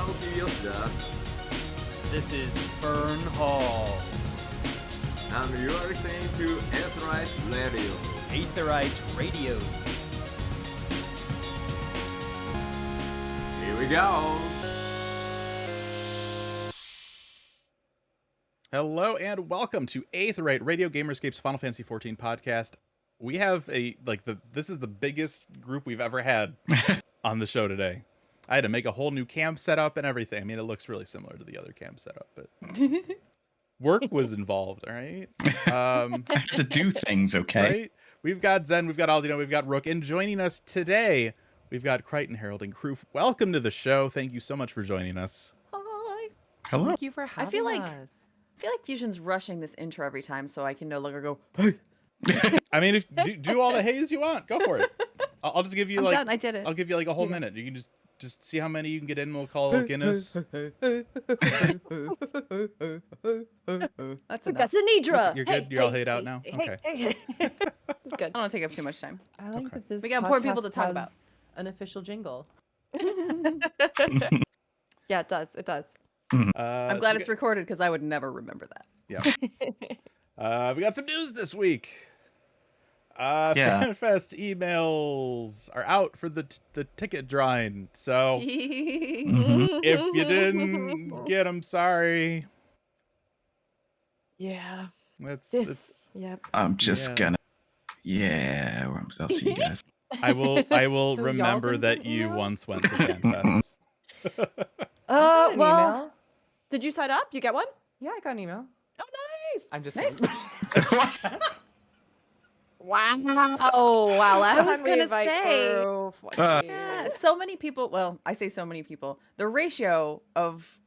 Yoshida. This is Fern Halls. And you are listening to Aetheryte Radio. Aetheryte Radio. Here we go. Hello and welcome to Aetheryte Radio, Gamerscape's Final Fantasy XIV podcast. We have this is the biggest group we've ever had on the show today. I had to make a whole new cam setup and everything. I mean, it looks really similar to the other cam setup, but work was involved, all right? I have to do things, okay? Right? We've got Zen, we've got Aldino, we've got Rook, and joining us today, we've got Krytan Herald and Kroof. Welcome to the show. Thank you so much for joining us. Hi. Hello. Thank you for having us. I feel like Fusion's rushing this intro every time, so I can no longer go, hey. I mean, if do all the haze you want. Go for it. I'll just give you I'm done. I did it. I'll give you like a whole minute. You can just see how many you can get in. We'll call Guinness. That's enough. That's Anidra. You're good. You're all laid out now. Okay. It's good. I don't want to take up too much time. I like that this We got poor people to podcast talk has about. an official jingle. Yeah, it does. It does. I'm glad it's recorded because I would never remember that. Yeah. We got some news this week. Yeah. FanFest emails are out for the ticket drawing. So if you didn't get them, sorry. Yeah. It's Yep. I'm just Yeah. gonna. Yeah, I'll see you guys. I will So y'all remember didn't that get you email? once went to FanFest. I got an Well, email. did you sign up? You get one? Yeah, I got an email. Oh, nice. I'm just Nice. kidding. Wow. Oh, wow. Last I was time we gonna invite say- Kroof. Yeah, so many people. Well, I say so many people. The ratio of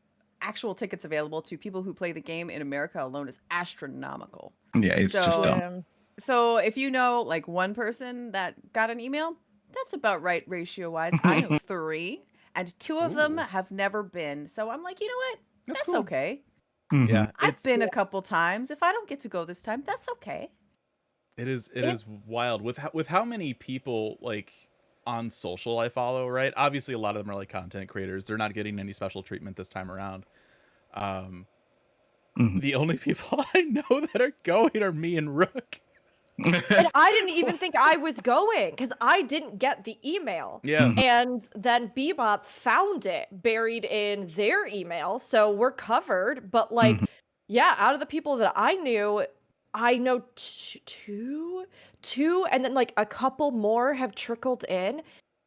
actual tickets available to people who play the game in America alone is astronomical. Yeah, it's just So- dumb. So if you know like one person that got an email, that's about right ratio wise. I know 3, and 2 of them have never been. So I'm like, you know what? That's cool. okay. Mhm. Yeah, I've been a couple times. If I don't get to go this time, that's okay. It is wild with how many people like on social I follow, right? Obviously a lot of them are like content creators. They're not getting any special treatment this time around. The only people I know that are going are me and Rook. And I didn't even think I was going because I didn't get the email. Yeah. And then Bebop found it buried in their email. So we're covered. But like, yeah, out of the people that I knew, I know two, and then like a couple more have trickled in.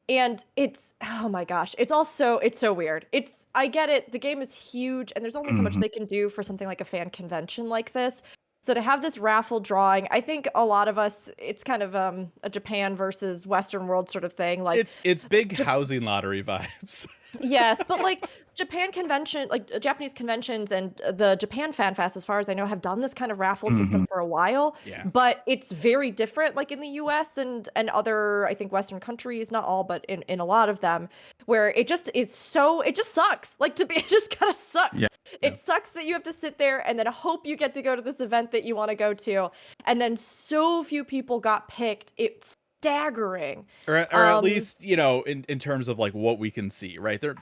And it's, oh my gosh, it's so weird. I get it. The game is huge and there's only so much they can do for something like a fan convention like this. So to have this raffle drawing, I think a lot of us, it's kind of a Japan versus Western world sort of thing. Like It's big housing lottery vibes. yes, but like Japanese conventions and the Japan Fan Fest, as far as I know, have done this kind of raffle system for a while. Yeah. But it's very different, like in the US and other, I think, Western countries, not all, but in a lot of them, where it just sucks. Like it just kind of sucks. Yeah. It sucks that you have to sit there and then hope you get to go to this event that you want to go to. And then so few people got picked. It's staggering. Or at least, you know, in terms of like what we can see, right? There's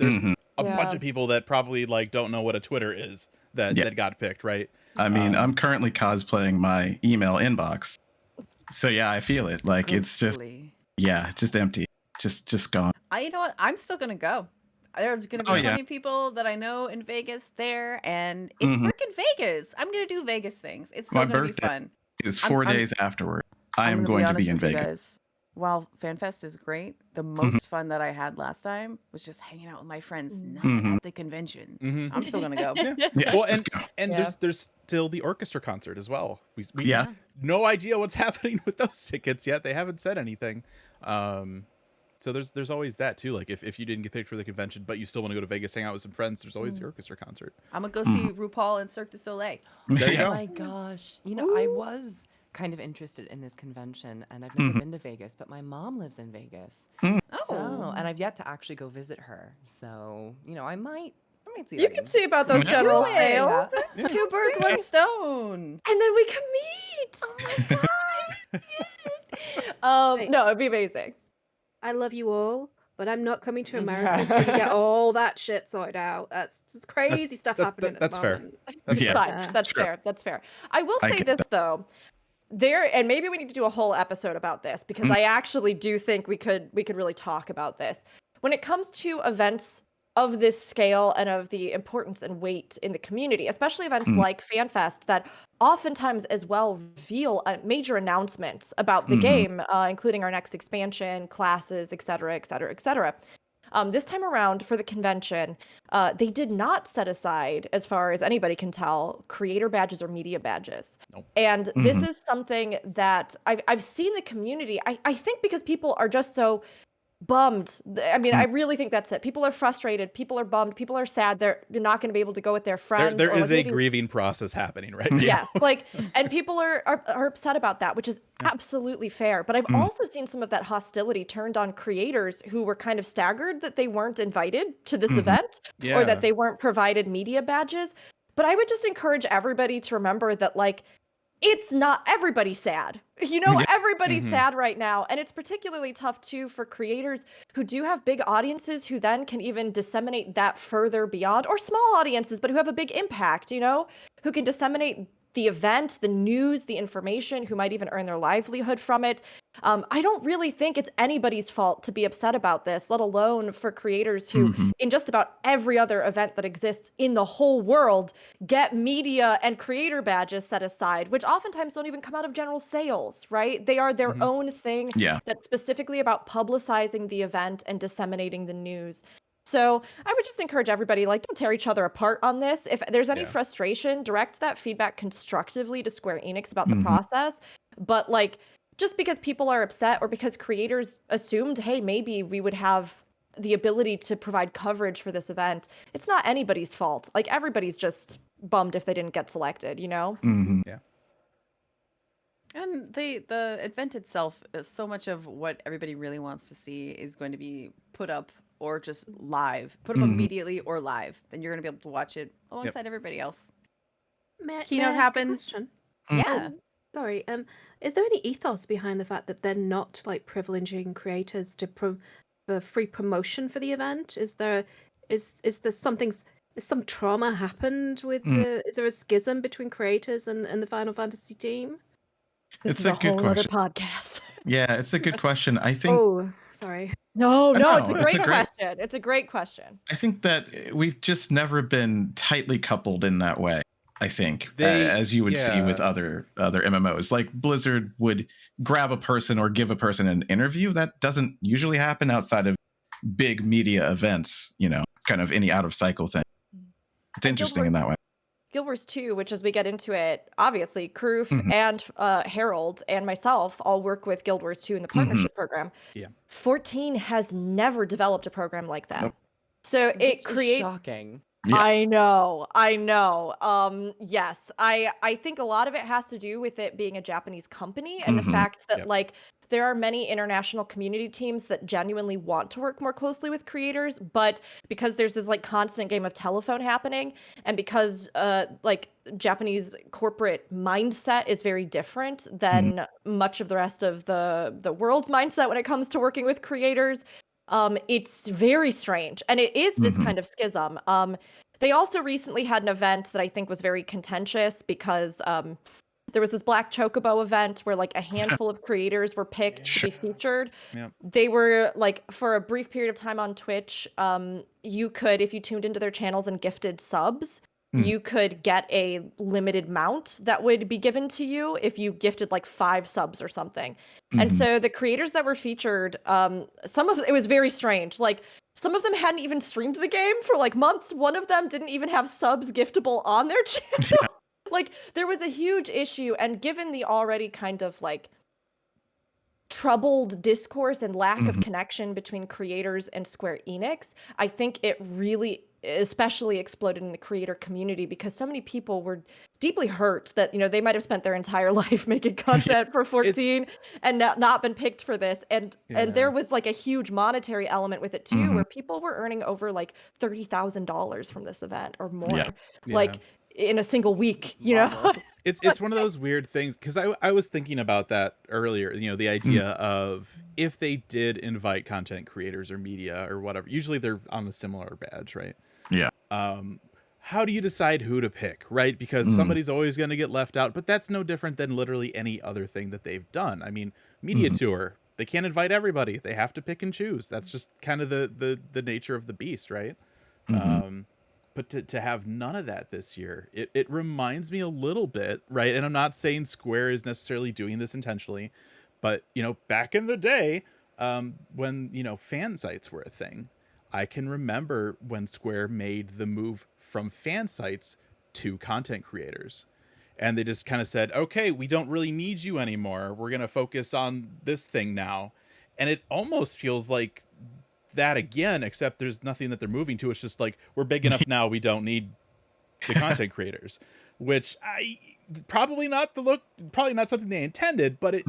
a bunch of people that probably like don't know what a Twitter is that got picked, right? I mean, I'm currently cosplaying my email inbox. So yeah, I feel it. Like it's just just empty. Just gone. You know what? I'm still gonna go. There's gonna be plenty of people that I know in Vegas there, and it's freaking Vegas. I'm gonna do Vegas things. It's still My gonna be birthday fun. It's I'm- 4 I'm- days afterward. I am I'm gonna going to honest be in with you Vegas. guys. While FanFest is great, the most fun that I had last time was just hanging out with my friends, not at the convention. I'm still gonna go. Yeah, Well, just go. and there's still the orchestra concert as well. We Yeah. no idea what's happening with those tickets yet. They haven't said anything. So there's always that too. Like if you didn't get picked for the convention, but you still want to go to Vegas, hang out with some friends, there's always the orchestra concert. I'm gonna go see RuPaul and Cirque du Soleil. There you Oh go. my gosh. You know, I was kind of interested in this convention and I've never been to Vegas, but my mom lives in Vegas. So, and I've yet to actually go visit her. So, you know, I might see You can see about those general Do it. sales. 2 birds, 1 stone. And then we can meet. Oh my god. No, it'd be amazing. I love you all, but I'm not coming to America to get all that shit sorted out. That's just crazy stuff happening at the moment. That's It's fair. fine. That's Sure. fair. That's fair. I will I say get this that. though. And maybe we need to do a whole episode about this because I actually do think we could really talk about this. When it comes to events of this scale and of the importance and weight in the community, especially events like FanFest that oftentimes as well reveal major announcements about the game, including our next expansion, classes, et cetera, et cetera, et cetera. This time around for the convention, they did not set aside, as far as anybody can tell, creator badges or media badges. Nope. And this is something that I've seen the community, I think because people are just so bummed. I mean, I really think that's it. People are frustrated. People are bummed. People are sad. They're not going to be able to go with their friends. There or is like a maybe- grieving process happening right now. Yes, like, and people are upset about that, which is absolutely fair. But I've also seen some of that hostility turned on creators who were kind of staggered that they weren't invited to this event or that they weren't provided media badges. But I would just encourage everybody to remember that, like, it's not everybody's sad. You know, everybody's sad right now. And it's particularly tough, too, for creators who do have big audiences who then can even disseminate that further beyond, or small audiences, but who have a big impact, you know, who can disseminate the event, the news, the information, who might even earn their livelihood from it. I don't really think it's anybody's fault to be upset about this, let alone for creators who, in just about every other event that exists in the whole world, get media and creator badges set aside, which oftentimes don't even come out of general sales, right? They are their own thing that's specifically about publicizing the event and disseminating the news. So I would just encourage everybody, like, don't tear each other apart on this. If there's any frustration, direct that feedback constructively to Square Enix about the process. But, like, just because people are upset or because creators assumed, hey, maybe we would have the ability to provide coverage for this event, it's not anybody's fault. Like, everybody's just bummed if they didn't get selected, you know? Yeah. And the event itself, so much of what everybody really wants to see is going to be put up or just live. Put them immediately or live. Then you're going to be able to watch it alongside everybody else. Keynote happens. Question? Yeah. Sorry. Is there any ethos behind the fact that they're not like privileging creators to for free promotion for the event? Is there some trauma happened with is there a schism between creators and the Final Fantasy team? This It's is a a good whole other question. podcast. Yeah, it's a good question. I think Oh, sorry. No, No, it's a it's great a great- question. It's a great question. I think that we've just never been tightly coupled in that way. I think, as you would see with other MMOs, like Blizzard would grab a person or give a person an interview. That doesn't usually happen outside of big media events. You know, kind of any out of cycle thing. It's And interesting in that way. Guild Wars 2, which as we get into it, obviously, Kroof and Herald and myself all work with Guild Wars 2 in the partnership program. Yeah. 14 has never developed a program like that. Nope. So Which it is creates... shocking. Yeah. I know. Yes, I think a lot of it has to do with it being a Japanese company and the fact that like there are many international community teams that genuinely want to work more closely with creators, but because there's this like constant game of telephone happening, and because like Japanese corporate mindset is very different than much of the rest of the world's mindset when it comes to working with creators. It's very strange, and it is this kind of schism. They also recently had an event that I think was very contentious because there was this Black Chocobo event where like a handful of creators were picked to be featured. Yeah. They were like, for a brief period of time on Twitch, you could, if you tuned into their channels and gifted subs, you could get a limited mount that would be given to you if you gifted like 5 subs or something. And so the creators that were featured, it was very strange. Like some of them hadn't even streamed the game for like months. One of them didn't even have subs giftable on their channel. Like there was a huge issue. And given the already kind of like troubled discourse and lack of connection between creators and Square Enix, I think it really especially exploded in the creator community because so many people were deeply hurt that, you know, they might have spent their entire life making content for 14 and not been picked for this. And there was like a huge monetary element with it too, where people were earning over like $30,000 from this event or more. Yeah. Like in a single week, you know? It's one of those weird things, because I was thinking about that earlier, the idea of if they did invite content creators or media or whatever, usually they're on a similar badge, right? Yeah. How do you decide who to pick, right? Because somebody's always going to get left out, but that's no different than literally any other thing that they've done. I mean, media tour, they can't invite everybody. They have to pick and choose. That's just kind of the nature of the beast, right? But to have none of that this year, it reminds me a little bit, right? And I'm not saying Square is necessarily doing this intentionally, but, back in the day, when, fan sites were a thing, I can remember when Square made the move from fan sites to content creators. And they just kind of said, okay, we don't really need you anymore. We're going to focus on this thing now. And it almost feels like that again, except there's nothing that they're moving to. It's just like, we're big enough now, we don't need the content creators, which probably not something they intended, but it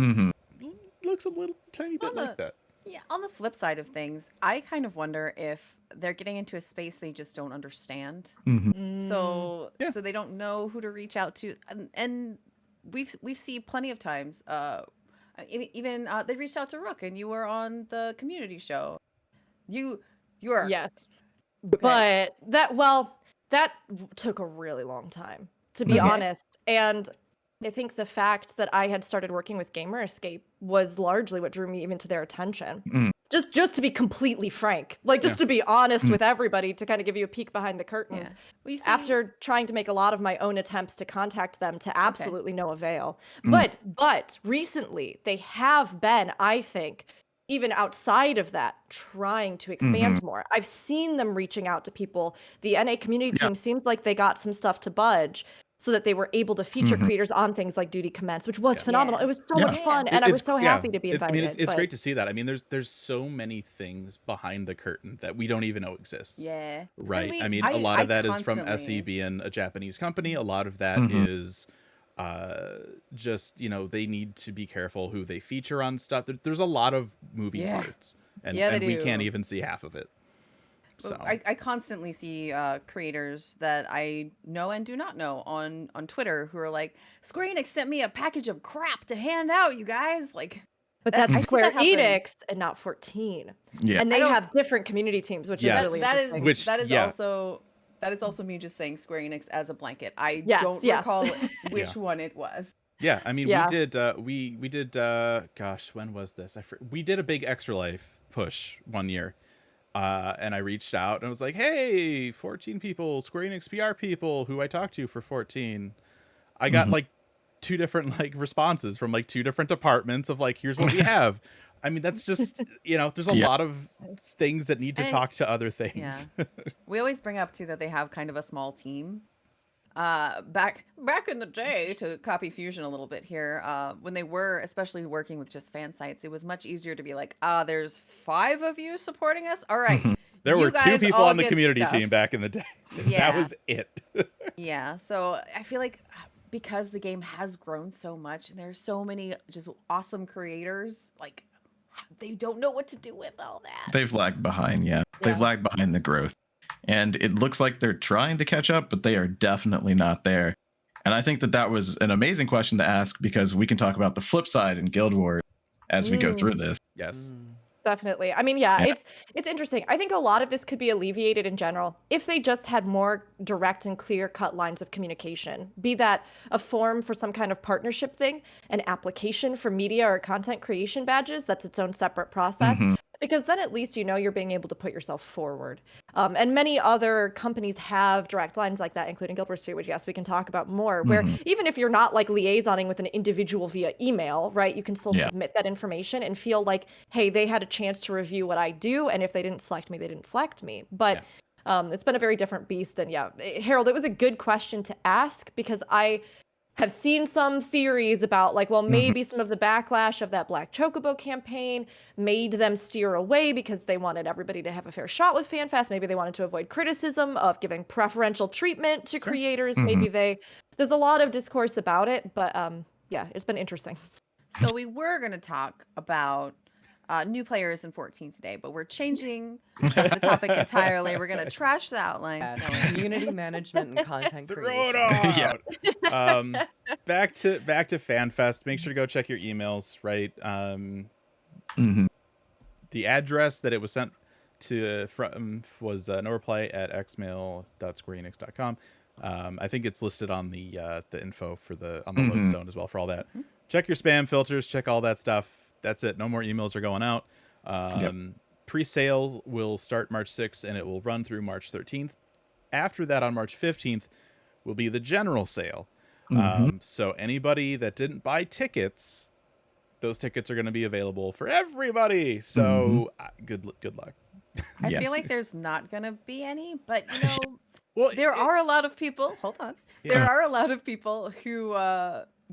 looks a little tiny bit like that. Yeah, on the flip side of things, I kind of wonder if they're getting into a space they just don't understand. So they don't know who to reach out to, and we've seen plenty of times. Even they reached out to Rook, and you were on the community show. You are Yes. okay. But that took a really long time, to be honest. And I think the fact that I had started working with Gamer Escape was largely what drew me even to their attention. Just to be completely frank, just to be honest with everybody, to kind of give you a peek behind the curtains. Well, you see, After trying to make a lot of my own attempts to contact them, to absolutely no avail. But recently they have been, I think, even outside of that, trying to expand more. I've seen them reaching out to people. The NA community team seems like they got some stuff to budge, so that they were able to feature creators on things like Duty Commence, which was phenomenal. It was so much fun, and I was so happy to be invited. It's great to see that. I mean, there's so many things behind the curtain that we don't even know exists. Yeah. Right. I mean, a lot of that is from SE being a Japanese company. A lot of that is just, they need to be careful who they feature on stuff. There's a lot of moving parts, and we can't even see half of it. So I constantly see creators that I know and do not know on Twitter who are like, Square Enix sent me a package of crap to hand out, you guys. But that's Square Enix and not 14. Yeah. And they have different community teams, which is really interesting. That is also me just saying Square Enix as a blanket. I Yes, don't yes. recall which one it was. Yeah, I mean, Yeah. we did gosh, when was this? We did a big Extra Life push one year. And I reached out and I was like, hey, 14 people, Square Enix PR people who I talked to for 14. I got like 2 different responses from 2 different departments of here's what we have. I mean, that's just, there's a lot of things that need to talk to other things. Yeah. We always bring up too that they have kind of a small team. Back in the day, to copy Fusion a little bit here, when they were especially working with just fan sites, it was much easier to be like, there's 5 of you supporting us. All right. There were 2 people on the community stuff. team back in the day. Yeah. That was it. Yeah. So I feel like because the game has grown so much and there's so many just awesome creators, they don't know what to do with all that. They've lagged behind. They've lagged behind the growth. And it looks like they're trying to catch up, but they are definitely not there. And I think that was an amazing question to ask, because we can talk about the flip side in Guild Wars as we go through this. Yes. Definitely. I mean, it's interesting. I think a lot of this could be alleviated in general if they just had more direct and clear-cut lines of communication, be that a form for some kind of partnership thing, an application for media or content creation badges, that's its own separate process. Because then at least you're being able to put yourself forward. And many other companies have direct lines like that, including Guild Wars 2, which, yes, we can talk about more, where even if you're not liaisoning with an individual via email, right, you can still submit that information and feel like, hey, they had a chance to review what I do, and if they didn't select me, they didn't select me. But it's been a very different beast. And Harold, it was a good question to ask, because I have seen some theories about maybe some of the backlash of that Black Chocobo campaign made them steer away because they wanted everybody to have a fair shot with FanFest. Maybe they wanted to avoid criticism of giving preferential treatment to creators. Maybe there's a lot of discourse about it, but it's been interesting. So we were going to talk about new players in 14 today, but we're changing the topic entirely. We're gonna trash the outline. Yeah, No, community management and content Throw it creation. out. Back to FanFest. Make sure to go check your emails. Right. The address that it was sent to from was noreply@xmail.squareenix.com. I think it's listed on the info for on the lodestone as well for all that. Check your spam filters. Check all that stuff. That's it. No more emails are going out. Pre-sale will start March 6th and it will run through March 13th. After that, on March 15th, will be the general sale. So anybody that didn't buy tickets, those tickets are going to be available for everybody. So good luck. I feel like there's not gonna be any, but you know, Well, there are a lot of people. Hold on, there are a lot of people who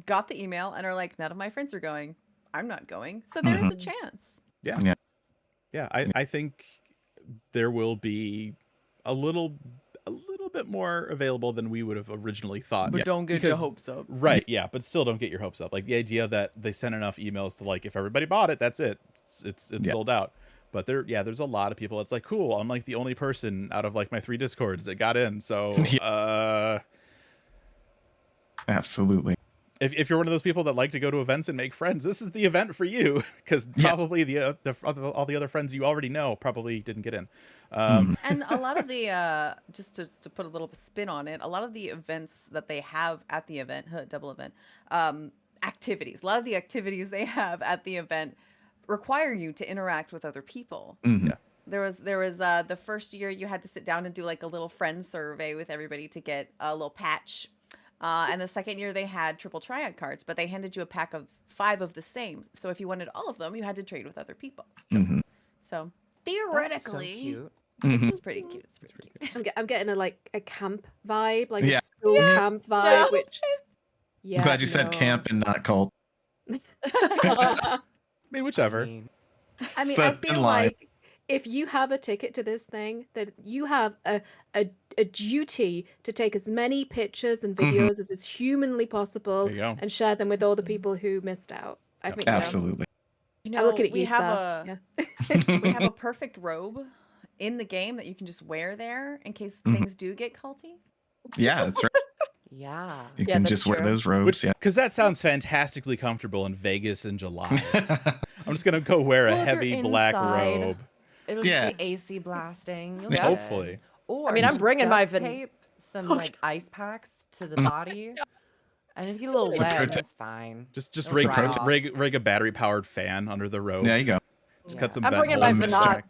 got the email and are like, none of my friends are going. I'm not going. So there is a chance. Yeah. I think there will be a little bit more available than we would have originally thought. But don't get your hopes up. Right. Yeah. But still don't get your hopes up. Like the idea that they sent enough emails to like, if everybody bought it, that's it. It's sold out. But there's a lot of people. It's like, cool. I'm like the only person out of like my 3 Discords that got in. So, Absolutely. If you're one of those people that like to go to events and make friends, this is the event for you, because probably all the other friends you already know probably didn't get in. And a lot of the just to put a little spin on it, a lot of the events that they have at the event, double event, activities. A lot of the activities they have at the event require you to interact with other people. Yeah. There was the first year you had to sit down and do like a little friend survey with everybody to get a little patch. And the second year they had triple triad cards, but they handed you a pack of 5 of the same. So if you wanted all of them, you had to trade with other people. So theoretically, it's pretty cute. It's pretty cute. I'm getting a camp vibe, like a school camp vibe, which I'm glad you said camp and not cult. I mean, whichever. I mean, I feel like if you have a ticket to this thing, that you have a duty to take as many pictures and videos as is humanly possible and share them with all the people who missed out. I think absolutely. You know, I'm looking at we you, have Sir. we have a perfect robe in the game that you can just wear there in case things do get culty. Yeah, that's right. Yeah. You can just wear those robes. Because that sounds fantastically comfortable in Vegas in July. I'm just gonna go wear a heavy black robe. It'll just be AC blasting. You'll Hopefully. Good. Or I mean, I'm bringing my tape some like ice packs to the body, and if you get a little wet, it's fine. Just rig a battery powered fan under the robe. There you go. Just cut some. I'm bringing my Venat.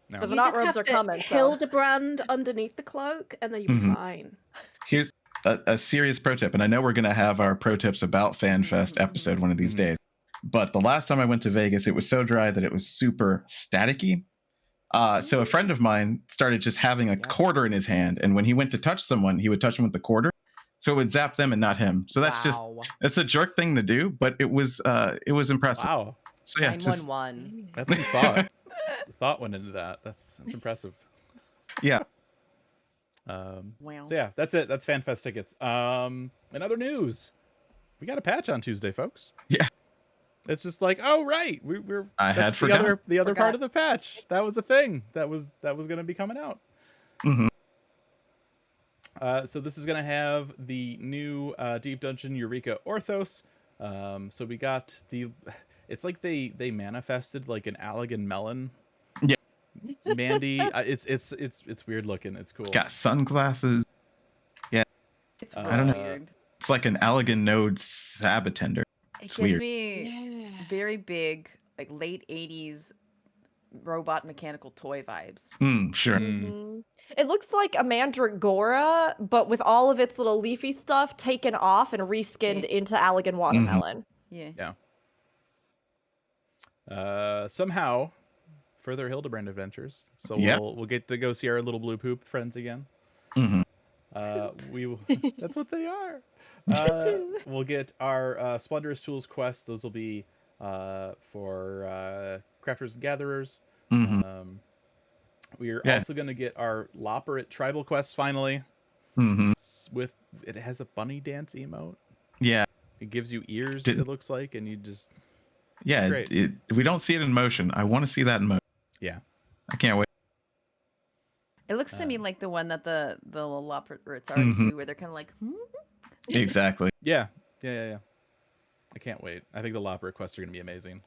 No. The You Venat just robes have are to coming. So. Hildebrand underneath the cloak, and then you'll be fine. Here's a serious pro tip, and I know we're going to have our pro tips about FanFest episode one of these days. But the last time I went to Vegas, it was so dry that it was super staticky. So a friend of mine started just having a quarter in his hand, and when he went to touch someone, he would touch them with the quarter, so it would zap them and not him. So that's it's a jerk thing to do, but it was impressive. Wow. So yeah, 911. That's some thought. Thought went into that. That's impressive. Yeah. Wow. So yeah, that's it. That's FanFest tickets. In other news, we got a patch on Tuesday, folks. Yeah. It's just like, oh right, we're I had forgotten. the other part of the patch. That was a thing that was going to be coming out. So this is going to have the new Deep Dungeon Eureka Orthos. So we got it's like they manifested like an Allegan melon. Yeah. Mandy, it's weird looking. It's cool. It's got sunglasses. Yeah. It's I don't know. weird. It's like an Allegan node Sabatender. It It's gives weird. me very big, like late 80s robot mechanical toy vibes. Sure. It looks like a Mandragora, but with all of its little leafy stuff taken off and reskinned into Allegan watermelon. Yeah. Somehow, further Hildebrand adventures. So we'll get to go see our little blue poop friends again. We will, that's what they are. We'll get our Splendorous Tools quest. Those will be for crafters and gatherers. We are also going to get our Loperate tribal quest finally. With it has a bunny dance emote. Yeah. It gives you ears. It looks like, and you just Yeah, we don't see it in motion. I want to see that in motion. Yeah. I can't wait. It looks to me like the one that the Loporrits already do, where they're kind of like, Exactly. Yeah. I can't wait. I think the Loporrit quests are going to be amazing.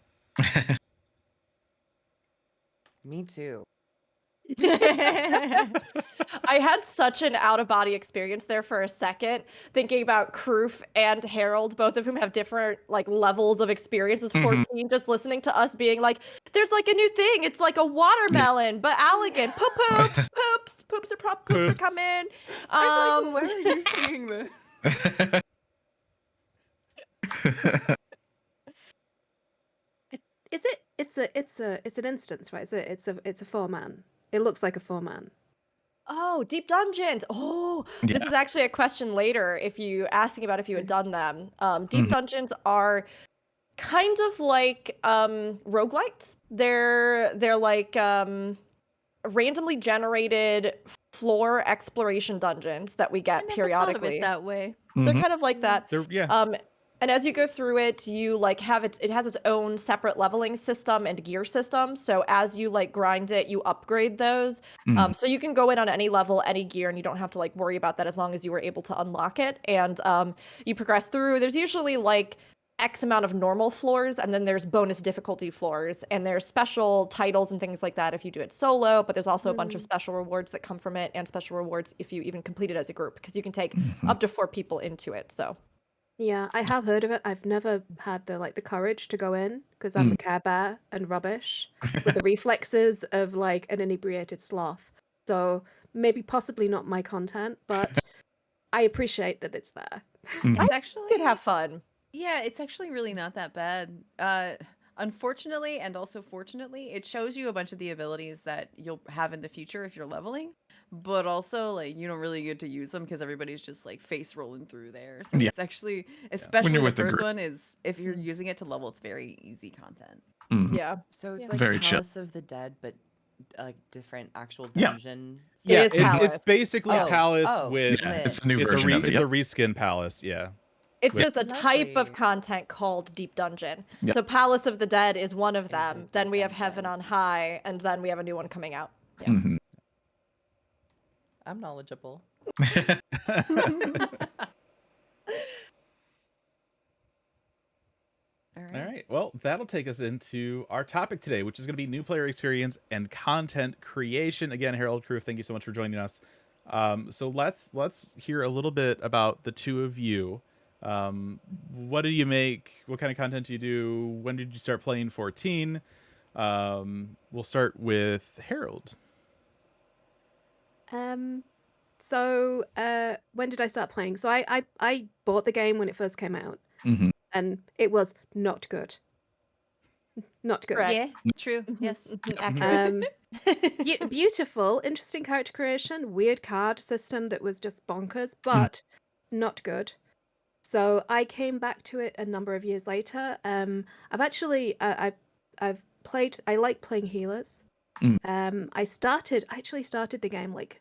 Me too. I had such an out-of-body experience there for a second, thinking about Kroof and Herald, both of whom have different like levels of experience with 14. Just listening to us being like, "There's like a new thing. It's like a watermelon, but elegant. Poops are coming." I'm like, where are you seeing this? It's an instance, right? It's a 4-man. It looks like a 4-man. Oh, deep dungeons. Oh, this is actually a question later if you asking about if you had done them. Deep dungeons are kind of like roguelites. They're like randomly generated floor exploration dungeons that we get periodically. that way. They're kind of like that. Yeah. And as you go through it, you like it has its own separate leveling system and gear system. So as you like grind it, you upgrade those. So you can go in on any level, any gear, and you don't have to like worry about that as long as you were able to unlock it. And you progress through. There's usually like X amount of normal floors, and then there's bonus difficulty floors, and there's special titles and things like that if you do it solo, but there's also a bunch of special rewards that come from it, and special rewards if you even complete it as a group, because you can take up to 4 people into it. So yeah, I have heard of it. I've never had the courage to go in because I'm a Care Bear and rubbish with the reflexes of like an inebriated sloth. So maybe possibly not my content, but I appreciate that it's there. It's actually you could have fun. Yeah, it's actually really not that bad. Unfortunately, and also fortunately, it shows you a bunch of the abilities that you'll have in the future if you're leveling, but also like you don't really get to use them because everybody's just like face rolling through there. So it's actually, especially the first one, is if you're using it to level, it's very easy content. Yeah. So it's like Very Palace of the Dead, but like different actual Yeah. dungeon. It is Palace. It's basically Palace with it's a new version of it. It's a reskin Palace. Yeah. It's just a type of content called Deep Dungeon. Yep. So Palace of the Dead is one of them. Deep Then we have Dungeon. Heaven on High, and then we have a new one coming out. Yeah. I'm knowledgeable. All right. Well, that'll take us into our topic today, which is going to be new player experience and content creation. Again, Herald, Kroof, thank you so much for joining us. So let's hear a little bit about the two of you. What do you make? What kind of content do you do? When did you start playing 14? We'll start with Herald. So when did I start playing? So I bought the game when it first came out, and it was not good. Not good. Correct. Yeah, true. Yes. Beautiful, interesting character creation, weird card system that was just bonkers, but not good. So I came back to it a number of years later. I've actually I've played. I like playing healers. I actually started the game like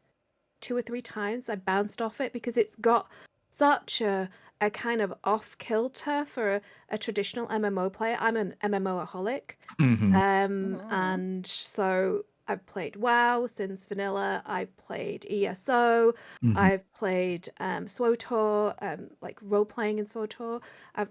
2 or 3 times. I bounced off it because it's got such a kind of off kilter for a traditional MMO player. I'm an MMO-aholic. And so I've played WoW since vanilla. I've played ESO. I've played SWTOR, like role playing in SWTOR. I've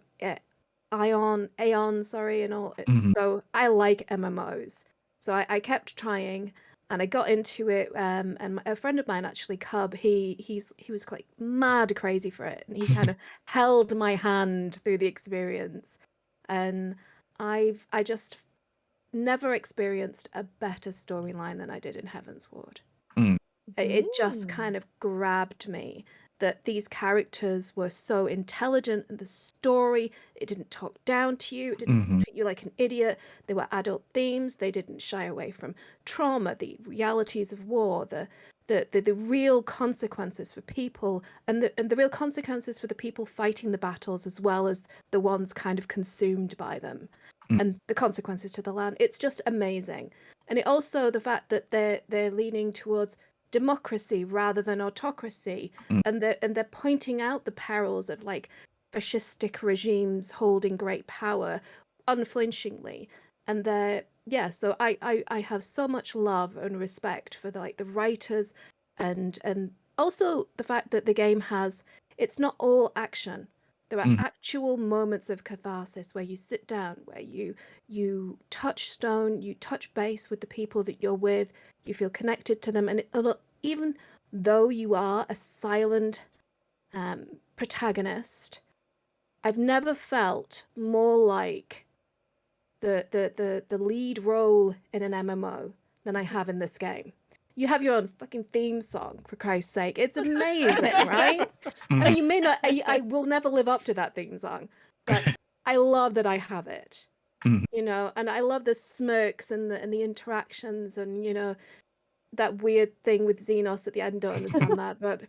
Aeon, sorry, and all. So I like MMOs. So I kept trying, and I got into it. And a friend of mine, actually, Cub, he was like mad crazy for it, and he kind of held my hand through the experience. And I just never experienced a better storyline than I did in Heavensward. It just kind of grabbed me that these characters were so intelligent, and the story, it didn't talk down to you, it didn't treat you like an idiot. There were adult themes, they didn't shy away from trauma, the realities of war, the real consequences for people, and the real consequences for the people fighting the battles, as well as the ones kind of consumed by them, and the consequences to the land. It's just amazing. And it also, the fact that they're leaning towards democracy rather than autocracy, and they're pointing out the perils of like fascistic regimes holding great power, unflinchingly. And so I have so much love and respect for the writers, and also the fact that the game it's not all action. There are actual moments of catharsis where you sit down, where you touch stone, you touch base with the people that you're with, you feel connected to them, and even though you are a silent protagonist, I've never felt more like the lead role in an MMO than I have in this game. You have your own fucking theme song, for Christ's sake. It's amazing, right? I mean, you may not, I will never live up to that theme song, but I love that I have it, you know, and I love the smirks and the interactions and, you know, that weird thing with Xenos at the end. Don't understand that, but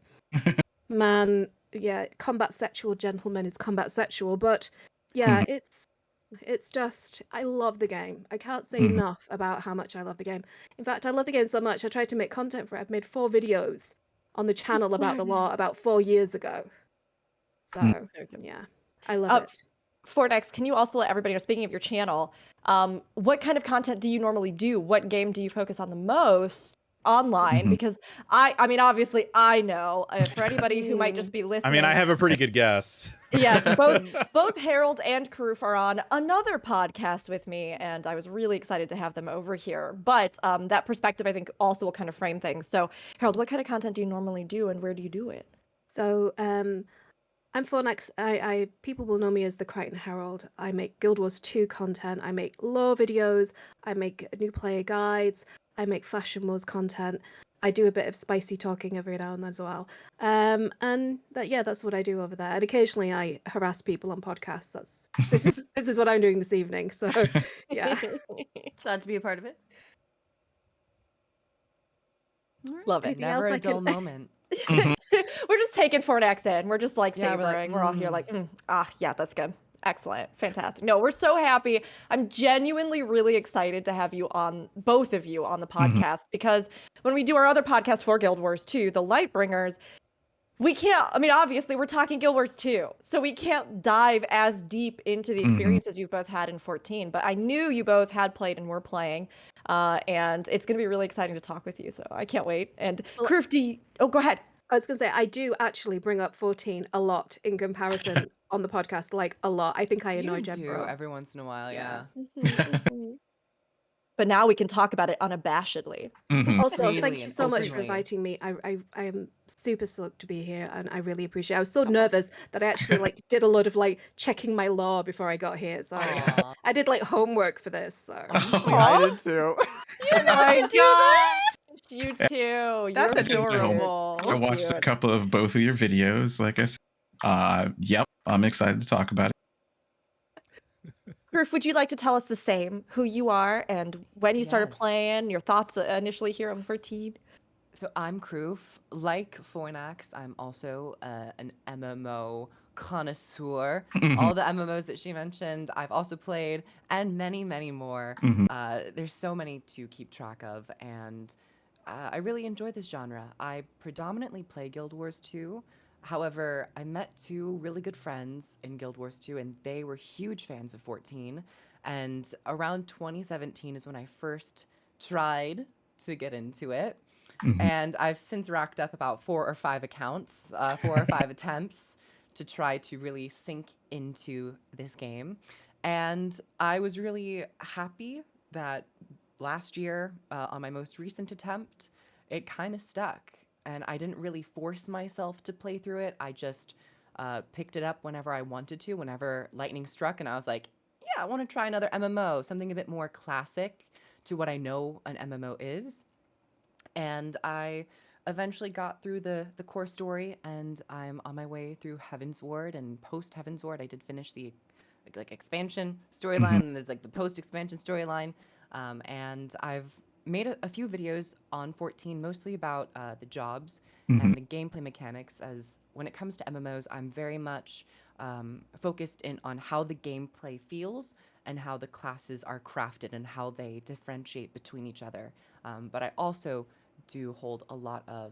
man, yeah, combat sexual gentleman is combat sexual, but yeah, it's just, I love the game. I can't say enough about how much I love the game. In fact, I love the game so much, I tried to make content for it. I've made 4 videos on the channel about the lore about 4 years ago. So, yeah, I love it. Fornex, can you also let everybody know, speaking of your channel, what kind of content do you normally do? What game do you focus on the most online? Because I mean, obviously I know, for anybody who might just be listening. I mean, I have a pretty good guess. Yes, both Herald and Kroof are on another podcast with me, and I was really excited to have them over here. But that perspective, I think, also will kind of frame things. So, Herald, what kind of content do you normally do, and where do you do it? So, I'm Fornex. People will know me as the Krytan Herald. I make Guild Wars 2 content. I make lore videos. I make new player guides. I make Fashion Wars content. I do a bit of spicy talking every now and then as well. And that's what I do over there. And occasionally I harass people on podcasts. This is what I'm doing this evening. So yeah. Glad to be a part of it. Love it. Anything Never else a I dull can- moment. We're just taking Fornex in. We're just like Yeah, we're like, savoring. We're all here like, yeah, that's good. Excellent. Fantastic. No, we're so happy. I'm genuinely really excited to have you on, both of you, on the podcast, because when we do our other podcast for Guild Wars 2, the Lightbringers, we can't, I mean, obviously we're talking Guild Wars 2, so we can't dive as deep into the experiences you've both had in 14, but I knew you both had played and were playing, and it's going to be really exciting to talk with you, so I can't wait. And Kroof, go ahead. I was going to say, I do actually bring up 14 a lot in comparison on the podcast, like a lot. I think I annoy Jen do Bro. every once in a while, yeah. But now we can talk about it unabashedly. Also, Freely thank you and so much for openly. inviting me. I am super stoked to be here, and I really appreciate it. I was so nervous that I actually did a lot of checking my lore before I got here. So I did homework for this. So I did too. Oh my gosh, you too. That's You're adorable. I watched a couple of both of your videos. Like I said, yep, I'm excited to talk about it. Kroof, would you like to tell us the same, who you are and when you started Yes. playing, your thoughts initially here of 14? So I'm Kroof. Like Fornax, I'm also an MMO connoisseur. All the MMOs that she mentioned, I've also played, and many, many more. There's so many to keep track of, and I really enjoy this genre. I predominantly play Guild Wars 2. However, I met 2 really good friends in Guild Wars 2, and they were huge fans of 14. And around 2017 is when I first tried to get into it. And I've since racked up about 4 or 5 accounts, 4 or 5 attempts to try to really sink into this game. And I was really happy that last year, on my most recent attempt, it kind of stuck. And I didn't really force myself to play through it. I just picked it up whenever I wanted to, whenever lightning struck. And I was like, yeah, I want to try another MMO, something a bit more classic to what I know an MMO is. And I eventually got through the core story, and I'm on my way through Heaven's Ward. And post Heaven's Ward, I did finish the expansion storyline, and there's the post expansion storyline. And I've made a few videos on 14, mostly about the jobs and the gameplay mechanics. As when it comes to MMOs, I'm very much focused in on how the gameplay feels and how the classes are crafted and how they differentiate between each other. But I also do hold a lot of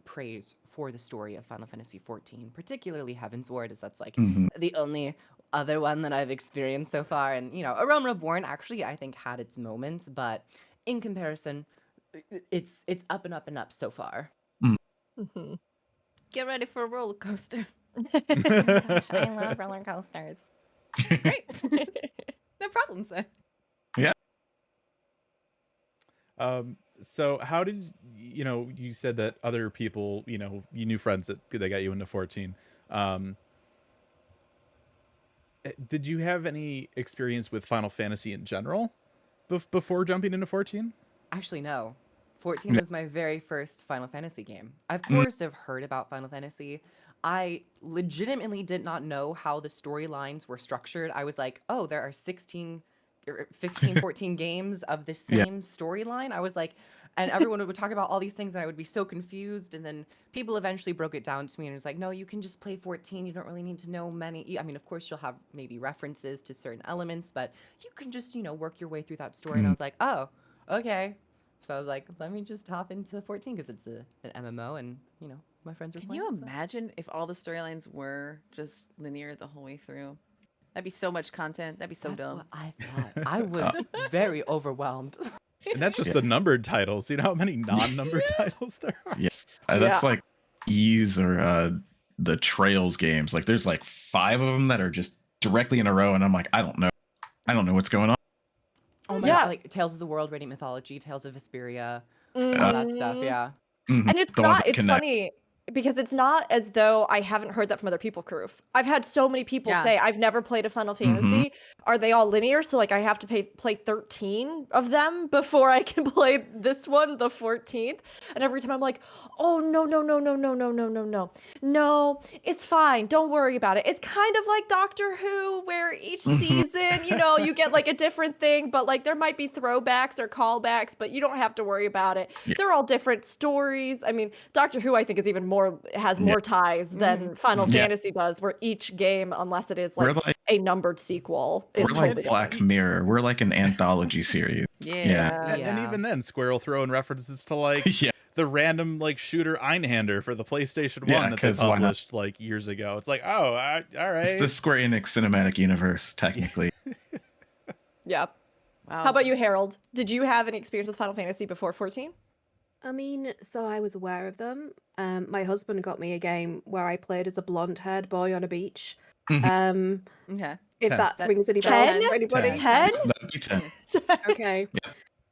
praise for the story of Final Fantasy XIV, particularly Heavensward, as that's like the only other one that I've experienced so far. And, you know, A Realm Reborn actually, I think, had its moments, but in comparison, it's up and up and up so far. Mhm. Get ready for a roller coaster. I love roller coasters. Great. No problems there. So how did you said that other people, you knew friends that got you into 14. Did you have any experience with Final Fantasy in general before jumping into 14? Actually, no. 14 was my very first Final Fantasy game. I, of course, have heard about Final Fantasy. I legitimately did not know how the storylines were structured. I was like, oh, there are 16, 15, 14 games of the same storyline. I was like, and everyone would talk about all these things and I would be so confused. And then people eventually broke it down to me and it was like, no, you can just play 14. You don't really need to know many. I mean, of course, you'll have maybe references to certain elements, but you can just, work your way through that story. And I was like, oh, okay. So I was like, let me just hop into 14 because it's an MMO and, my friends were playing. Can you imagine if all the storylines were just linear the whole way through? That'd be so much content. That'd be so That's dumb. what I thought. I was very overwhelmed. And that's just the numbered titles. You know how many non-numbered titles there are? Yeah. That's like Ys or the Trails games. Like there's like 5 of them that are just directly in a row. And I'm like, I don't know what's going on. Oh my God, like Tales of the World, Radiant Mythology, Tales of Vesperia, all that stuff. Yeah. And it's funny because it's not as though I haven't heard that from other people, Kroof. I've had so many people say, I've never played a Final Fantasy. Are they all linear? So like I have to play 13 of them before I can play this one, the 14th. And every time I'm like, oh, no. No, it's fine. Don't worry about it. It's kind of like Doctor Who, where each season, you get like a different thing, but like there might be throwbacks or callbacks, but you don't have to worry about it. Yeah. They're all different stories. I mean, Doctor Who, I think, is even has more ties than Final Fantasy does, where each game, unless it is like a numbered sequel, is we're totally like Black Mirror. We're like an anthology series. And even then, Squirrel throwing references to like the random like shooter Einhander for the PlayStation 1 that they published like years ago. It's like, oh, all right. It's the Square Enix cinematic universe, technically. Wow. How about you, Harold? Did you have any experience with Final Fantasy before 14? I mean, so I was aware of them. My husband got me a game where I played as a blonde-haired boy on a beach. Okay. If that rings any bells for anybody. 10? That'd be 10. Okay.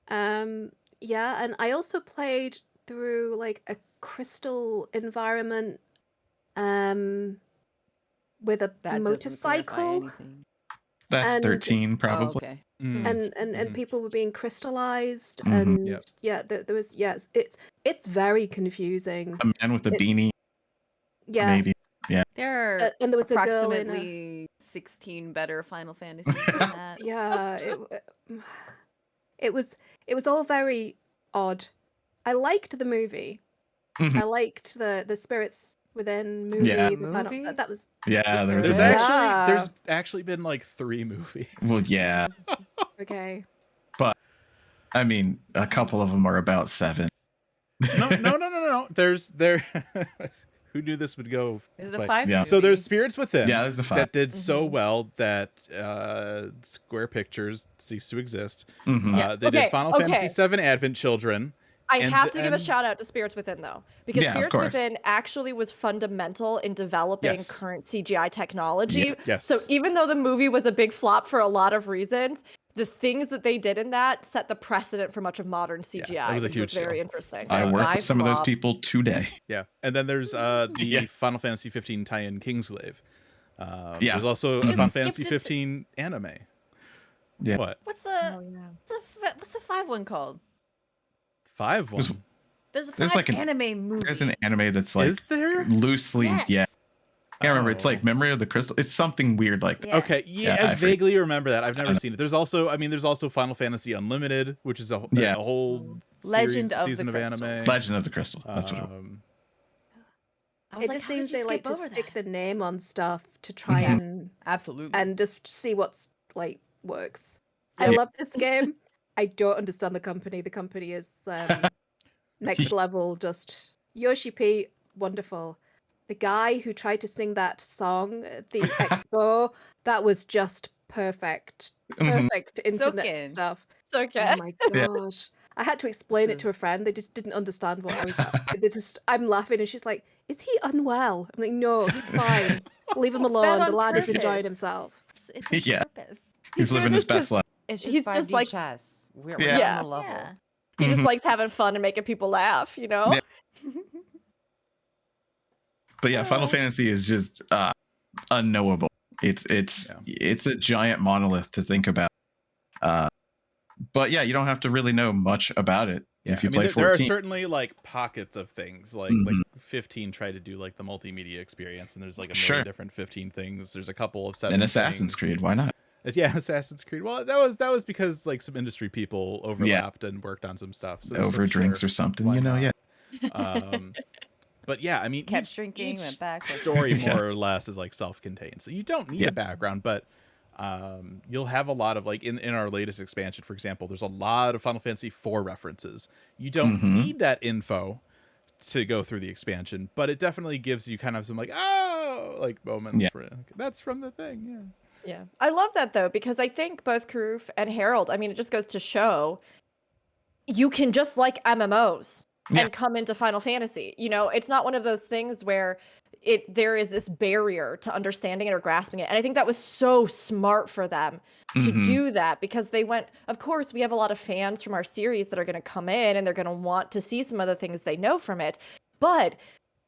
Yeah, and I also played through like a crystal environment with a motorcycle. That's 13 probably. Oh, okay. And people were being crystallized and there was it's very confusing. A man with a beanie. Yeah. Maybe. Yeah. There are and there was approximately 16 better Final Fantasies than that. Yeah, it was all very odd. I liked the movie. I liked the Spirits Within movie. Yeah, That was there's actually been like 3 movies. Well, yeah. Okay. But I mean, a couple of them are about 7. No. There's who knew this would go? There's a 5 movie. So there's Spirits Within. Yeah, there's a 5 that did so well that Square Pictures ceased to exist. They did Final Fantasy VII Advent Children. I have to give a shout out to Spirits Within, though, because Spirits Within actually was fundamental in developing current CGI technology. So even though the movie was a big flop for a lot of reasons, the things that they did in that set the precedent for much of modern CGI, which was very interesting. I work with some of those people today. Yeah, and then there's the Final Fantasy 15 tie-in Kingsglaive. There's also a Final Fantasy 15 anime. Yeah. What? What's the 5 one called? 5 one. There's like an anime movie. There's an anime that's like loosely, I can't remember. It's like Memory of the Crystal. It's something weird like that. Okay, I vaguely remember that. I've never seen it. There's also Final Fantasy Unlimited, which is a whole season of anime. Legend of the Crystal. That's what it just seems they like to stick the name on stuff to try and and just see what's like works. I love this game. I don't understand the company. The company is next level. Just Yoshi P, wonderful. The guy who tried to sing that song at the expo, that was just perfect. Perfect internet stuff. So Oh good. my gosh. I had to explain it to a friend. They just didn't understand what I was I'm laughing and she's like, "Is he unwell?" I'm like, "No, he's fine. Leave him alone. The lad is enjoying himself." It's his purpose. He's living his best life. It's just He's 5D just like chess. We're Yeah. on the level. Yeah. He just likes having fun and making people laugh, you know? Yeah. But yeah, Final Fantasy is just unknowable. It's a giant monolith to think about. But yeah, you don't have to really know much about it if you play 14. There are certainly like pockets of things. Like 15 tried to do like the multimedia experience, and there's like a million different 15 things. There's a couple of 7 and Assassin's Creed. Why not? Yeah, Assassin's Creed. Well, that was because like some industry people overlapped and worked on some stuff. So over drinks or something, you know. Yeah. But yeah, I mean, Kept drinking, went back. Story more or less is like self-contained, so you don't need a background. But you'll have a lot of like in our latest expansion, for example, there's a lot of Final Fantasy IV references. You don't need that info to go through the expansion, but it definitely gives you kind of some like moments. That's from the thing. Yeah. I love that though, because I think both Kroof and Herald, I mean, it just goes to show you can just like MMOs and come into Final Fantasy. You know, it's not one of those things where there is this barrier to understanding it or grasping it. And I think that was so smart for them to do that, because they went, of course, we have a lot of fans from our series that are going to come in and they're going to want to see some of the things they know from it. But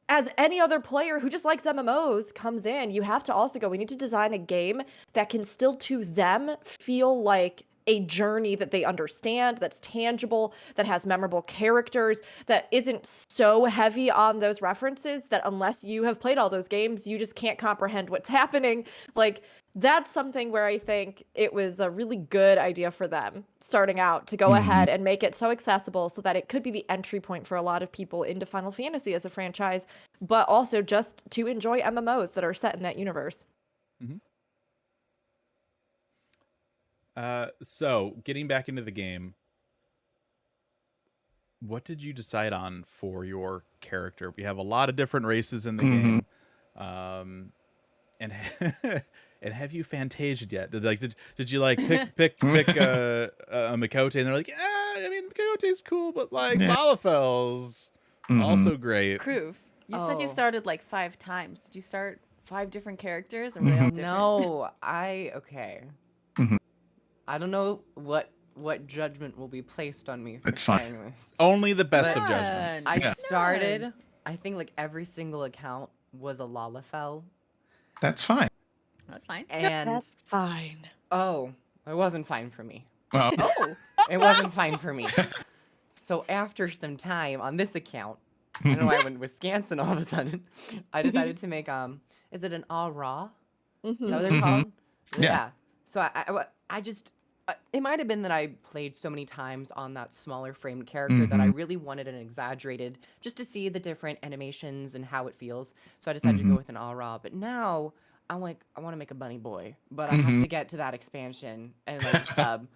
as any other player who just likes MMOs comes in, you have to also go, we need to design a game that can still to them feel like a journey that they understand, that's tangible, that has memorable characters, that isn't so heavy on those references that unless you have played all those games, you just can't comprehend what's happening. Like, that's something where I think it was a really good idea for them starting out to go ahead and make it so accessible so that it could be the entry point for a lot of people into Final Fantasy as a franchise, but also just to enjoy MMOs that are set in that universe. So getting back into the game, what did you decide on for your character? We have a lot of different races in the game. And and have you fantasied yet? Did you like pick a Mikote, and they're like, I mean, Mikote's cool, but like Lalafel's also great. Kroof, you said you started like 5 times. Did you start 5 different characters? Or were they all different? No, I don't know what judgment will be placed on me for it's fine. saying this. Only the best of judgments. I started, I think like every single account was a Lalafell. That's fine. That's fine. And That's fine. oh, it wasn't fine for me. Well, It wasn't fine for me. So after some time on this account, I don't know why I went with Scanson all of a sudden, I decided to make is it an Aura? Is that what they're called? Yeah. So I just it might have been that I played so many times on that smaller framed character that I really wanted an exaggerated, just to see the different animations and how it feels. So I decided to go with an Aura. But now I'm like, I want to make a bunny boy, but I have to get to that expansion and like sub.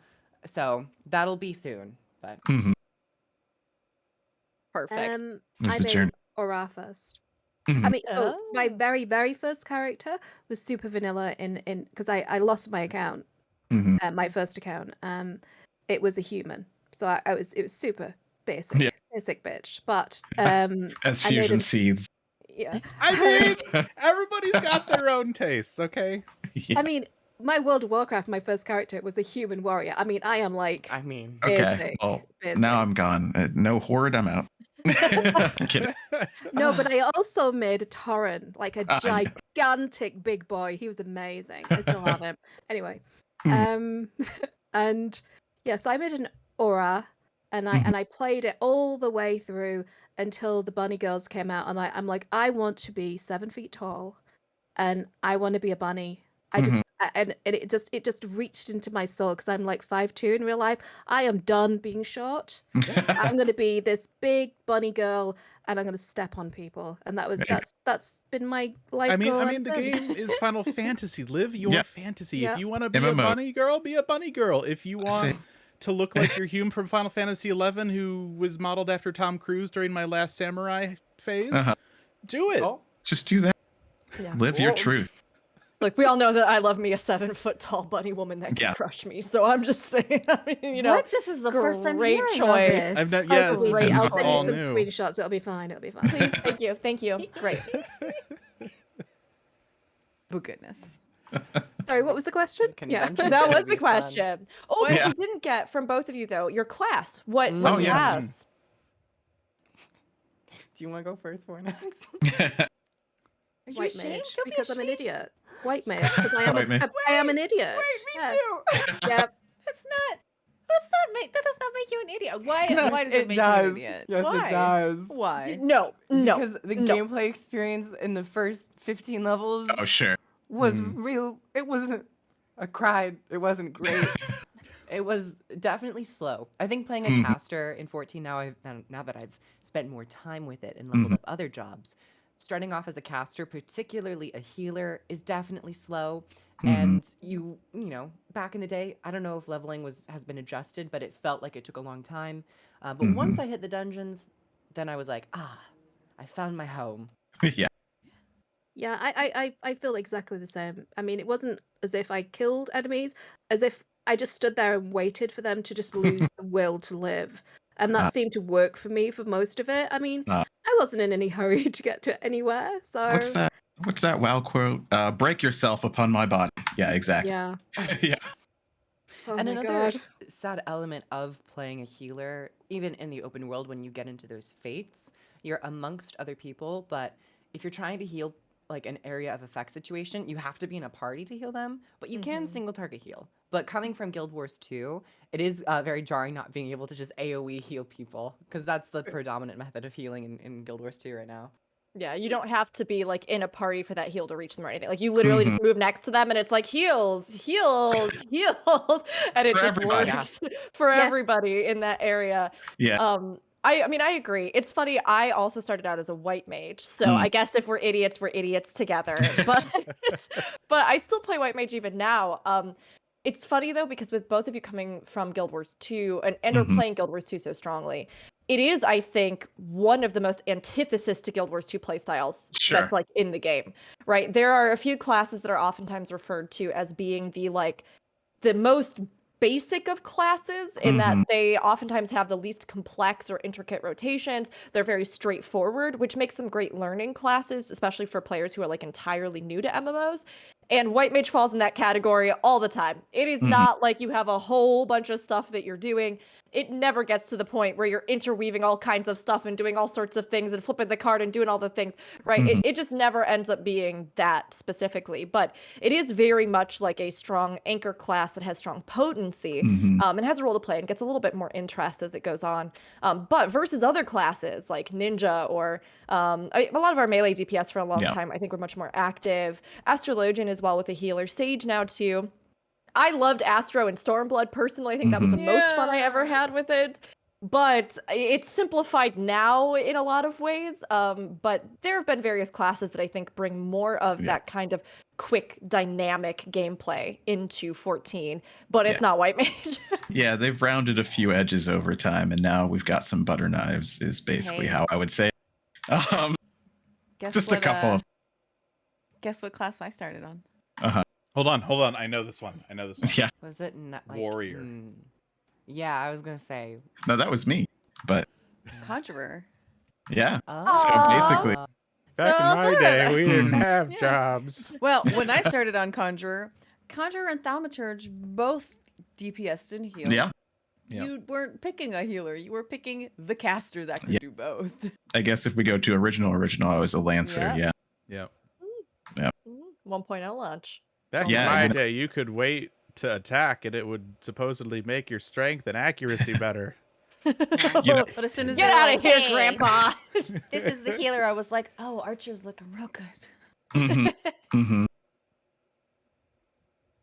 So that'll be soon. But Perfect. I made Aura first. I mean, so my very, very first character was super vanilla in because I lost my account, my first account. It was a human, so it was super basic, basic bitch. But as fusion seeds. Yeah, I mean, everybody's got their own tastes, okay? I mean, my World of Warcraft, my first character was a human warrior. I mean, I am like, okay. Basic. Now I'm gone. No horde, I'm out. I'm kidding. No, but I also made a Torren, like a gigantic big boy. He was amazing. I still have him. Anyway, and yes, I made an Aura, and I played it all the way through until the bunny girls came out, and I'm like, I want to be 7 feet tall, and I want to be a bunny. I just and it just reached into my soul because I'm like 5'2" in real life. I am done being short. I'm gonna be this big bunny girl, and I'm gonna step on people. And that's been my life. I goal mean, the game is Final Fantasy. Live your fantasy. Yeah. If you want to be a bunny girl, be a bunny girl. If you want to look like your Hume from Final Fantasy XI, who was modeled after Tom Cruise during my Last Samurai phase, do it. Oh, just do that. Yeah. Live your truth. Look, we all know that I love me a 7-foot-tall bunny woman that can crush me. So I'm just saying, I mean, what? This is the first time great hearing choice. of it. I've not, I'll this is send all you some new. screenshots. It'll be fine. It'll be fine. Please, thank you. Great. Oh goodness. Sorry, what was the question? Convention's That gonna was be the fun. question. Oh, but we didn't get from both of you though your class. What Oh, yeah. class? Do you want to go first, Fornax? Are you White ashamed? mage, Don't be because I'm an ashamed. idiot. White mage, because I am, White mage. I am an idiot. Yes. Yep. That does not make you an idiot. Why? Yes, Why does it make you an idiot? Yes, Why? it does. Why? No. Because the no. gameplay experience in the first 15 levels Oh, sure. was real. It wasn't. I cried. It wasn't great. It was definitely slow. I think playing a caster in 14 now that I've spent more time with it and leveled up other jobs, starting off as a caster, particularly a healer, is definitely slow. And you know, back in the day, I don't know if leveling has been adjusted, but it felt like it took a long time. But once I hit the dungeons, then I was like, I found my home. Yeah. Yeah, I feel exactly the same. I mean, it wasn't as if I killed enemies, as if I just stood there and waited for them to just lose the will to live. And that seemed to work for me for most of it. I mean, I wasn't in any hurry to get to anywhere, so... What's that WoW quote? Break yourself upon my body. Yeah, exactly. Yeah. Yeah. Oh And my another god. sad element of playing a healer, even in the open world, when you get into those fates, you're amongst other people, but if you're trying to heal like an area of effect situation, you have to be in a party to heal them, but you can single target heal. But coming from Guild Wars 2, it is very jarring not being able to just AoE heal people, because that's the predominant method of healing in Guild Wars 2 right now. Yeah, you don't have to be like in a party for that heal to reach them or anything. Like you literally just move next to them and it's like heals, and it For just everybody. works for everybody in that area. Yeah. I mean, I agree. It's funny. I also started out as a white mage, so I guess if we're idiots together. But but I still play white mage even now. It's funny though because with both of you coming from Guild Wars 2 and are playing Guild Wars 2 so strongly, it is, I think, one of the most antithesis to Guild Wars 2 playstyles that's like in the game, right? There are a few classes that are oftentimes referred to as being the most basic of classes in that they oftentimes have the least complex or intricate rotations. They're very straightforward, which makes them great learning classes, especially for players who are like entirely new to MMOs. And White Mage falls in that category all the time. It is not like you have a whole bunch of stuff that you're doing. It never gets to the point where you're interweaving all kinds of stuff and doing all sorts of things and flipping the card and doing all the things, right? It just never ends up being that specifically. But it is very much like a strong anchor class that has strong potency and has a role to play and gets a little bit more interest as it goes on. But versus other classes like Ninja or a lot of our melee DPS for a long time, I think were much more active. Astrologian as well with a healer. Sage now too. I loved Astro and Stormblood personally. I think that was the most fun I ever had with it. But it's simplified now in a lot of ways. But there have been various classes that I think bring more of that kind of quick, dynamic gameplay into 14. But it's not White Mage. Yeah, they've rounded a few edges over time, and now we've got some butter knives, is basically how I would say. Just a couple of... Guess what class I started on? Hold on. I know this one. Yeah. Was it not like Warrior. Yeah, I was gonna say. No, that was me. But Conjurer. yeah. Oh. So basically, Back in my day, we didn't have Yeah. jobs. Well, when I started on Conjurer and Thaumaturge both DPS'd and healed. yeah. You weren't picking a healer. You were picking the caster that could do both. I guess if we go to original, I was a Lancer. Yeah. Yeah. 1.0 launch. Back Yeah, in my you know- day, you could wait to attack and it would supposedly make your strength and accuracy better. You know, But as soon as Get they were out like, of here, "Hey, Grandpa. This is the healer," I was like, "Oh, Archer's looking real good."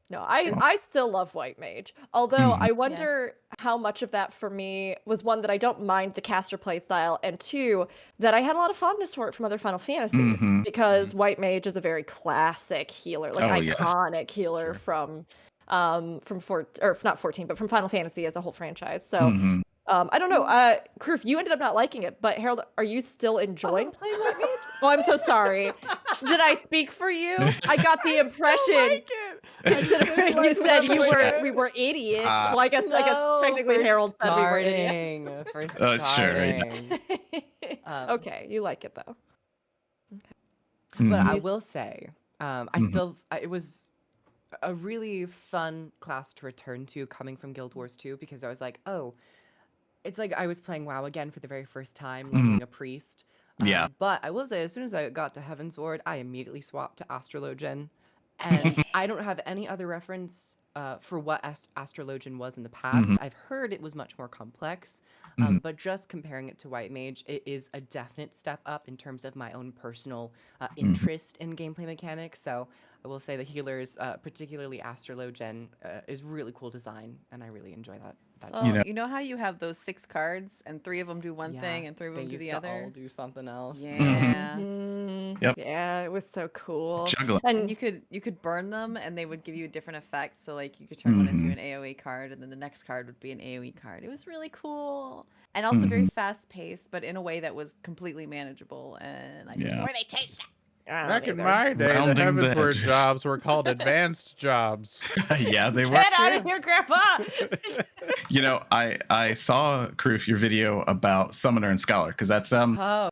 No, I still love White Mage. Although I wonder how much of that for me was one that I don't mind the caster playstyle, and two, that I had a lot of fondness for it from other Final Fantasies because White Mage is a very classic healer, like iconic healer from from not 14, but from Final Fantasy as a whole franchise. So Mhm. I don't know. Kroof, you ended up not liking it, but Harold, are you still enjoying playing White Mage? Oh, I'm so sorry. Did I speak for you? I got the impression. You said we were idiots. Well, I guess technically Harold said we were idiots. For Sure, starting. Okay, you like it though. But Mhm. I will say, it was a really fun class to return to coming from Guild Wars 2 because I was like, oh, it's like I was playing WoW again for the very first time, leveling a priest. Yeah. But I will say, as soon as I got to Heaven's Ward, I immediately swapped to Astrologian. And I don't have any other reference for what Astrologian was in the past. I've heard it was much more complex, but just comparing it to White Mage, it is a definite step up in terms of my own personal interest in gameplay mechanics. So I will say the healers, particularly Astrologian, is really cool design, and I really enjoy that. So, you know how you have those 6 cards and 3 of them do one thing and 3 of them do the other? All do something else. Yeah. Yep. Yeah, it was so cool. Juggling. And you could burn them and they would give you a different effect. So like you could turn one into an AoE card and then the next card would be an AoE card. It was really cool. And also very fast paced, but in a way that was completely manageable. And I didn't know where they changed that. Back in my day, Rounding the Heavens Word edges. jobs were called advanced jobs. Yeah, they were. Get out of here, Grandpa! You know, I saw Kroof your video about Summoner and Scholar because that's Oh.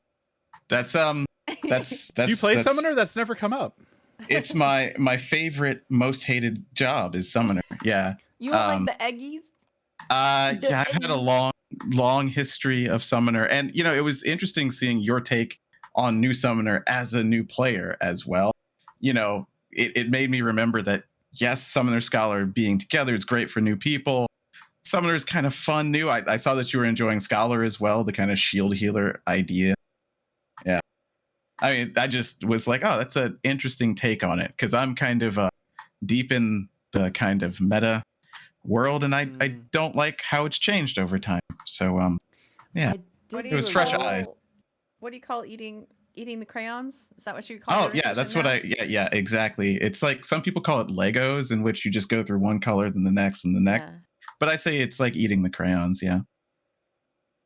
Do You play Summoner? That's never come up. It's my favorite, most hated job is Summoner. Yeah. You don't like the eggies? Yeah, I've had a long history of Summoner, and you know, it was interesting seeing your take on new Summoner as a new player as well. You know, it made me remember that yes, Summoner Scholar being together is great for new people. Summoner is kind of fun new. I saw that you were enjoying Scholar as well, the kind of shield healer idea. Yeah. I mean, I just was like, oh, that's an interesting take on it because I'm kind of deep in the kind of meta world, and I don't like how it's changed over time. So, yeah, it was fresh eyes. What do you call eating the crayons? Is that what you call it? Oh, yeah, that's what yeah, exactly. It's like some people call it Legos, in which you just go through one color, then the next, and the next. Yeah. But I say it's like eating the crayons, yeah.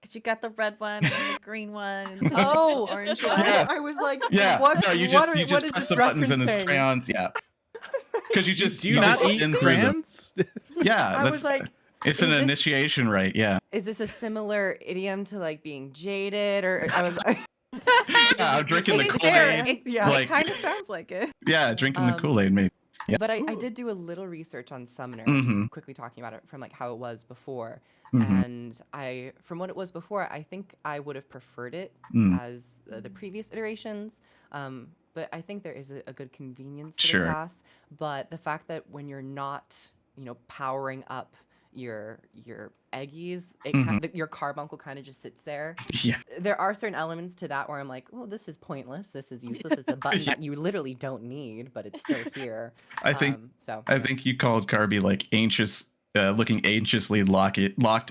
Because you got the red one and the green one and the Oh. orange one. Yeah. I was like, Yeah, what? no, you what just is press this the buttons and it's referencing? crayons, yeah. Because you just Do you not just eat spin through them. crayons? Yeah, I was like, it's an is this- initiation rite, yeah. is this a similar idiom to like being jaded? Or I was like, Yeah, I'm drinking the To be fair, Kool-Aid. yeah. Like- it kind of sounds like it. Yeah, drinking the Kool-Aid, maybe. Yeah. But I did do a little research on Summoner, just quickly talking about it from like how it was before. And from what it was before, I think I would have preferred it as the previous iterations. But I think there is a good convenience to the class. But the fact that when you're not, powering up your eggies, your carbuncle kind of just sits there. Yeah. There are certain elements to that where I'm like, well, this is pointless. This is useless. It's a button that you literally don't need, but it's still here. I think you called Carby like anxious, looking anxiously locked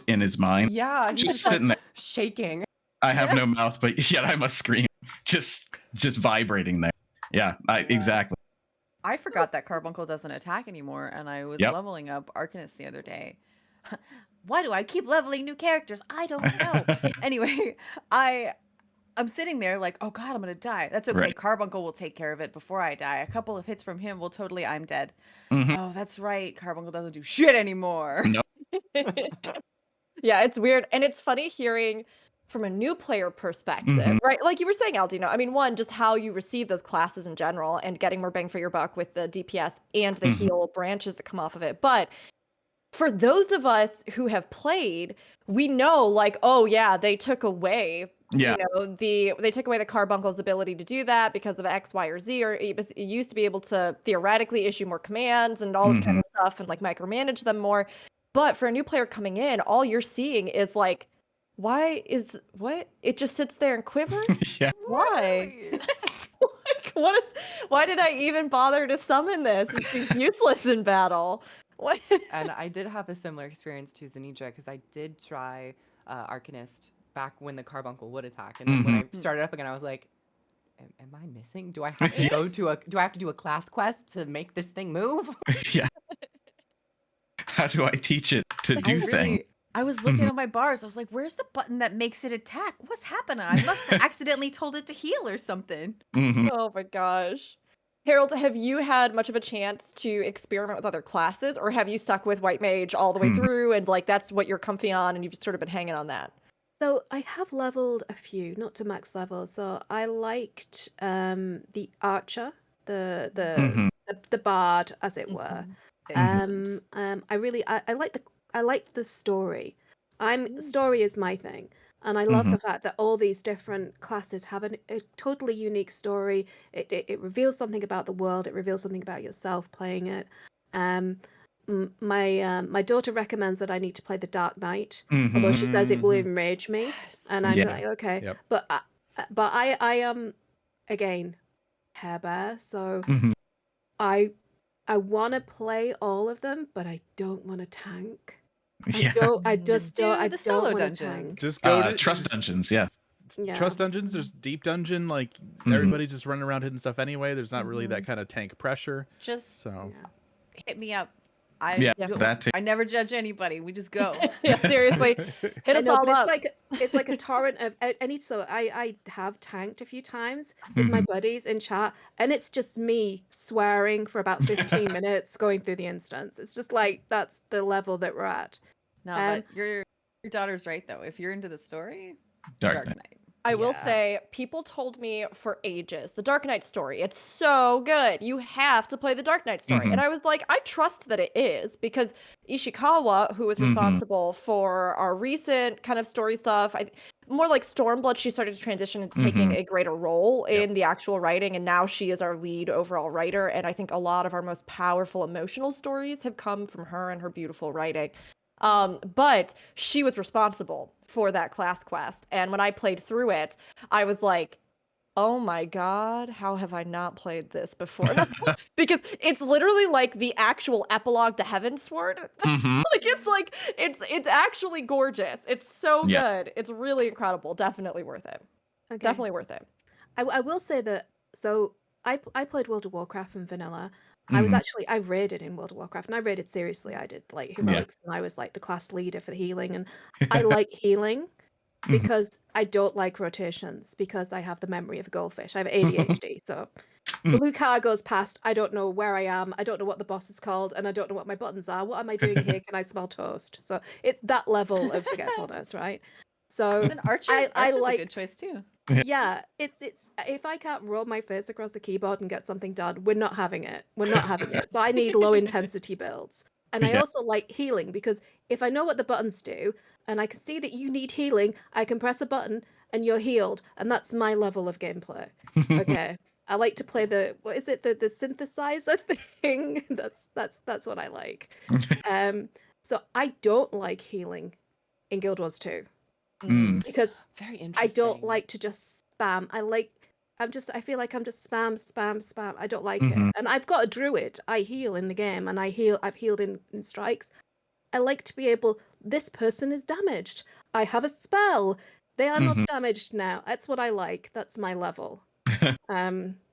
in his mind. Yeah, he's Just sitting there, shaking. I have no mouth, but yet I must scream. Just vibrating there. Yeah, exactly. I forgot that Carbuncle doesn't attack anymore, and I was leveling up Arcanist the other day. Why do I keep leveling new characters? I don't know. Anyway, I'm sitting there like, oh god, I'm gonna die. That's okay. Right. Carbuncle will take care of it before I die. A couple of hits from him will totally, I'm dead. Oh, that's right. Carbuncle doesn't do shit anymore. Nope. Yeah, it's weird. And it's funny hearing from a new player perspective, right? Like you were saying, Aldino, I mean, one, just how you receive those classes in general and getting more bang for your buck with the DPS and the heal branches that come off of it. But for those of us who have played, we know like, oh yeah, they took away they took away the Carbuncle's ability to do that because of X, Y, or Z, or it used to be able to theoretically issue more commands and all this kind of stuff and like micromanage them more. But for a new player coming in, all you're seeing is like, it just sits there and quivers? Yeah. Why? Like, why did I even bother to summon this? It seems useless in battle. What? And I did have a similar experience to Zanija because I did try Arcanist back when the Carbuncle would attack, and then when I started up again, I was like, "Am I missing? Do I have to do a class quest to make this thing move?" Yeah. how do I teach it to do things? I was looking at my bars. I was like, where's the button that makes it attack? What's happening? I must have accidentally told it to heal or something. Oh my gosh. Harold, have you had much of a chance to experiment with other classes, or have you stuck with White Mage all the way through and like that's what you're comfy on and you've just sort of been hanging on that? So I have leveled a few, not to max level. So I liked the archer, the bard, as it were. I liked the story. Story is my thing, and I love the fact that all these different classes have a totally unique story. It reveals something about the world. It reveals something about yourself playing it. My daughter recommends that I need to play the Dark Knight, although she says it will enrage me, and I'm like, okay, but I am again Hair Bear, so I want to play all of them, but I don't want to tank. I just don't want to tank. Just go to Trust Dungeons, yeah. Trust Dungeons, there's Deep Dungeon, like everybody's just running around hitting stuff anyway. There's not really that kind of tank pressure. Just so hit me up. That too. I never judge anybody. We just go. Yeah, seriously. Hit us all up. It's like a torrent of any. So I have tanked a few times with my buddies in chat, and it's just me swearing for about 15 minutes going through the instance. It's just like that's the level that we're at. No, but your daughter's right though. If you're into the story, Dark Knight. I will say, people told me for ages, the Dark Knight story, it's so good. You have to play the Dark Knight story. And I was like, I trust that it is, because Ishikawa, who was responsible for our recent kind of story stuff, more like Stormblood, she started to transition into taking a greater role in the actual writing, and now she is our lead overall writer. And I think a lot of our most powerful emotional stories have come from her and her beautiful writing. But she was responsible for that class quest. And when I played through it, I was like, oh my God, how have I not played this before? Because it's literally like the actual epilogue to Heavensward. It's actually gorgeous. It's so good. It's really incredible. Definitely worth it. Okay. Definitely worth it. I will say that, so I played World of Warcraft and vanilla. I raided in World of Warcraft, and I raided seriously. I did like heroics, and I was like the class leader for the healing, and I like healing because I don't like rotations because I have the memory of a goldfish. I have ADHD, so the blue car goes past. I don't know where I am. I don't know what the boss is called, and I don't know what my buttons are. What am I doing here? Can I smell toast? So it's that level of forgetfulness, right? So and Archer's a good choice too. Yeah, it's if I can't roll my face across the keyboard and get something done, we're not having it. So I need low intensity builds. And I also like healing, because if I know what the buttons do and I can see that you need healing, I can press a button and you're healed, and that's my level of gameplay. Okay. I like to play the synthesizer thing. That's what I like. So I don't like healing in Guild Wars 2. Because very interesting. I don't like to just spam. I feel like I'm just spam. I don't like it. And I've got a druid. I heal in the game, and I've healed in strikes. I like to be able, this person is damaged. I have a spell. They are not damaged now. That's what I like. That's my level.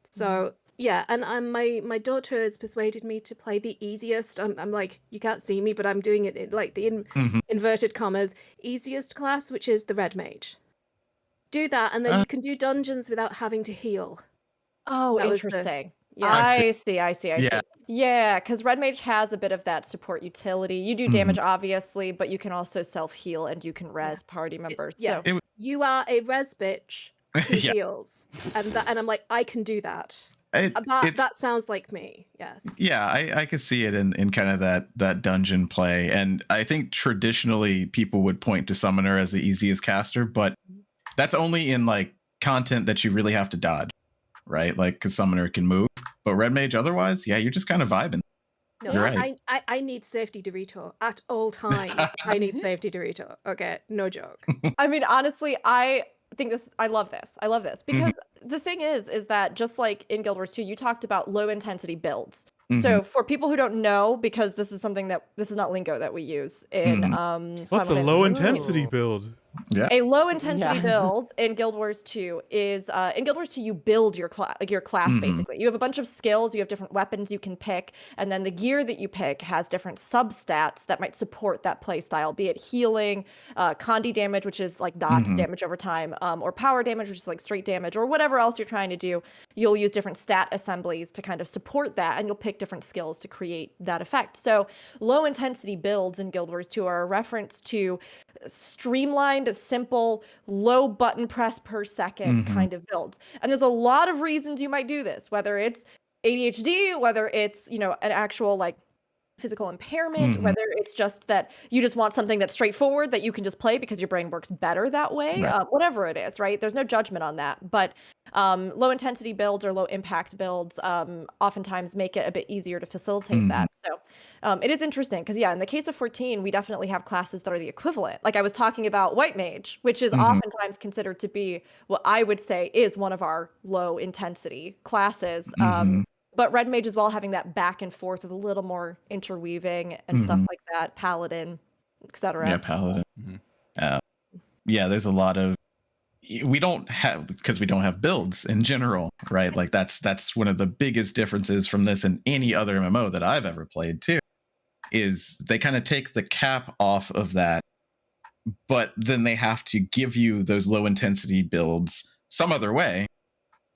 So yeah, and my daughter has persuaded me to play the easiest. I'm like, you can't see me, but I'm doing it in like the inverted commas easiest class, which is the Red Mage. Do that, and then you can do dungeons without having to heal. Oh, interesting. I see. Yeah, because Red Mage has a bit of that support utility. You do damage, obviously, but you can also self-heal, and you can res party members. You are a res bitch who heals, and I'm like, I can do that. That sounds like me. Yes. Yeah, I could see it in kind of that dungeon play, and I think traditionally people would point to Summoner as the easiest caster, but that's only in like content that you really have to dodge, right? Like, because Summoner can move, but Red Mage otherwise, you're just kind of vibing. No, right. I need safety Dorito at all times. I need safety Dorito. Okay, no joke. I mean, honestly, I love this because the thing is that just like in Guild Wars 2, you talked about low intensity builds. So for people who don't know, because this is not lingo that we use in what's a low intensity build? Yeah. A low intensity Yeah. build in Guild Wars 2 is in Guild Wars 2 you build your class basically. You have a bunch of skills, you have different weapons you can pick, and then the gear that you pick has different substats that might support that play style, be it healing, condi damage, which is like dots damage over time, or power damage, which is like straight damage, or whatever else you're trying to do. You'll use different stat assemblies to kind of support that, and you'll pick different skills to create that effect. So low intensity builds in Guild Wars 2 are a reference to streamlined, simple, low button press per second kind of builds. And there's a lot of reasons you might do this, whether it's ADHD, whether it's, an actual like physical impairment, whether it's just that you just want something that's straightforward that you can just play because your brain works better that way, whatever it is, right? There's no judgment on that. But low intensity builds or low impact builds oftentimes make it a bit easier to facilitate that. So it is interesting because, in the case of 14, we definitely have classes that are the equivalent. Like I was talking about White Mage, which is oftentimes considered to be what I would say is one of our low intensity classes. But Red Mage as well, having that back and forth with a little more interweaving and stuff like that. Paladin, etc. Yeah, Paladin. There's a lot of we don't have builds in general, right? Like that's one of the biggest differences from this and any other MMO that I've ever played too, is they kind of take the cap off of that, but then they have to give you those low intensity builds some other way.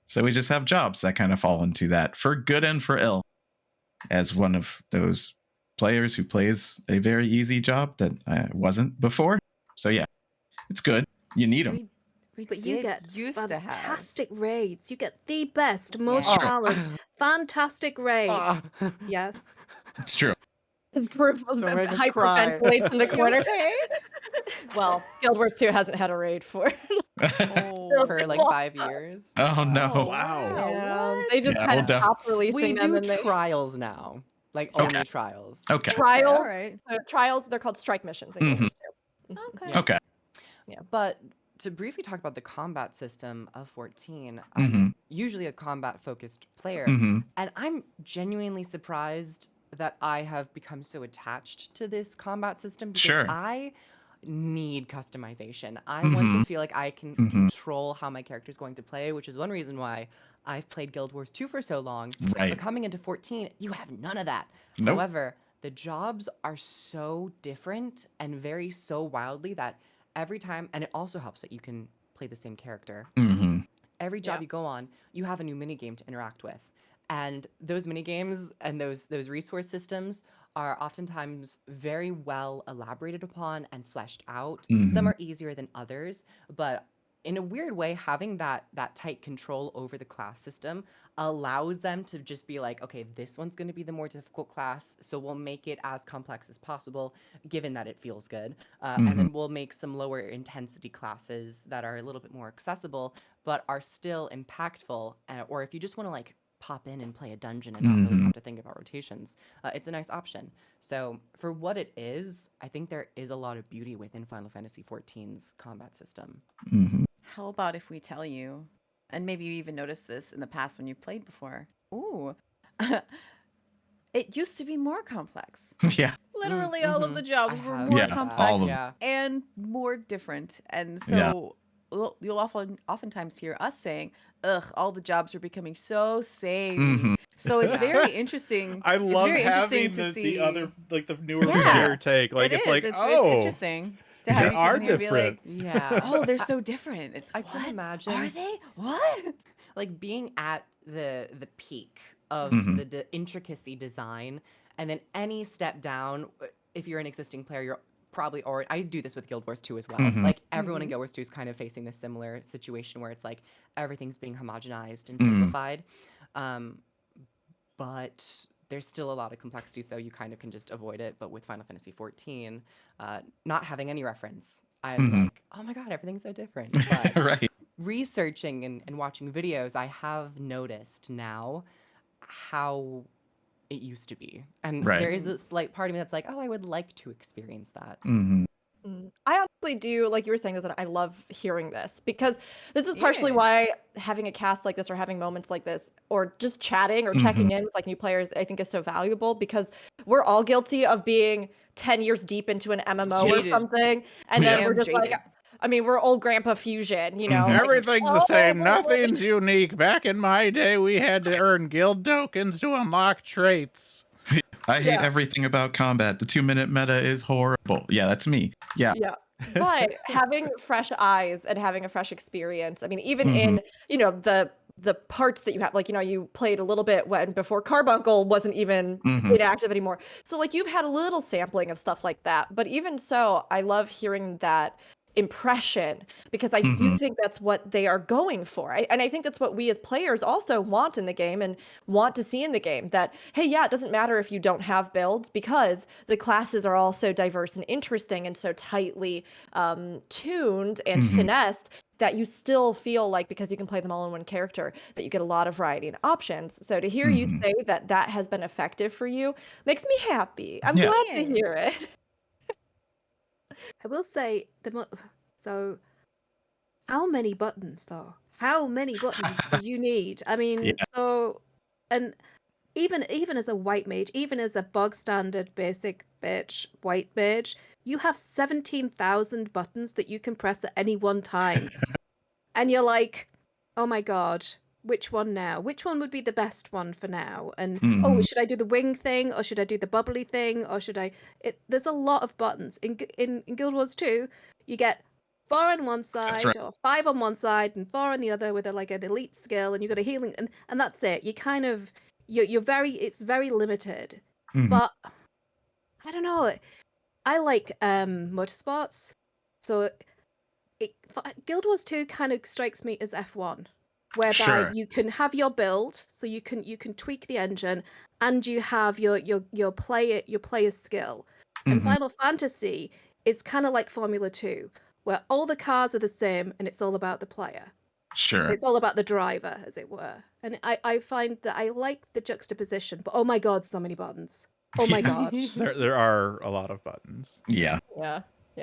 So we just have jobs that kind of fall into that, for good and for ill. As one of those players who plays a very easy job that I wasn't before. So yeah, it's good. You need them. But you get used to have fantastic raids. You get the best, most balanced, fantastic raids. Yes. It's true. His group was hyperventilates in the corner. Well, Guild Wars 2 hasn't had a raid for for like 5 years. Oh no! Wow. Yeah, they just kind of stopped releasing We them. do trials now, like only trials. Okay. Trial, all right. trials. They're called strike missions. In Guild Wars 2. Okay. Okay. Yeah. But to briefly talk about the combat system of 14, I'm usually a combat-focused player, and I'm genuinely surprised that I have become so attached to this combat system because I need customization. I want to feel like I can control how my character is going to play, which is one reason why I've played Guild Wars 2 for so long. Right. But coming into 14, you have none of that. Nope. However, the jobs are so different and vary so wildly that every time, and it also helps that you can play the same character. Every job you go on, you have a new minigame to interact with. And those minigames and those resource systems are oftentimes very well elaborated upon and fleshed out. Some are easier than others, but in a weird way, having that tight control over the class system allows them to just be like, okay, this one's going to be the more difficult class, so we'll make it as complex as possible, given that it feels good. And then we'll make some lower intensity classes that are a little bit more accessible, but are still impactful. Or if you just want to like pop in and play a dungeon and not really have to think about rotations, it's a nice option. So for what it is, I think there is a lot of beauty within Final Fantasy XIV's combat system. How about if we tell you, and maybe you even noticed this in the past when you played before, it used to be more complex. Yeah. Literally all of the jobs were more complex and more different. And so you'll oftentimes hear us saying, ugh, all the jobs are becoming so same. So it's very interesting. I love having the other, like the newer player take. Like it's interesting. They are different. Like, they're so different. It's I can imagine. Are they? What? Like being at the peak of the intricacy design, and then any step down, if you're an existing player, you're probably already. I do this with Guild Wars 2 as well. Like everyone in Guild Wars 2 is kind of facing this similar situation where it's like everything's being homogenized and simplified. But there's still a lot of complexity, so you kind of can just avoid it. But with Final Fantasy XIV, not having any reference, I'm like, oh my god, everything's so different. But researching and watching videos, I have noticed now how it used to be. And there is a slight part of me that's like, oh, I would like to experience that. I honestly do, like you were saying this, and I love hearing this because this is partially why having a cast like this or having moments like this or just chatting or checking in with like new players I think is so valuable, because we're all guilty of being 10 years deep into an MMO or something, and then we're just like, I mean, we're old grandpa fusion, you know? Like, Everything's the same. Nothing's unique. Back in my day, we had to earn guild tokens to unlock traits. I hate everything about combat. The 2-minute meta is horrible. Yeah, that's me. Yeah. Yeah. But having fresh eyes and having a fresh experience, I mean, even in, you know, the parts that you have, like, you know, you played a little bit when before Carbuncle wasn't even inactive anymore. So like you've had a little sampling of stuff like that. But even so, I love hearing that impression because I do think that's what they are going for. And I think that's what we as players also want in the game and want to see in the game, that, hey, yeah, it doesn't matter if you don't have builds because the classes are all so diverse and interesting and so tightly tuned and finessed that you still feel like, because you can play them all in one character, that you get a lot of variety and options. So to hear you say that that has been effective for you makes me happy. I'm glad to hear it. I will say so. How many buttons though? How many buttons do you need? I mean, so, and even as a white mage, even as a bog standard basic bitch white mage, you have 17,000 buttons that you can press at any one time, and you're like, oh my god. Which one now? Which one would be the best one for now? And oh, should I do the wing thing, or should I do the bubbly thing, or should I? There's a lot of buttons in Guild Wars 2. You get 4 on one side, or 5 on one side, and 4 on the other with like an elite skill, and you got a healing, and that's it. You kind of you're very it's very limited. But I don't know. I like motorsports, so Guild Wars 2 kind of strikes me as F1. Whereby you can have your build, so you can tweak the engine, and you have your player skill. And Final Fantasy is kind of like Formula 2, where all the cars are the same, and it's all about the player. Sure. It's all about the driver, as it were. And I find that I like the juxtaposition, but oh my god, so many buttons. Oh my god. There are a lot of buttons. Yeah.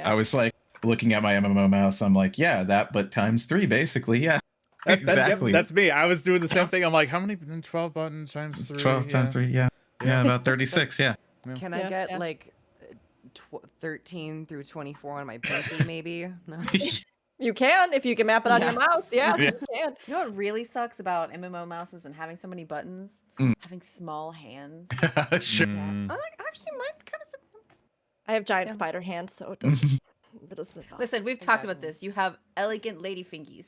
I was like looking at my MMO mouse. I'm like, yeah, that, but times 3 basically. Yeah. Exactly. That's me. I was doing the same thing. I'm like, how many? 12 buttons times 3? 12 times 3. Yeah, about 36. Yeah. Can I get like 13 through 24 on my pinky, maybe? No. You can, if you can map it on your mouse. Yeah, you can. You know what really sucks about MMO mouses and having so many buttons? Having small hands. Sure. I actually might kind of. I have giant spider hands, so it doesn't. Listen, we've talked about this. You have elegant lady fingies.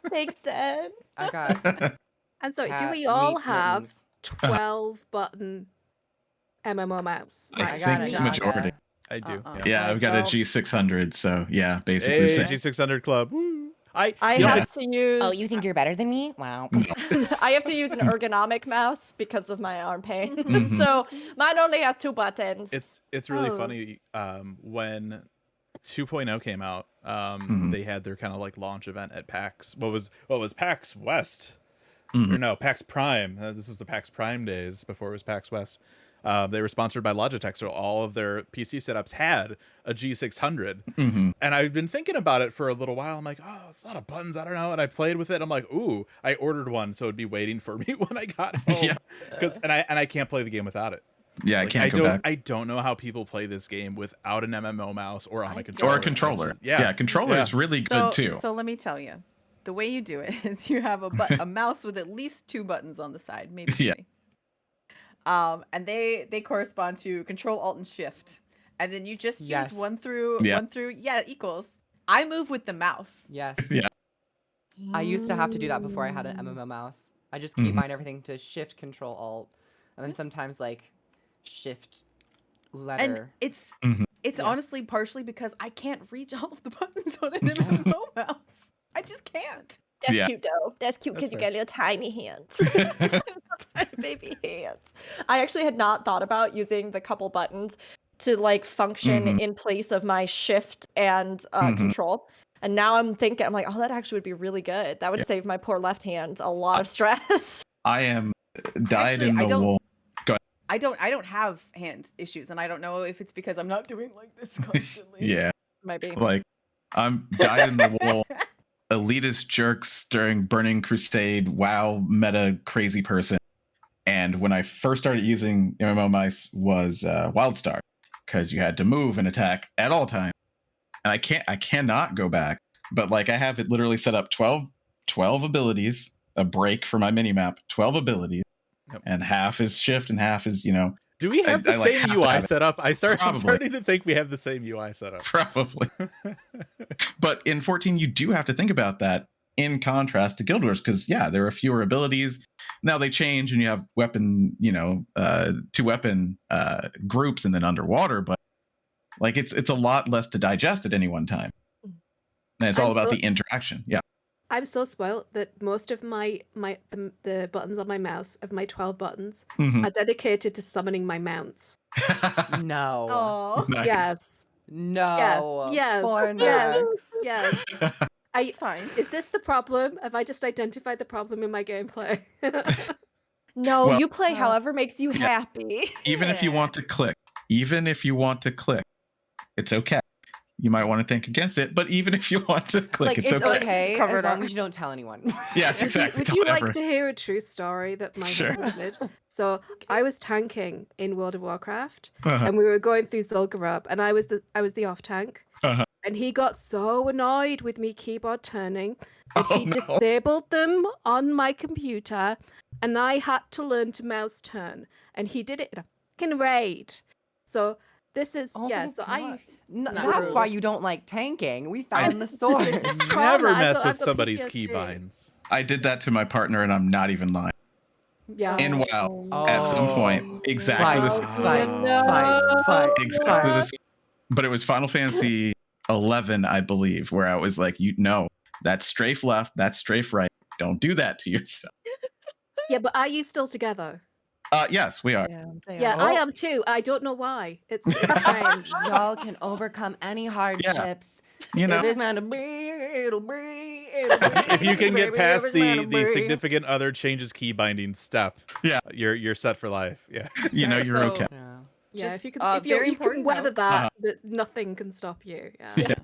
Thanks, Dad. I got. And so, do we all have 12 button MMO mouse? I think the majority. I do. Yeah, I've got a G600, so yeah, basically. Hey, G600 club. Woo. I have to use. Oh, you think you're better than me? Wow. I have to use an ergonomic mouse because of my arm pain. So mine only has 2 buttons. It's really funny. When 2.0 came out, they had their kind of like launch event at PAX. What was PAX West? Or no, PAX Prime. This was the PAX Prime days before it was PAX West. They were sponsored by Logitech, so all of their PC setups had a G600. And I've been thinking about it for a little while. I'm like, oh, it's a lot of buttons. I don't know. And I played with it. I'm like, ooh, I ordered one, so it'd be waiting for me when I got home. And I can't play the game without it. Yeah, like, I can't go back. I don't know how people play this game without an MMO mouse or on a controller. Or a controller. Yeah, controller is really good too. So let me tell you, the way you do it is you have a mouse with at least 2 buttons on the side, maybe 3. And they correspond to Control, Alt, and Shift, and then you just use one through equals. I move with the mouse. Yes. Yeah. I used to have to do that before I had an MMO mouse. I just keybind everything to Shift, Control, Alt, and then sometimes like Shift letter. And it's honestly partially because I can't reach all of the buttons on an MMO mouse. I just can't. That's cute though. That's cute because you got little tiny hands. Tiny baby hands. I actually had not thought about using the couple buttons to like function in place of my shift and control. And now I'm thinking, I'm like, oh, that actually would be really good. That would save my poor left hand a lot of stress. I am dyed in the wool. Go ahead. I don't have hand issues, and I don't know if it's because I'm not doing like this constantly. Yeah. Might be. Like I'm dyed in the wool. Elitist jerks during Burning Crusade, WoW meta crazy person. And when I first started using MMO mice was WildStar, because you had to move and attack at all times. and I cannot go back, but like I have it literally set up 12 abilities, a break for my minimap, 12 abilities, and half is shift and half is, Do we have the same UI set up? I'm starting to think we have the same UI set up. Probably. But in 14, you do have to think about that in contrast to Guild Wars, because there are fewer abilities. Now they change and you have weapon, 2-weapon groups and then underwater, but like it's a lot less to digest at any one time. And it's all about the interaction. Yeah. I'm so spoiled that most of the buttons on my mouse, of my 12 buttons, are dedicated to summoning my mounts. No. Oh. Nice. Yes. No. Yes. Yes. It's fine. Is this the problem? Have I just identified the problem in my gameplay? No, Well, you play however makes you happy. Even if you want to click, it's okay. You might want to think against it, but even if you want to click, Like, it's okay. okay Cover as it long up. as you don't tell anyone. Yes, exactly. Would you like to hear a true story that my Sure. husband did? So I was tanking in World of Warcraft, Uh-huh. and we were going through Zul'Gurub, and I was the off tank, Uh-huh. and he got so annoyed with me keyboard turning that Oh, he no. disabled them on my computer, and I had to learn to mouse turn, and he did it in a fucking raid. So this is Oh yeah. my So God. Not That's rude. why you don't like tanking. We found the source. Never I've mess got- with I've got somebody's PTSD. keybinds. I did that to my partner, and I'm not even lying. Yeah. In WoW, at some point, exactly the same. Fight. Exactly the same. But it was Final Fantasy 11, I believe, where I was like, that's strafe left, that's strafe right. Don't do that to yourself. Yeah, but are you still together? Yes, we are. Yeah, I am too. I don't know why. It's strange. Y'all can overcome any hardships. You know, If it's meant to be, it'll be. If you can get Baby, past if it's meant to the be. significant other changes key binding step, Yeah. you're set for life. Yeah. you're So- okay. Yeah. Yeah, Just, if you can, very you can important weather note. that, that nothing can stop you. Yeah. Yeah.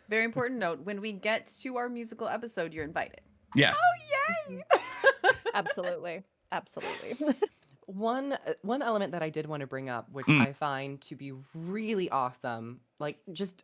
Very important note. When we get to our musical episode, you're invited. Yes. Absolutely. Absolutely. One element that I did want to bring up, which Mm. I find to be really awesome, like just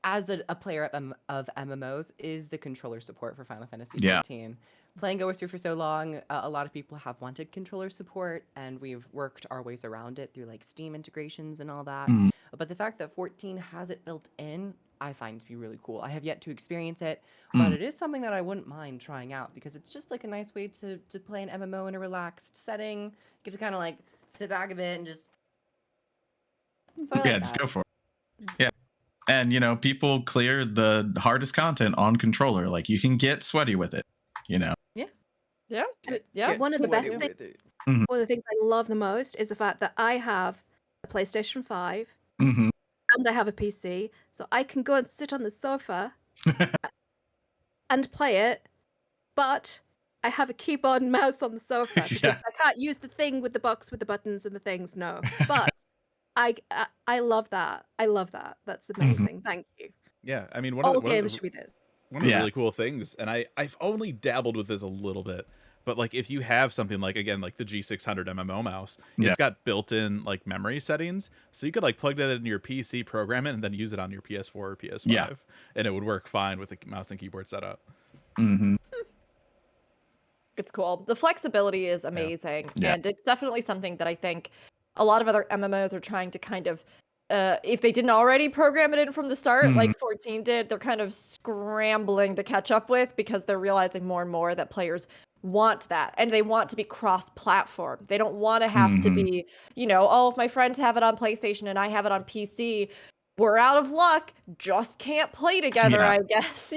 as a player of MMOs, is the controller support for Final Fantasy Yeah. 14. Playing Go through for so long, a lot of people have wanted controller support, and we've worked our ways around it through like Steam integrations and all that. Mm. But the fact that 14 has it built in, I find to be really cool. I have yet to experience it, but Mm. it is something that I wouldn't mind trying out because it's just like a nice way to play an MMO in a relaxed setting. Get to kind of like sit back a bit and just. So I like Yeah, just that. go for it. Yeah. And, people clear the hardest content on controller. Like, you can get sweaty with it, Yeah. Yeah. One of the best Sweaty things, with it. one of the things I love the most is the fact that I have a PlayStation 5 Mm-hmm. and I have a PC, so I can go and sit on the sofa and play it, but I have a keyboard and mouse on the sofa because Yeah. I can't use the thing with the box with the buttons and the things. No, but I love that. I love that. That's amazing. Thank you. Yeah. I mean, All games should be this. one of the Yeah. really cool things, and I've only dabbled with this a little bit, but like if you have something like, again, like the G600 MMO mouse, Yeah. it's got built-in like memory settings, so you could like plug that into your PC, program it, and then use it on your PS4 or PS5, Yeah. and it would work fine with the mouse and keyboard setup. Mm-hmm. It's cool. The flexibility is amazing. Yeah. And it's definitely something that I think a lot of other MMOs are trying to kind of, if they didn't already program it in from the start, Mhm. like 14 did, they're kind of scrambling to catch up with because they're realizing more and more that players want that and they want to be cross-platform. They don't want to have to Mhm. be, oh, if my friends have it on PlayStation and I have it on PC, we're out of luck, just can't play together, Yeah. I guess,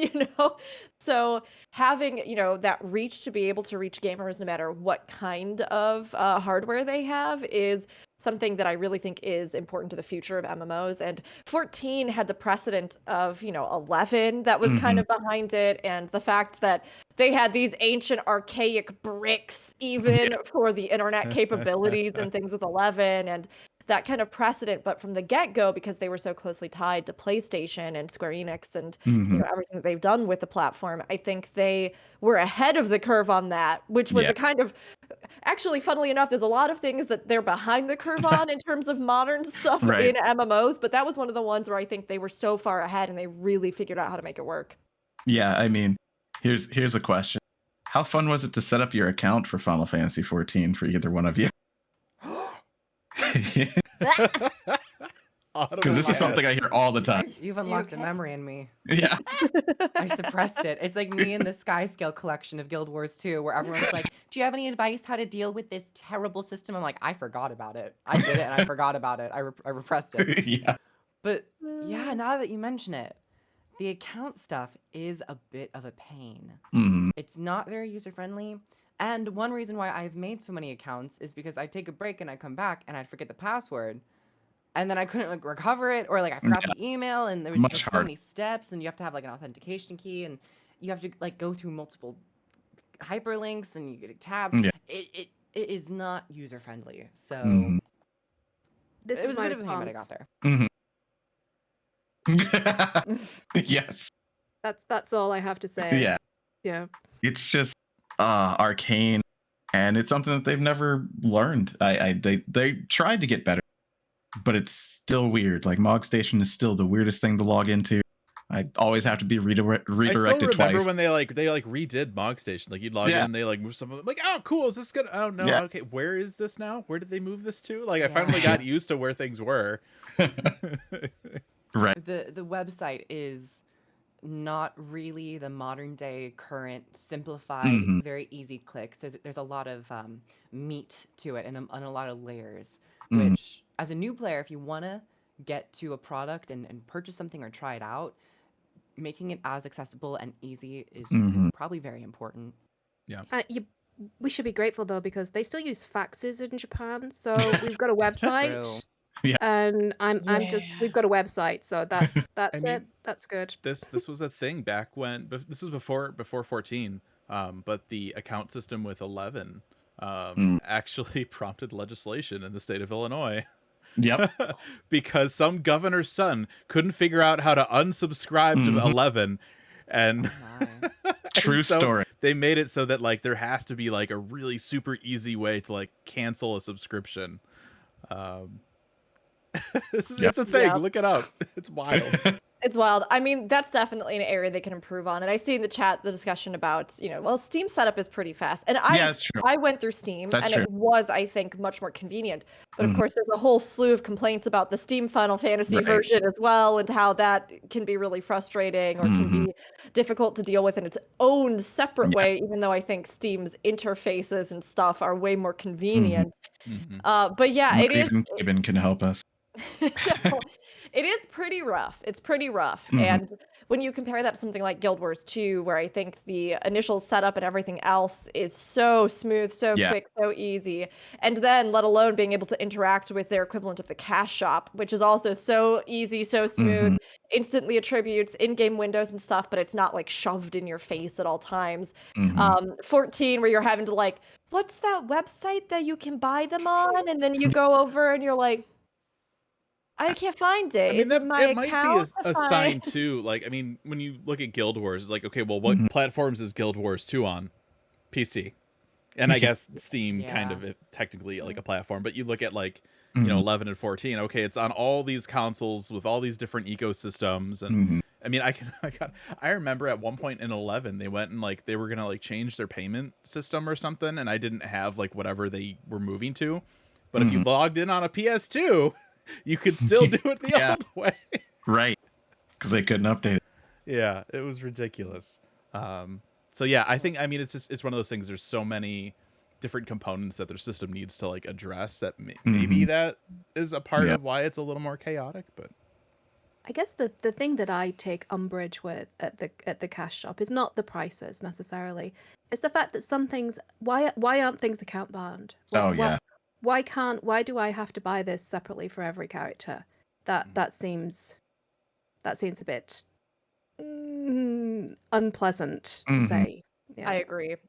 So having, that reach to be able to reach gamers no matter what kind of hardware they have is something that I really think is important to the future of MMOs. And 14 had the precedent of, 11 that was kind of behind it. And the fact that they had these ancient archaic bricks even for the internet capabilities and things with 11. And that kind of precedent, but from the get-go, because they were so closely tied to PlayStation and Square Enix and everything that they've done with the platform, I think they were ahead of the curve on that, which was a kind of, actually, funnily enough, there's a lot of things that they're behind the curve on in terms of modern stuff in MMOs, but that was one of the ones where I think they were so far ahead and they really figured out how to make it work. Yeah, I mean, here's a question. How fun was it to set up your account for Final Fantasy XIV for either one of you? Because this is something I hear all the time. You've unlocked a memory in me. Yeah. I suppressed it. It's like me in the Sky Scale collection of Guild Wars 2, where everyone's like, do you have any advice how to deal with this terrible system? I'm like, I forgot about it. I did it and I forgot about it. I repressed it. Yeah. But yeah, now that you mention it, the account stuff is a bit of a pain. It's not very user-friendly. And one reason why I've made so many accounts is because I'd take a break and I'd come back and I'd forget the password. And then I couldn't like recover it, or like I forgot the email, and there was just like, so many steps, and you have to have like an authentication key, and you have to like go through multiple hyperlinks, and you get a tab. It is not user friendly. So this it was is my a bit of a pain, but I got there. Yes. That's all I have to say. Yeah. Yeah. It's just arcane, and it's something that they've never learned. They tried to get better, but it's still weird. Like Mog Station is still the weirdest thing to log into. I always have to be redirected twice. I still remember when they redid Mog Station. Like you'd log in, and they like move something. Like, oh, cool. Is this good? Oh no. Yeah. Okay, where is this now? Where did they move this to? Like I finally got used to where things were. Right. The website is not really the modern day current simplified, very easy click. So there's a lot of meat to it and a lot of layers, which as a new player, if you want to get to a product and purchase something or try it out, making it as accessible and easy is probably very important. Yeah. We should be grateful though, because they still use faxes in Japan. So we've got a website. Yeah. And we've got a website, so that's I mean, it. That's good. This was a thing back when, this was before 14, but the account system with 11 actually prompted legislation in the state of Illinois. Yep. Because some governor's son couldn't figure out how to unsubscribe to 11, and true story. They made it so that like there has to be like a really super easy way to like cancel a subscription. It's a thing. Look it up. It's wild. It's wild. I mean, that's definitely an area they can improve on. And I see in the chat the discussion about, Steam setup is pretty fast. And I went through Steam, it was, I think, much more convenient. But of course, there's a whole slew of complaints about the Steam Final Fantasy version as well, and how that can be really frustrating or can be difficult to deal with in its own separate way, even though I think Steam's interfaces and stuff are way more convenient. But yeah, it is. Even Gaben can help us. It is pretty rough. It's pretty rough. And when you compare that to something like Guild Wars 2, where I think the initial setup and everything else is so smooth, so quick, so easy, and then let alone being able to interact with their equivalent of the cash shop, which is also so easy, so smooth, instantly attributes in-game windows and stuff, but it's not like shoved in your face at all times. 14, where you're having to like, what's that website that you can buy them on? And then you go over and you're like, I can't find it. I mean, it might be a sign too. Like, I mean, when you look at Guild Wars, it's like, okay, well, what platforms is Guild Wars 2 on? PC, and I guess Steam kind of technically like a platform. But you look at like 11 and 14. Okay, it's on all these consoles with all these different ecosystems, and I mean, I remember at one point in 11 they went and like they were gonna like change their payment system or something, and I didn't have like whatever they were moving to. But if you logged in on a PS2. You could still do it the old way. Right. Because they couldn't update it. Yeah, it was ridiculous. So yeah, I mean, it's one of those things. There's so many different components that their system needs to like address that maybe that is a part of why it's a little more chaotic. But I guess the thing that I take umbrage with at the cash shop is not the prices necessarily. It's the fact that some things, why aren't things account bound? Why do I have to buy this separately for every character? That seems a bit unpleasant to say. Yeah.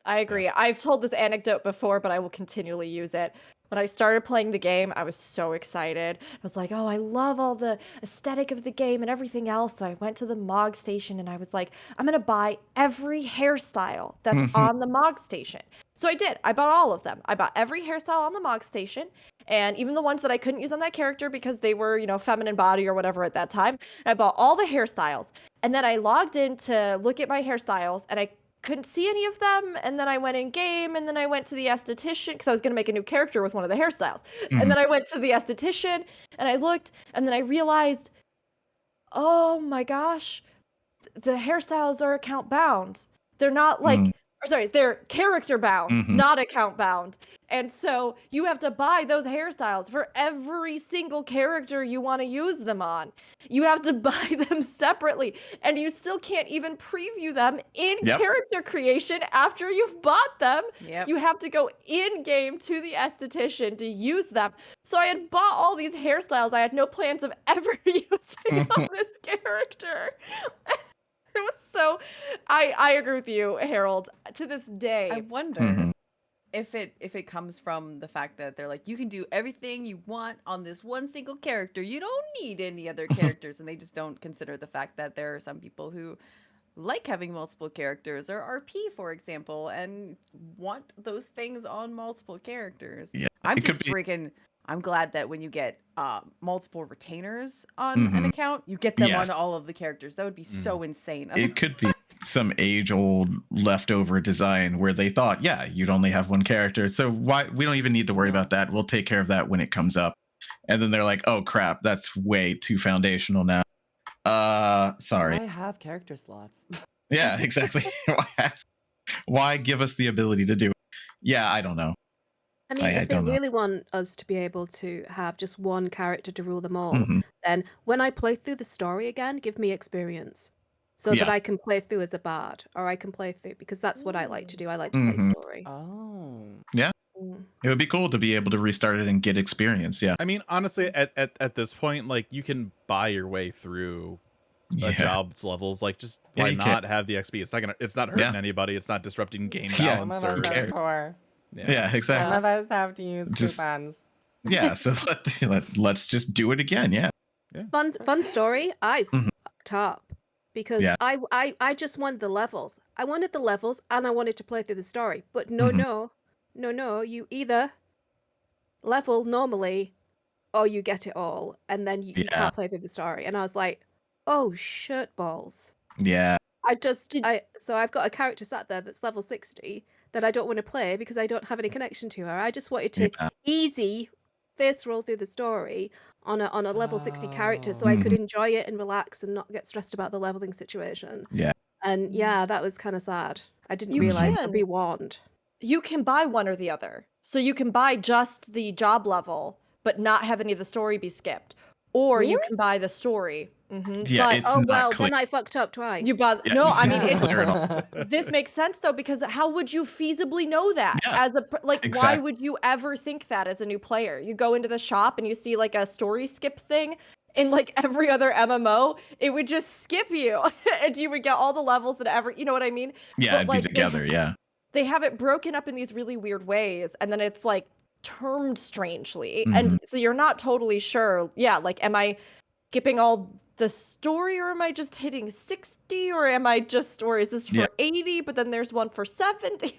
I agree. I've told this anecdote before, but I will continually use it. when I started playing the game, I was so excited. I was like, oh, I love all the aesthetic of the game and everything else. So I went to the Mog Station and I was like, I'm going to buy every hairstyle that's on the Mog Station. So I did. I bought all of them. I bought every hairstyle on the Mog Station, and even the ones that I couldn't use on that character because they were, feminine body or whatever at that time. I bought all the hairstyles. And then I logged in to look at my hairstyles, and I couldn't see any of them. And then I went in game, and then I went to the esthetician because I was going to make a new character with one of the hairstyles. And then I went to the esthetician and I looked, and then I realized, oh my gosh, the hairstyles are account bound. They're not like, or sorry, they're character bound, not account bound. And so you have to buy those hairstyles for every single character you want to use them on. You have to buy them separately, and you still can't even preview them in character creation after you've bought them. You have to go in game to the esthetician to use them. So I had bought all these hairstyles I had no plans of ever using on this character. It was so, I agree with you, Harold. To this day, I wonder if it comes from the fact that they're like, you can do everything you want on this one single character. You don't need any other characters, and they just don't consider the fact that there are some people who like having multiple characters, or RP, for example, and want those things on multiple characters. Yeah, I'm just freaking. I'm glad that when you get multiple retainers on an account, you get them on all of the characters. That would be so insane. It could be some age-old leftover design where they thought, you'd only have one character, so why we don't even need to worry about that. We'll take care of that when it comes up. And then they're like, oh crap, that's way too foundational now. Sorry. I have character slots. Yeah, exactly. Why give us the ability to do it? Yeah, I don't know. I mean, if they really want us to be able to have just one character to rule them all, then when I play through the story again, give me experience so that I can play through as a bard, or I can play through, because that's what I like to do. I like to play story. Oh. Yeah. It would be cool to be able to restart it and get experience. Yeah. I mean, honestly, at this point, like, you can buy your way through a job's levels. Like, just why not have the XP? It's not hurting anybody. It's not disrupting game balance or. Yeah, exactly. Some of us have to use coupons. Yeah, so let's just do it again. Yeah. Fun story. I fucked up because I just wanted the levels. I wanted the levels and I wanted to play through the story. But no. You either level normally or you get it all, and then you can't play through the story. And I was like, oh, shirt balls. Yeah. So I've got a character sat there that's level 60 that I don't want to play because I don't have any connection to her. I just wanted to easy face roll through the story on a level 60 character so I could enjoy it and relax and not get stressed about the leveling situation. Yeah. And that was kind of sad. I didn't realize I'd be warned. You can buy one or the other. So you can buy just the job level, but not have any of the story be skipped. Or you can buy the story. Yeah, but, it's not clear. Then I fucked up twice. You bought I mean, this makes sense though, because how would you feasibly know that why would you ever think that as a new player? You go into the shop and you see like a story skip thing in like every other MMO, it would just skip you and you would get all the levels that you know what I mean? Yeah, it'd be together. They have it broken up in these really weird ways, and then it's like termed strangely, and so you're not totally sure. Like, am I skipping all the story, or am I just hitting 60, or is this for 80, but then there's one for 70?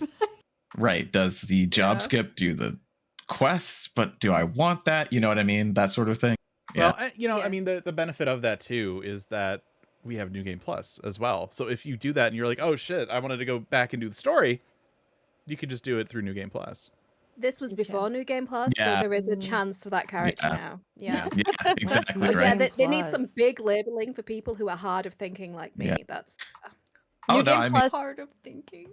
Right. Does the job skip do the quests, but do I want that? You know what I mean? That sort of thing. Well, I mean, the benefit of that too is that we have New Game Plus as well. So if you do that and you're like, oh shit, I wanted to go back and do the story, you could just do it through New Game Plus. This was before New Game Plus, so there is a chance for that character now. Yeah, exactly right. Yeah, they need some big labeling for people who are hard of thinking like me. That's New Game Plus. Hard of thinking.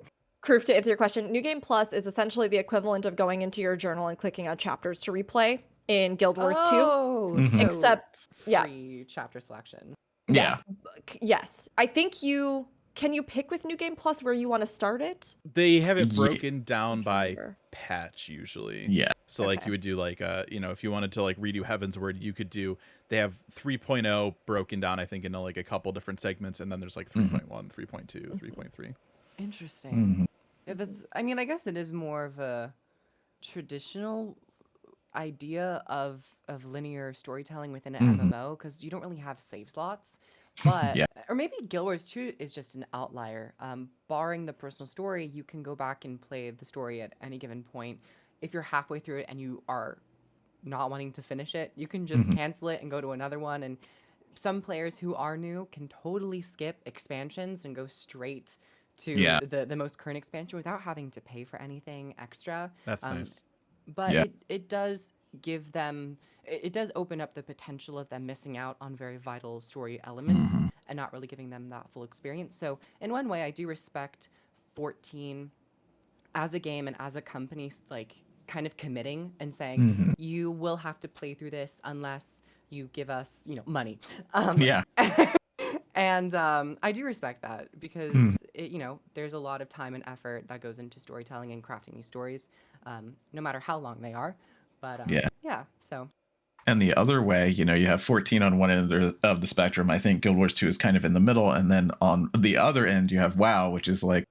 Kroof, to answer your question, New Game Plus is essentially the equivalent of going into your journal and clicking on chapters to replay in Guild Wars 2. So except, free chapter selection. Yes. I think can you pick with New Game Plus where you want to start it? They have it broken down by patch usually. Yeah. So like you would do like if you wanted to like redo Heavensward, you could do. They have 3.0 broken down, I think, into like a couple different segments, and then there's like 3.1, 3.2, 3.3. Interesting. Yeah, I guess it is more of a traditional idea of linear storytelling within an MMO, because you don't really have save slots. But Yeah. or maybe Guild Wars 2 is just an outlier. Barring the personal story, you can go back and play the story at any given point. If you're halfway through it and you are not wanting to finish it, you can just cancel it and go to another one. And some players who are new can totally skip expansions and go straight to the most current expansion without having to pay for anything extra. That's nice. But it does give them, it does open up the potential of them missing out on very vital story elements and not really giving them that full experience. So in one way, I do respect 14 as a game and as a company, like kind of committing and saying, you will have to play through this unless you give us, money. And I do respect that because there's a lot of time and effort that goes into storytelling and crafting these stories, no matter how long they are. But so. And the other way, you have 14 on one end of the spectrum. I think Guild Wars 2 is kind of in the middle. And then on the other end, you have WoW, which is like,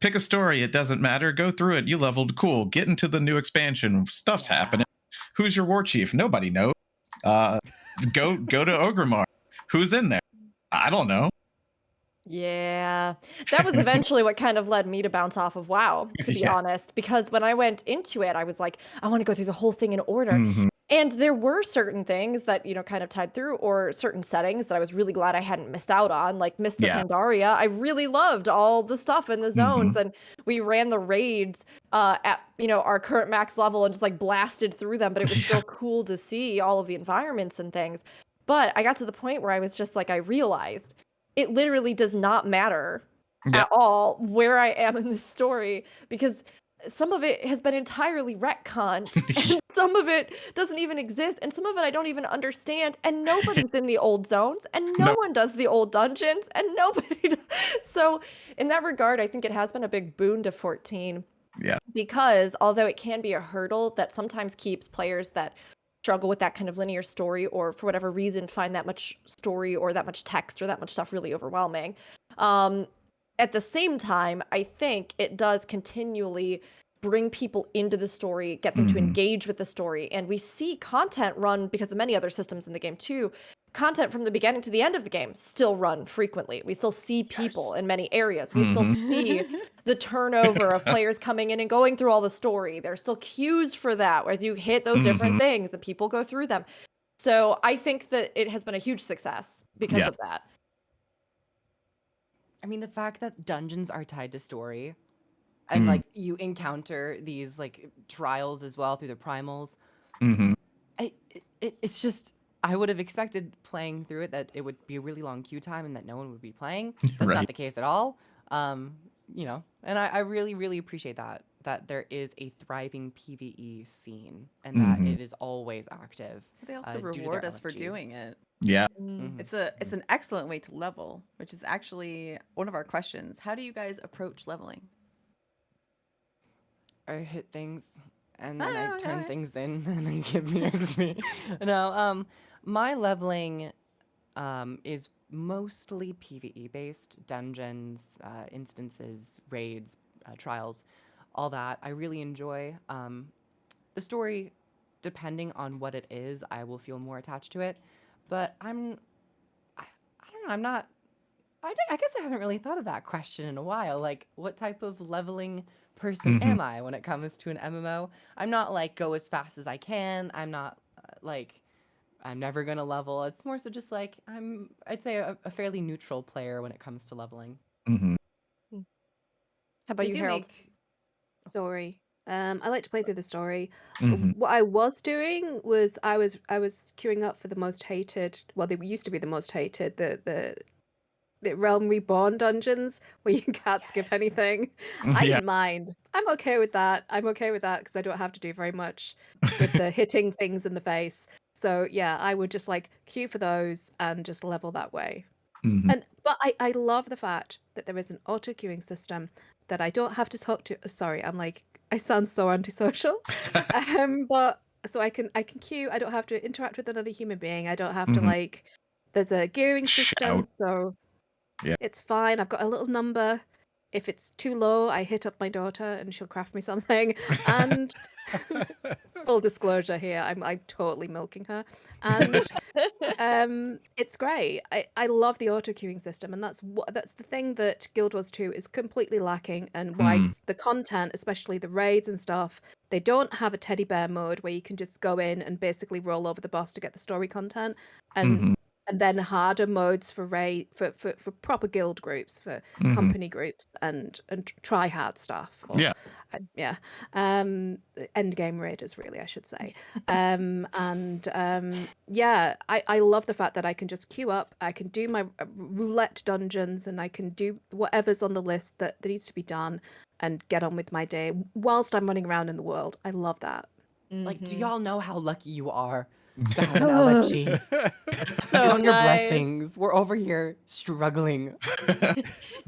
pick a story. It doesn't matter. Go through it. You leveled. Cool. Get into the new expansion. Stuff's happening. Who's your war chief? Nobody knows. Go to Ogremar. Who's in there? I don't know. Yeah, that was eventually what kind of led me to bounce off of WoW, to be honest, because when I went into it, I was like, I want to go through the whole thing in order. And there were certain things that, kind of tied through, or certain settings that I was really glad I hadn't missed out on, like Mista Pandaria. I really loved all the stuff in the zones, and we ran the raids at, our current max level and just like blasted through them, but it was still cool to see all of the environments and things. But I got to the point where I was just like, I realized it literally does not matter at all where I am in this story, because some of it has been entirely retconned, and some of it doesn't even exist, and some of it I don't even understand, and nobody's in the old zones, and no one does the old dungeons, and nobody does. So in that regard, I think it has been a big boon to 14. Yeah. Because although it can be a hurdle that sometimes keeps players that struggle with that kind of linear story, or for whatever reason find that much story or that much text or that much stuff really overwhelming, at the same time, I think it does continually bring people into the story, get them to engage with the story. And we see content run, because of many other systems in the game too, content from the beginning to the end of the game still run frequently. We still see people in many areas. We still see the turnover of players coming in and going through all the story. There's still cues for that, whereas you hit those different things and people go through them. So I think that it has been a huge success because of that. I mean, the fact that dungeons are tied to story and like you encounter these like trials as well through the primals. It's just, I would have expected playing through it that it would be a really long queue time and that no one would be playing. That's not the case at all. And I really, really appreciate that there is a thriving PvE scene and that it is always active. They also reward us for doing it. Yeah. It's an excellent way to level, which is actually one of our questions. How do you guys approach leveling? I hit things and then I turn things in and they give me XP. No, my leveling is mostly PvE based, dungeons, instances, raids, trials, all that. I really enjoy the story. Depending on what it is, I will feel more attached to it. But I don't know. I guess I haven't really thought of that question in a while. Like, what type of leveling person am I when it comes to an MMO? I'm not like go as fast as I can. I'm not like I'm never gonna level. It's more so just like I'd say a fairly neutral player when it comes to leveling. How about you, Harold? Story. I like to play through the story. What I was doing was I was queuing up for the most hated. Well, they used to be the most hated. The Realm Reborn dungeons where you can't skip anything. I didn't mind. I'm okay with that. Because I don't have to do very much with the hitting things in the face. So yeah, I would just like queue for those and just level that way. But I love the fact that there is an auto queuing system that I don't have to talk to. Sorry, I sound so antisocial. But so I can queue. I don't have to interact with another human being. I don't have to like. There's a gearing system, so it's fine. I've got a little number If it's too low, I hit up my daughter and she'll craft me something. And full disclosure here, I'm totally milking her. And it's great. I love the auto queuing system, and that's the thing that Guild Wars 2 is completely lacking, and why the content, especially the raids and stuff, they don't have a teddy bear mode where you can just go in and basically roll over the boss to get the story content, and then harder modes for for proper guild groups, for company groups, and try hard stuff. Or, yeah. End game raiders, really, I should say. Yeah, I love the fact that I can just queue up, I can do my roulette dungeons, and I can do whatever's on the list that needs to be done and get on with my day whilst I'm running around in the world. I love that. Like, do y'all know how lucky you are to have an LFG? So On your nice. blessings. We're over here struggling.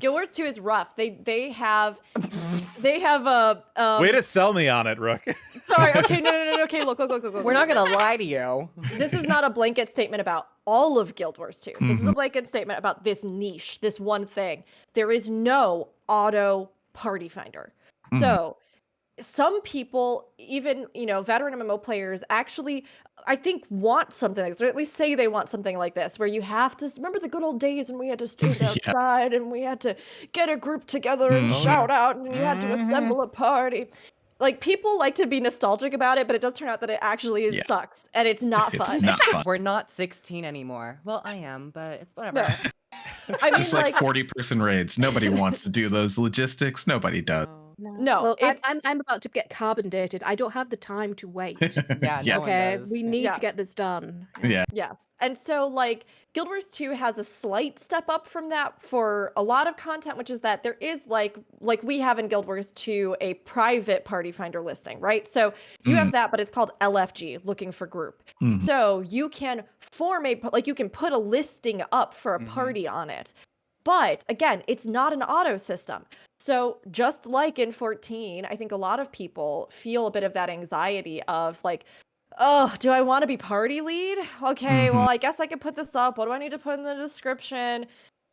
Guild Wars 2 is rough. They have a way to sell me on it, Rook. Sorry. Okay. No. Okay. Look. We're not gonna lie to you. This is not a blanket statement about all of Guild Wars 2. This is a blanket statement about this niche, this one thing. There is no auto party finder. So some people, even, veteran MMO players, actually, I think, want something like this, or at least say they want something like this, where you have to remember the good old days when we had to stand outside and we had to get a group together and shout out, and we had to assemble a party. Like, people like to be nostalgic about it, but it does turn out that it actually sucks, and it's not fun. It's not fun. We're not 16 anymore. Well, I am, but it's whatever. I mean, Just like 40-person raids. Nobody wants to do those logistics. Nobody does. No, well, I'm about to get carbon dated. I don't have the time to wait. Yeah, no one Okay, does. we need to get this done. Yeah. Yes. And so, like, Guild Wars 2 has a slight step up from that for a lot of content, which is that there is, like we have in Guild Wars 2, a private party finder listing, right? So you have that, but it's called LFG, looking for group. So you can you can put a listing up for a party on it. But again, it's not an auto system. So just like in 14, I think a lot of people feel a bit of that anxiety of like, oh, do I want to be party lead? Okay, well, I guess I could put this up. What do I need to put in the description?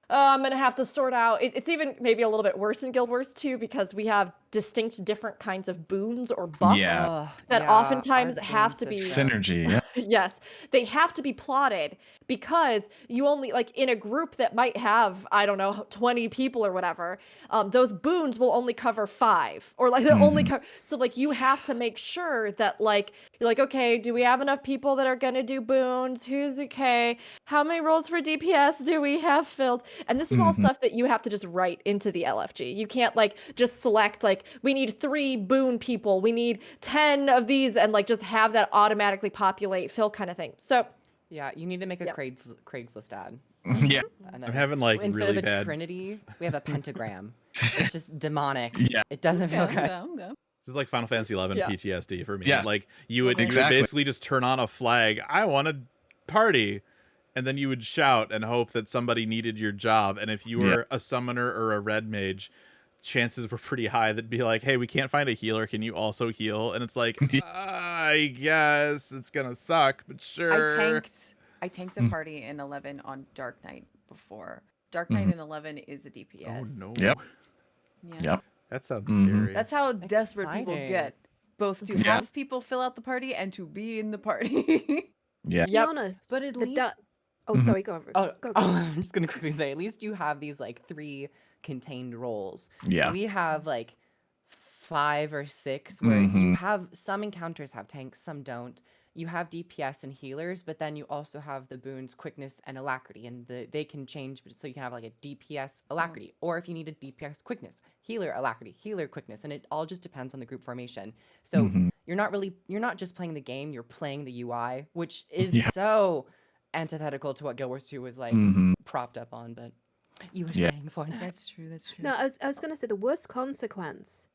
I'm going to have to sort out. It's even maybe a little bit worse in Guild Wars 2 because we have distinct different kinds of boons or buffs that oftentimes have to be synergy. Yes, they have to be plotted because you only, like, in a group that might have, I don't know, 20 people or whatever, those boons will only cover 5, or like they'll only cover. So like you have to make sure that, like, you're like, okay, do we have enough people that are gonna do boons? Who's okay? How many roles for DPS do we have filled? And this is all stuff that you have to just write into the LFG. You can't like just select like, we need 3 boon people, we need 10 of these, and like just have that automatically populate fill kind of thing. So yeah, you need to make a Craigslist ad. Yeah. I'm having like instead really of a bad trinity, we have a pentagram. It's just demonic. Yeah. It doesn't feel good. This is like Final Fantasy XI PTSD for me. Yeah. Like you would basically just turn on a flag. I want a party. And then you would shout and hope that somebody needed your job. And if you were a summoner or a red mage, chances were pretty high that'd be like, hey, we can't find a healer. Can you also heal? And it's like, I guess it's going to suck, but sure. I tanked a party in 11 on Dark Knight before. Dark Knight in 11 is a DPS. Oh, no. Yep. Yeah. Yep. That sounds scary. That's how desperate people Exciting. get. Both to have people fill out the party and to be in the party. Yeah. To be honest, But at the least... oh, sorry, go on. Oh, Go. I'm just going to quickly say, at least you have these like 3 contained roles. Yeah. We have like 5 or 6 where you have some encounters have tanks, some don't. You have DPS and healers, but then you also have the boons, quickness, and alacrity, and they can change. So you can have like a DPS alacrity, or if you need a DPS quickness, healer alacrity, healer quickness, and it all just depends on the group formation. So you're not just playing the game, you're playing the UI, which is so antithetical to what Guild Wars 2 was like propped up on. But you were saying before that. That's true. No, I was going to say the worst consequence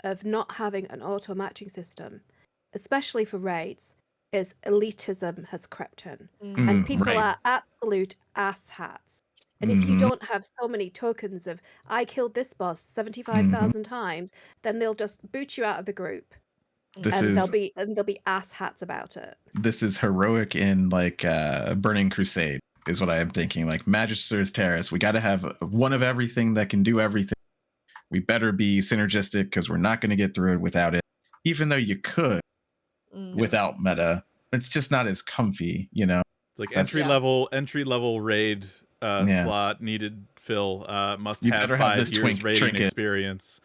of not having an auto matching system, especially for raids, is elitism has crept in, and people are absolute asshats. And if you don't have so many tokens of I killed this boss 75,000 times, then they'll just boot you out of the group. They'll be asshats about it. This is heroic in like Burning Crusade is what I am thinking. Like Magister's Terrace, we got to have one of everything that can do everything. we better be synergistic because we're not going to get through it without it. Even though you could without meta, it's just not as comfy, you know. It's like entry level raid slot needed fill. Must you have better 5 have this years raiding trinket experience.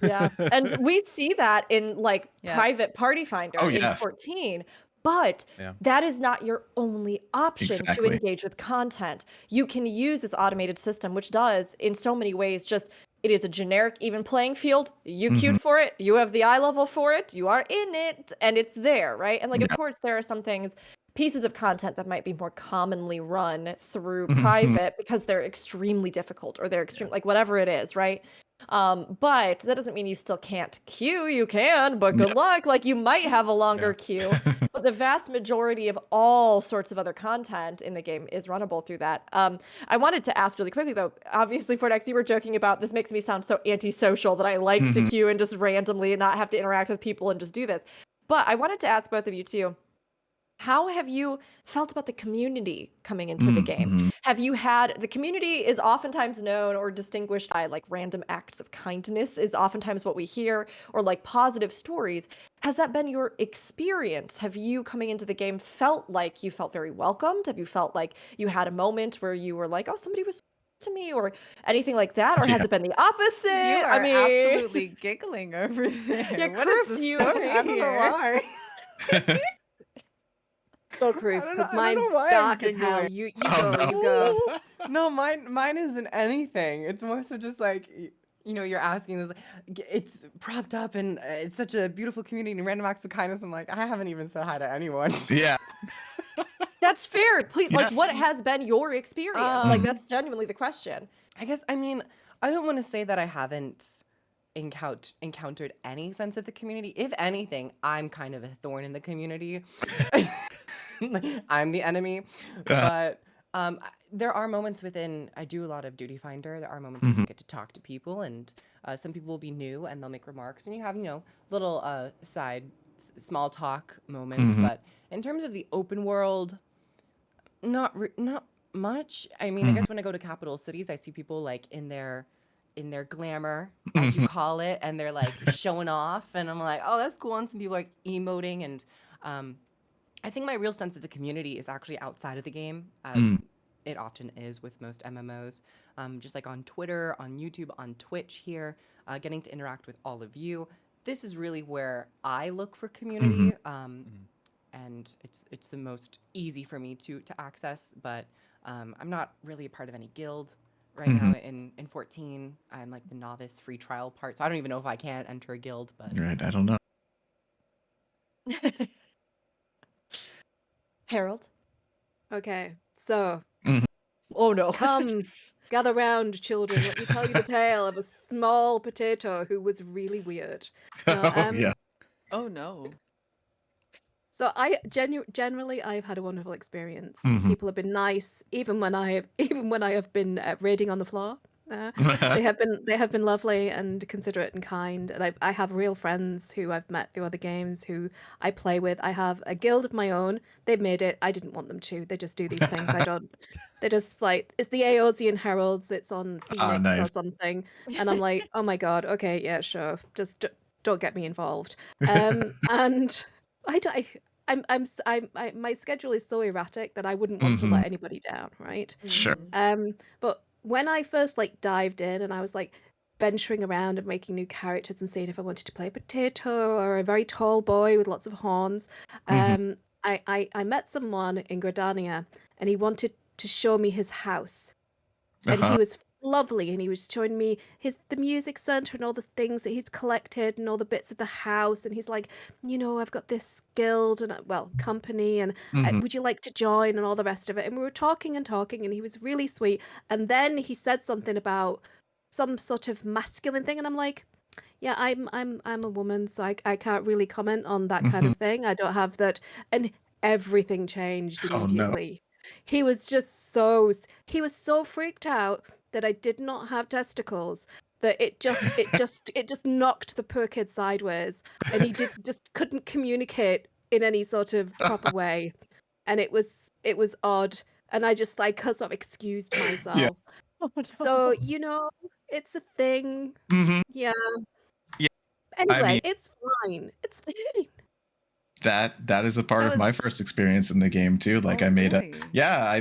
Yeah. And we see that in like private party finder in 14. But that is not your only option to engage with content. You can use this automated system, which does in so many ways just, it is a generic even playing field. You queued for it. You have the eye level for it. You are in it and it's there, right? And like, of course, there are some things, pieces of content that might be more commonly run through private because they're extremely difficult or they're extreme, like whatever it is, right? But that doesn't mean you still can't queue. You can, but good luck. Like you might have a longer queue, but the vast majority of all sorts of other content in the game is runnable through that. I wanted to ask really quickly though, obviously Fortex, you were joking about this makes me sound so antisocial that I like to queue and just randomly and not have to interact with people and just do this. But I wanted to ask both of you too. How have you felt about the community coming into the game? Have you had, the community is oftentimes known or distinguished by like random acts of kindness is oftentimes what we hear, or like positive stories. Has that been your experience? Have you coming into the game felt like you felt very welcomed? Have you felt like you had a moment where you were like, oh, somebody was to me or anything like that? Or has it been the opposite? You are absolutely giggling over there. Yeah, What Kroof, is the you, story I don't know why. Go, Kroof, because mine's why I'm dark as hell. giggling. You go. No, mine isn't anything. It's more so just like, you know, you're asking this, it's propped up and it's such a beautiful community and random acts of kindness. I'm like, I haven't even said hi to anyone. Yeah. That's fair. Please, like, what has been your experience? Like, that's genuinely the question. I guess, I mean, I don't want to say that I haven't encountered any sense of the community. If anything, I'm kind of a thorn in the community. I'm the enemy. But there are moments within, I do a lot of duty finder. There are moments where you get to talk to people and some people will be new and they'll make remarks and you have, you know, little side small talk moments. But in terms of the open world, not much. I mean, I guess when I go to capital cities, I see people like in their glamour, as you call it, and they're like showing off, and I'm like, oh, that's cool. And some people are like emoting, and I think my real sense of the community is actually outside of the game, as it often is with most MMOs. Just like on Twitter, on YouTube, on Twitch here, getting to interact with all of you. This is really where I look for community, and it's the most easy for me to access. But I'm not really a part of any guild. Right now in 14, I'm like the novice free trial part, so I don't even know if I can enter a guild. But Right, I don't know. Herald. Okay, so. Oh no. Come, gather round, children. Let me tell you the tale of a small potato who was really weird. Yeah. Oh no. So I generally I've had a wonderful experience. People have been nice, even when I have been raiding on the floor. They have been lovely and considerate and kind. And I have real friends who I've met through other games who I play with. I have a guild of my own. They've made it. I didn't want them to. They just do these things. I don't. They just like, it's the Aetheryte Heralds. It's on Phoenix or something. And I'm like, oh my god. Okay, yeah, sure. Just don't get me involved. And my schedule is so erratic that I wouldn't want to let anybody down, right? Sure. But when I first like dived in and I was like venturing around and making new characters and seeing if I wanted to play a potato or a very tall boy with lots of horns, I met someone in Gridania and he wanted to show me his house. And he was lovely, and he was showing me the music center and all the things that he's collected and all the bits of the house. And he's like, you know, I've got this guild and company, and would you like to join and all the rest of it? And we were talking, and he was really sweet. And then he said something about some sort of masculine thing, and I'm like, yeah, I'm a woman, so I can't really comment on that kind of thing. I don't have that. And everything changed immediately. Oh, no. He was so freaked out that I did not have testicles that it just knocked the poor kid sideways, and he just couldn't communicate in any sort of proper way, and it was odd, and I just like sort of excused myself. Oh, no. So, you know, it's a thing. Mhm. Yeah. Yeah, Anyway, mean- it's fine. It's fine. that is a part That of my was- first experience in the game too. Like Oh, I made really? I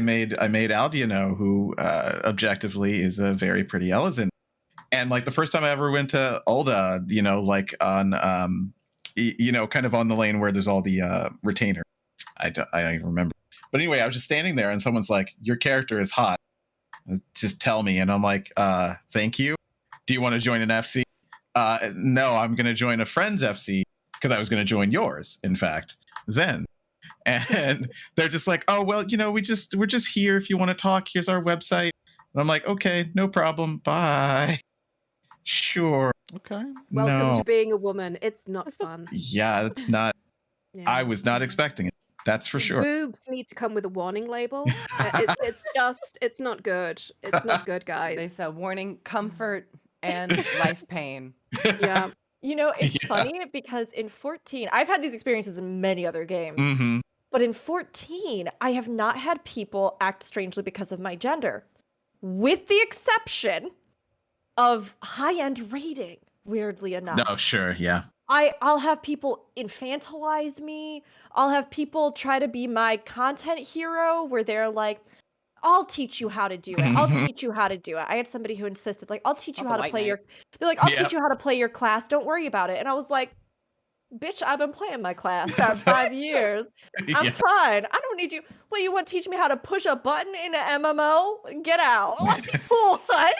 made Aldiano, who objectively is a very pretty Elezen. And like the first time I ever went to Ulda, you know, like on you know, kind of on the lane where there's all the retainer. I don't even remember. But anyway, I was just standing there and someone's like, "Your character is hot. Just tell me." And I'm like, "Thank you. Do you want to join an FC?" No, I'm going to join a friend's FC because I was going to join yours, in fact, Zen. And they're just like, "Oh, well, you know, we're just here if you want to talk. Here's our website." And I'm like, "Okay, no problem. Bye." Sure. Okay. Welcome No. to being a woman. It's not fun. Yeah, it's not. Yeah. I was not expecting it. That's for sure. Boobs need to come with a warning label. It's not good. It's not good, They guys. said warning, comfort, and life pain. Yeah. You know, it's Yeah. funny because in 14, I've had these experiences in many other games, Mm-hmm. but in 14, I have not had people act strangely because of my gender, with the exception of high-end rating, weirdly enough. No, sure, yeah. I'll have people infantilize me. I'll have people try to be my content hero where they're like, I'll teach you how to do it. I'll teach you how to do it. I had somebody who insisted, like, I'll teach you Not how the to white play knight. your. They're like, I'll Yep. teach you how to play your class. Don't worry about it. And I was like, bitch, I've been playing my class for 5 years. I'm Yeah. fine. I don't need you. Well, you want to teach me how to push a button in an MMO? Get out. Like, what?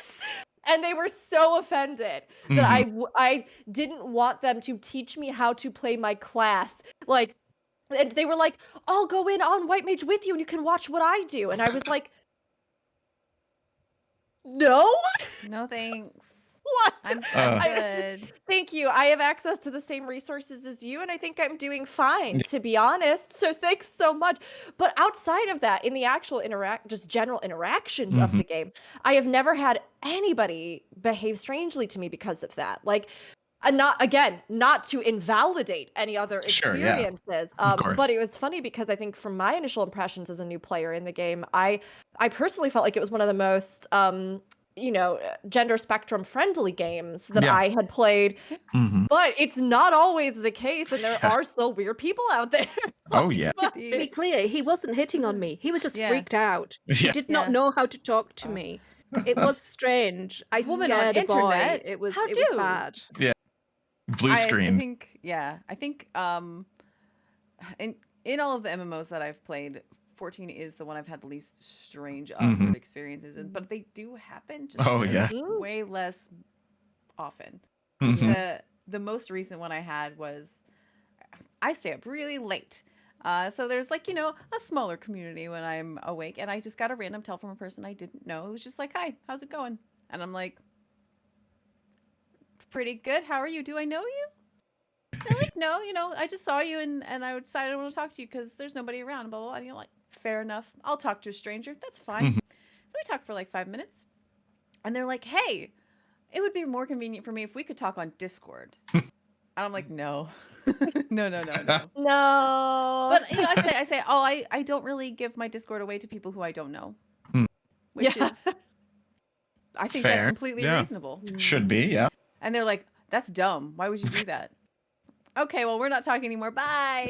And they were so offended that I didn't want them to teach me how to play my class. Like, and they were like, I'll go in on White Mage with you and you can watch what I do. And I was like, no? No thanks. What? I'm Uh. good. Thank you. I have access to the same resources as you, and I think I'm doing fine, to be honest. So thanks so much. But outside of that, in the actual just general interactions of the game, I have never had anybody behave strangely to me because of that. Like, not to invalidate any other Sure, yeah. experiences. Of course. But it was funny because I think from my initial impressions as a new player in the game, I personally felt like it was one of the most gender spectrum friendly games that Yeah. I had played. Mhm. But it's not always the case, and there are still weird people out there. Oh, yeah. To be clear, he wasn't hitting on me. He was just Yeah. freaked out. He Yeah. did not Yeah. know how to talk to me. It was strange. I Woman on scared a boy. internet? It was How it was do? bad. Blue I screen. think in all of the MMOs that I've played, 14 is the one I've had the least strange awkward experiences in, but they do happen just Oh, yeah. way less often. Mhm. The most recent one I had was I stay up really late. So there's like, a smaller community when I'm awake, and I just got a random tell from a person I didn't know. It was just like, "Hi, how's it going?" And I'm like, "Pretty good. How are you? Do I know you?" They're like, "No, I just saw you and I decided I want to talk to you because there's nobody around, blah, blah, blah." And you're like, "Fair enough. I'll talk to a stranger. That's fine." So we talked for like 5 minutes, and they're like, "Hey, it would be more convenient for me if we could talk on Discord." And I'm like, "No, no, no, no, no." No. But I say, "Oh, I don't really give my Discord away to people who I don't know," which Yeah. is, I think Fair. that's completely Yeah. reasonable. Should be, yeah. And they're like, "That's dumb. Why would you do that?" Okay, well, we're not talking anymore. Bye.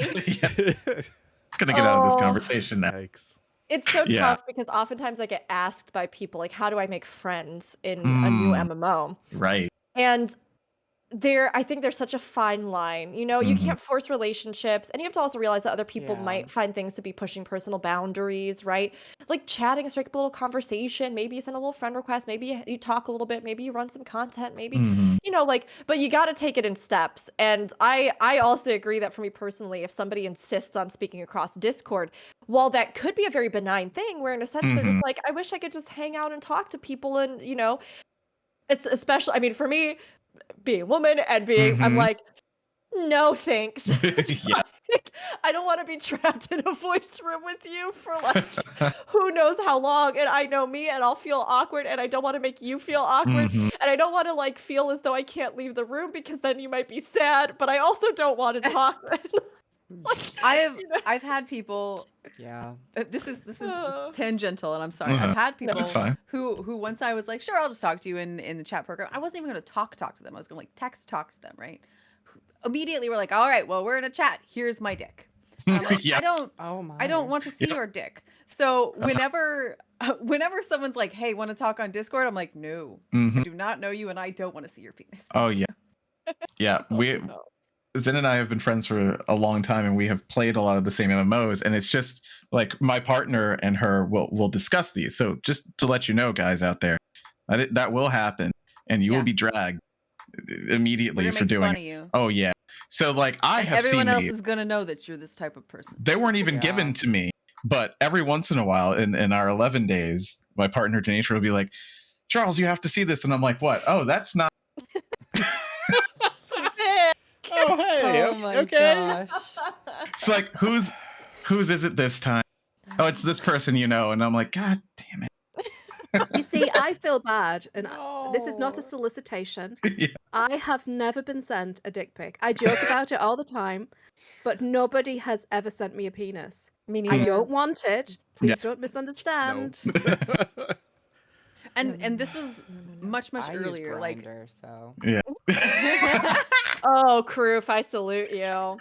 Gonna get out of this Oh. conversation now. Yikes. It's so Yeah. tough because oftentimes I get asked by people, like, how do I make friends in a new MMO? Right. And I think there's such a fine line. You can't force relationships, and you have to also realize that other people Yeah. might find things to be pushing personal boundaries, right? Like chatting, strike up a little conversation, maybe you send a little friend request, maybe you talk a little bit, maybe you run some content, maybe but you got to take it in steps. And I also agree that for me personally, if somebody insists on speaking across Discord, while that could be a very benign thing, where in a sense they're just like, I wish I could just hang out and talk to people, and it's especially, I mean, for me, being a woman and I'm like, no thanks. Yeah. Like, I don't want to be trapped in a voice room with you for like who knows how long, and I know me, and I'll feel awkward, and I don't want to make you feel awkward, and I don't want to like feel as though I can't leave the room because then you might be sad, but I also don't want to talk. I've had people Yeah. This is tangential, and I'm sorry. I've had people who once I was like, sure, I'll just talk to you in the chat program. I wasn't even going to talk to them. I was going to like text talk to them, right? Immediately we're like, all right, well, we're in a chat. Here's my dick. And I'm like, Yeah. I don't want to see your dick. So whenever someone's like, hey, want to talk on Discord? I'm like, no, I do not know you, and I don't want to see your penis. Oh yeah. Yeah. Zen and I have been friends for a long time, and we have played a lot of the same MMOs, and it's just like my partner and her will discuss these. So just to let you know, guys out there, that will happen, and you will be dragged immediately for doing fun of you. Oh yeah. So like everyone else is gonna know that you're this type of person. They weren't even given to me, but every once in a while in our 11 days, my partner Denisha will be like, Charles, you have to see this, and I'm like, what? Oh, that's not. Oh hey, Oh my okay. gosh. It's like whose is it this time? Oh, it's this person, and I'm like, God damn it. You see, I feel bad, and this is not a solicitation. Yeah. I have never been sent a dick pic. I joke about it all the time, but nobody has ever sent me a penis. Me I neither. don't want it. Please don't misunderstand. And this was much I use earlier. Like, Grindr, so. Yeah. Oh, Kroof, I salute you.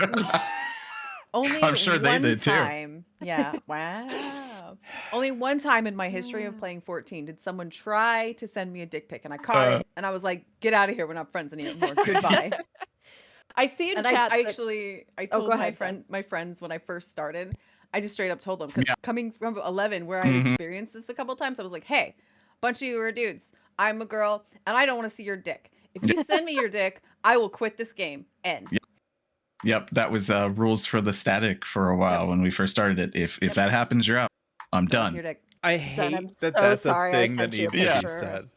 only I'm sure they one did, too. time. Yeah. Wow. Only one time in my history of playing 14 did someone try to send me a dick pic, and I caught it, and I was like, "Get out of here! We're not friends anymore. Goodbye." I see in And chat. I that- told go ahead, my friends when I first started. I just straight up told them, because coming from 11, where I Mhm. experienced this a couple times, I was like, "Hey, bunch of you are dudes. I'm a girl, and I don't want to see your dick. If you send me your dick, I will quit this game." End. Yep, that was rules for the static for a while when we first started it. If that happens, you're out. I'm Don't see done. your dick. I Zen, hate I'm that so that's sorry a I thing that sent you a needs to be picture. said.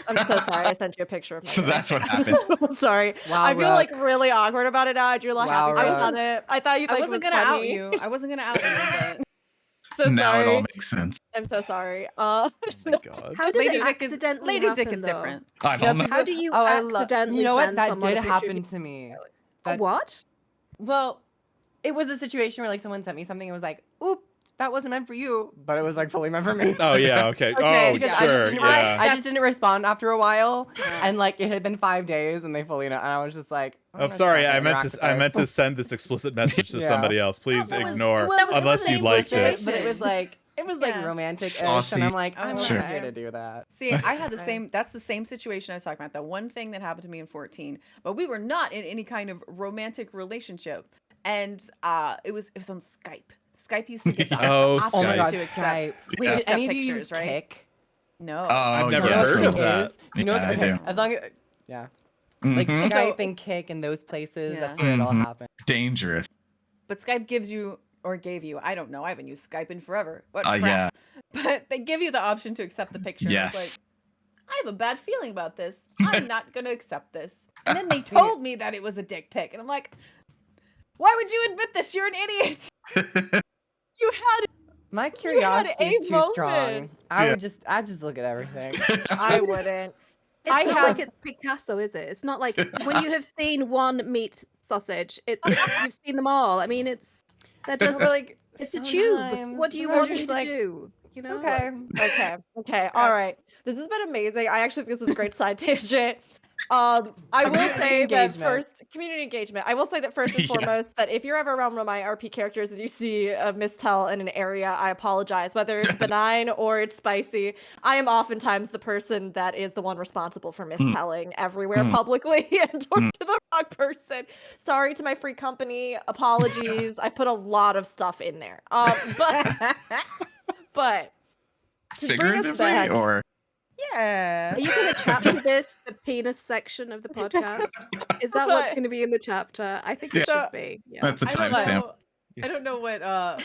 I'm so sorry. I sent you a picture of my So dick. that's what happens. I'm sorry. Wow, I feel like Rook. really awkward about it now. I drew like Wow, happy face Rook. on it. I thought you I like wasn't was gonna out funny. you. I wasn't gonna out you, but So Now sorry. it all makes sense. I'm so sorry. Oh my god. How does Lady it Dick is accidentally Lady happen, Dick is though? different. I don't know. How do you I accidentally You know what? send That someone did a picture of happen your- to me. A That, what? well, it was a situation where like someone sent me something and was like, "Oop, that wasn't meant for you," but it was like fully meant for me. Oh yeah, okay. Okay, Oh Because sure, yeah. I just didn't respond after a while, and like it had been 5 days, and they fully know, and I was just like, I'm sorry. I meant to send this explicit message to Yeah. somebody else. Please That was- ignore it was the unless you same liked it. situation, but it was like Yeah. romantic-ish, Saucy. and I'm like, I'm Sure. not here to do that. See, I had the same. That's the same situation I was talking about. The one thing that happened to me in 14, but we were not in any kind of romantic relationship, and it was on Skype. Skype used to get the Oh, option Oh my Skype. god, to accept. Skype. Wait, Yeah. did any of you Pictures, use right? Kik? No. I've never yeah, heard for- of that. Do you know Yeah, what? I Okay, do. as long as like Mhm. Skype and Kik and those places, Yeah. that's where it all Mhm. happened. Dangerous. But Skype gives you, or gave you, I don't know, I haven't used Skype in forever. What crap. Yeah. But they give you the option to accept the picture. And it's Yes. like, I have a bad feeling about this. I'm not going to accept this. And then they told me that it was a dick pic. And I'm like, why would you admit this? You're an idiot. You had My had curiosity is a too strong. moment. I just look at everything. I wouldn't. It's I not have- like it's Picasso, is it? It's not like when you have seen one meat sausage, you've seen them all. I mean, they're just like it's a tube. sometimes- What do you sometimes want you're me just to like, do? You know? Okay. All right. This has been amazing. I actually think this was a great side tangent. I will Community say that engagement. community engagement. I will say that first and Yes. foremost, that if you're ever around one of my RP characters and you see a mistel in an area, I apologize. Whether it's benign or it's spicy, I am oftentimes the person that is the one responsible for mistelling everywhere publicly and to the wrong person. Sorry to my free company. Apologies. I put a lot of stuff in there. But to bring us Figuratively back, or Yeah. Are you going to chapter this the penis section of the podcast? Is that what's going to be in the chapter? I think it Yeah. should be. Yeah. that's a I don't timestamp. know. I don't know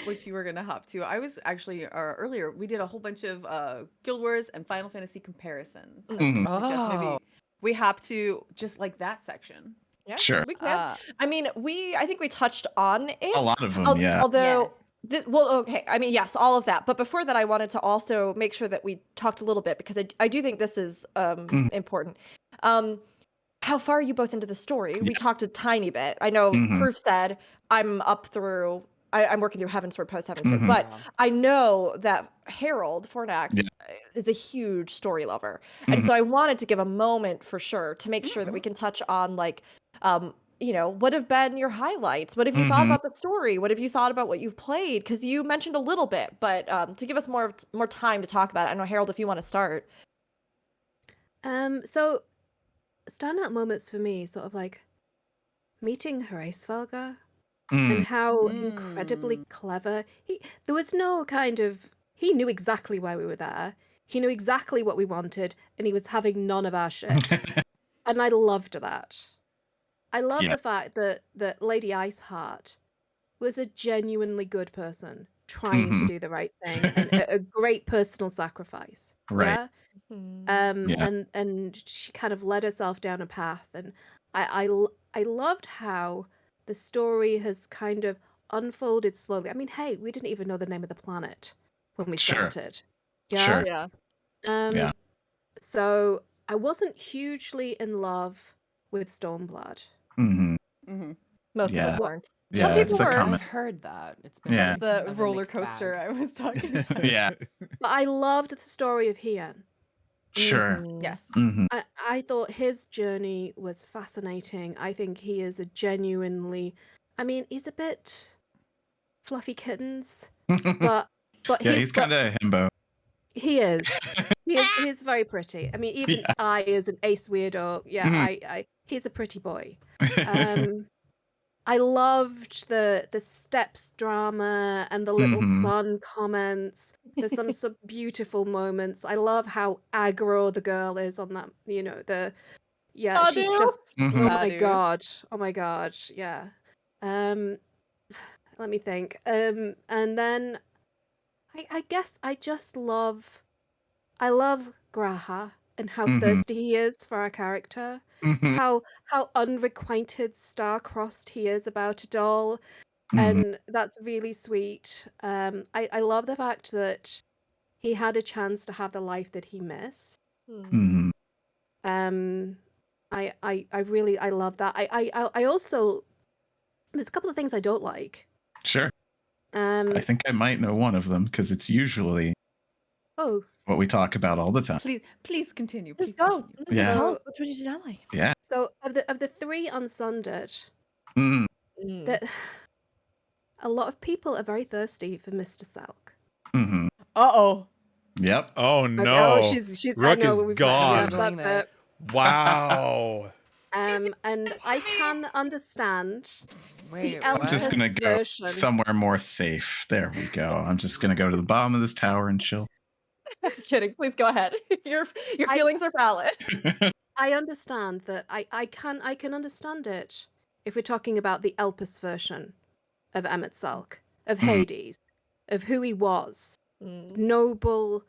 what you were gonna hop to. I was actually earlier we did a whole bunch of Guild Wars and Final Fantasy comparisons. I Mhm. suggest maybe Oh. we hop to just like that section. yeah, Sure. we can. Uh, I mean, I think we touched on it. A lot of them, yeah. Although, okay. I mean, yes, all of that. But before that, I wanted to also make sure that we talked a little bit because I do think this is important. How far are you both into the story? We talked a tiny bit. I know Mhm. Kroof said I'm up through I'm working through Heavensward, post Heavensward, but I know that Herald Fornax is a huge story lover, and so I wanted to give a moment for sure to make sure that we can touch on like, you know, what have been your highlights? What have you thought about the story? What have you thought about what you've played? Because you mentioned a little bit, but to give us more time to talk about it, I know Herald, if you want to start. So standout moments for me, sort of like meeting Hraesvelgr and how incredibly clever there was no kind of, he knew exactly why we were there. He knew exactly what we wanted, and he was having none of our shit. And I loved that. I love the fact that Lady Iceheart was a genuinely good person trying to do the right thing and a great personal sacrifice. Right. Yeah. And she kind of led herself down a path, and I loved how the story has kind of unfolded slowly. I mean, hey, we didn't even know the name of the planet when we started. Yeah. Yeah. Yeah. So I wasn't hugely in love with Stormblood. Most of us weren't. Yeah, Some people it's a were. common. I've heard that. It's been Yeah. The roller coaster I was talking about. Yeah. But I loved the story of Hien. Sure. Yes. I thought his journey was fascinating. I think he is a genuinely, I mean, he's a bit fluffy kittens, but Yeah, he's kind of a himbo. he is. He's very pretty. I mean, even I as an ace weirdo, he's a pretty boy. I loved the steps drama and the little son comments. There's some beautiful moments. I love how aggro the girl is on that, you know, she's just oh my god, yeah. Let me think. And then I guess I love Graha and how thirsty he is for our character. How unrequited star-crossed he is about it all. And that's really sweet. I love the fact that he had a chance to have the life that he missed. I really love that. I also, there's a couple of things I don't like. Sure. I think I might know one of them because it's usually what we talk about all the time. Please continue. Just go. Yeah. Just tell us which one did you not like. Yeah. So of the three unsundered, that a lot of people are very thirsty for Mr. Salk. Uh-oh. Yep. Oh no. Oh, she's Rook I know, is we've gone. that's it. Wow. And I can understand the I'm just gonna Elpis go version. somewhere more safe. There we go. I'm just gonna go to the bottom of this tower and chill. I'm kidding. Please go ahead. Your feelings are valid. I understand that. I can understand it if we're talking about the Elpis version of Emmett Salk, of Hades, of who he was. Noble,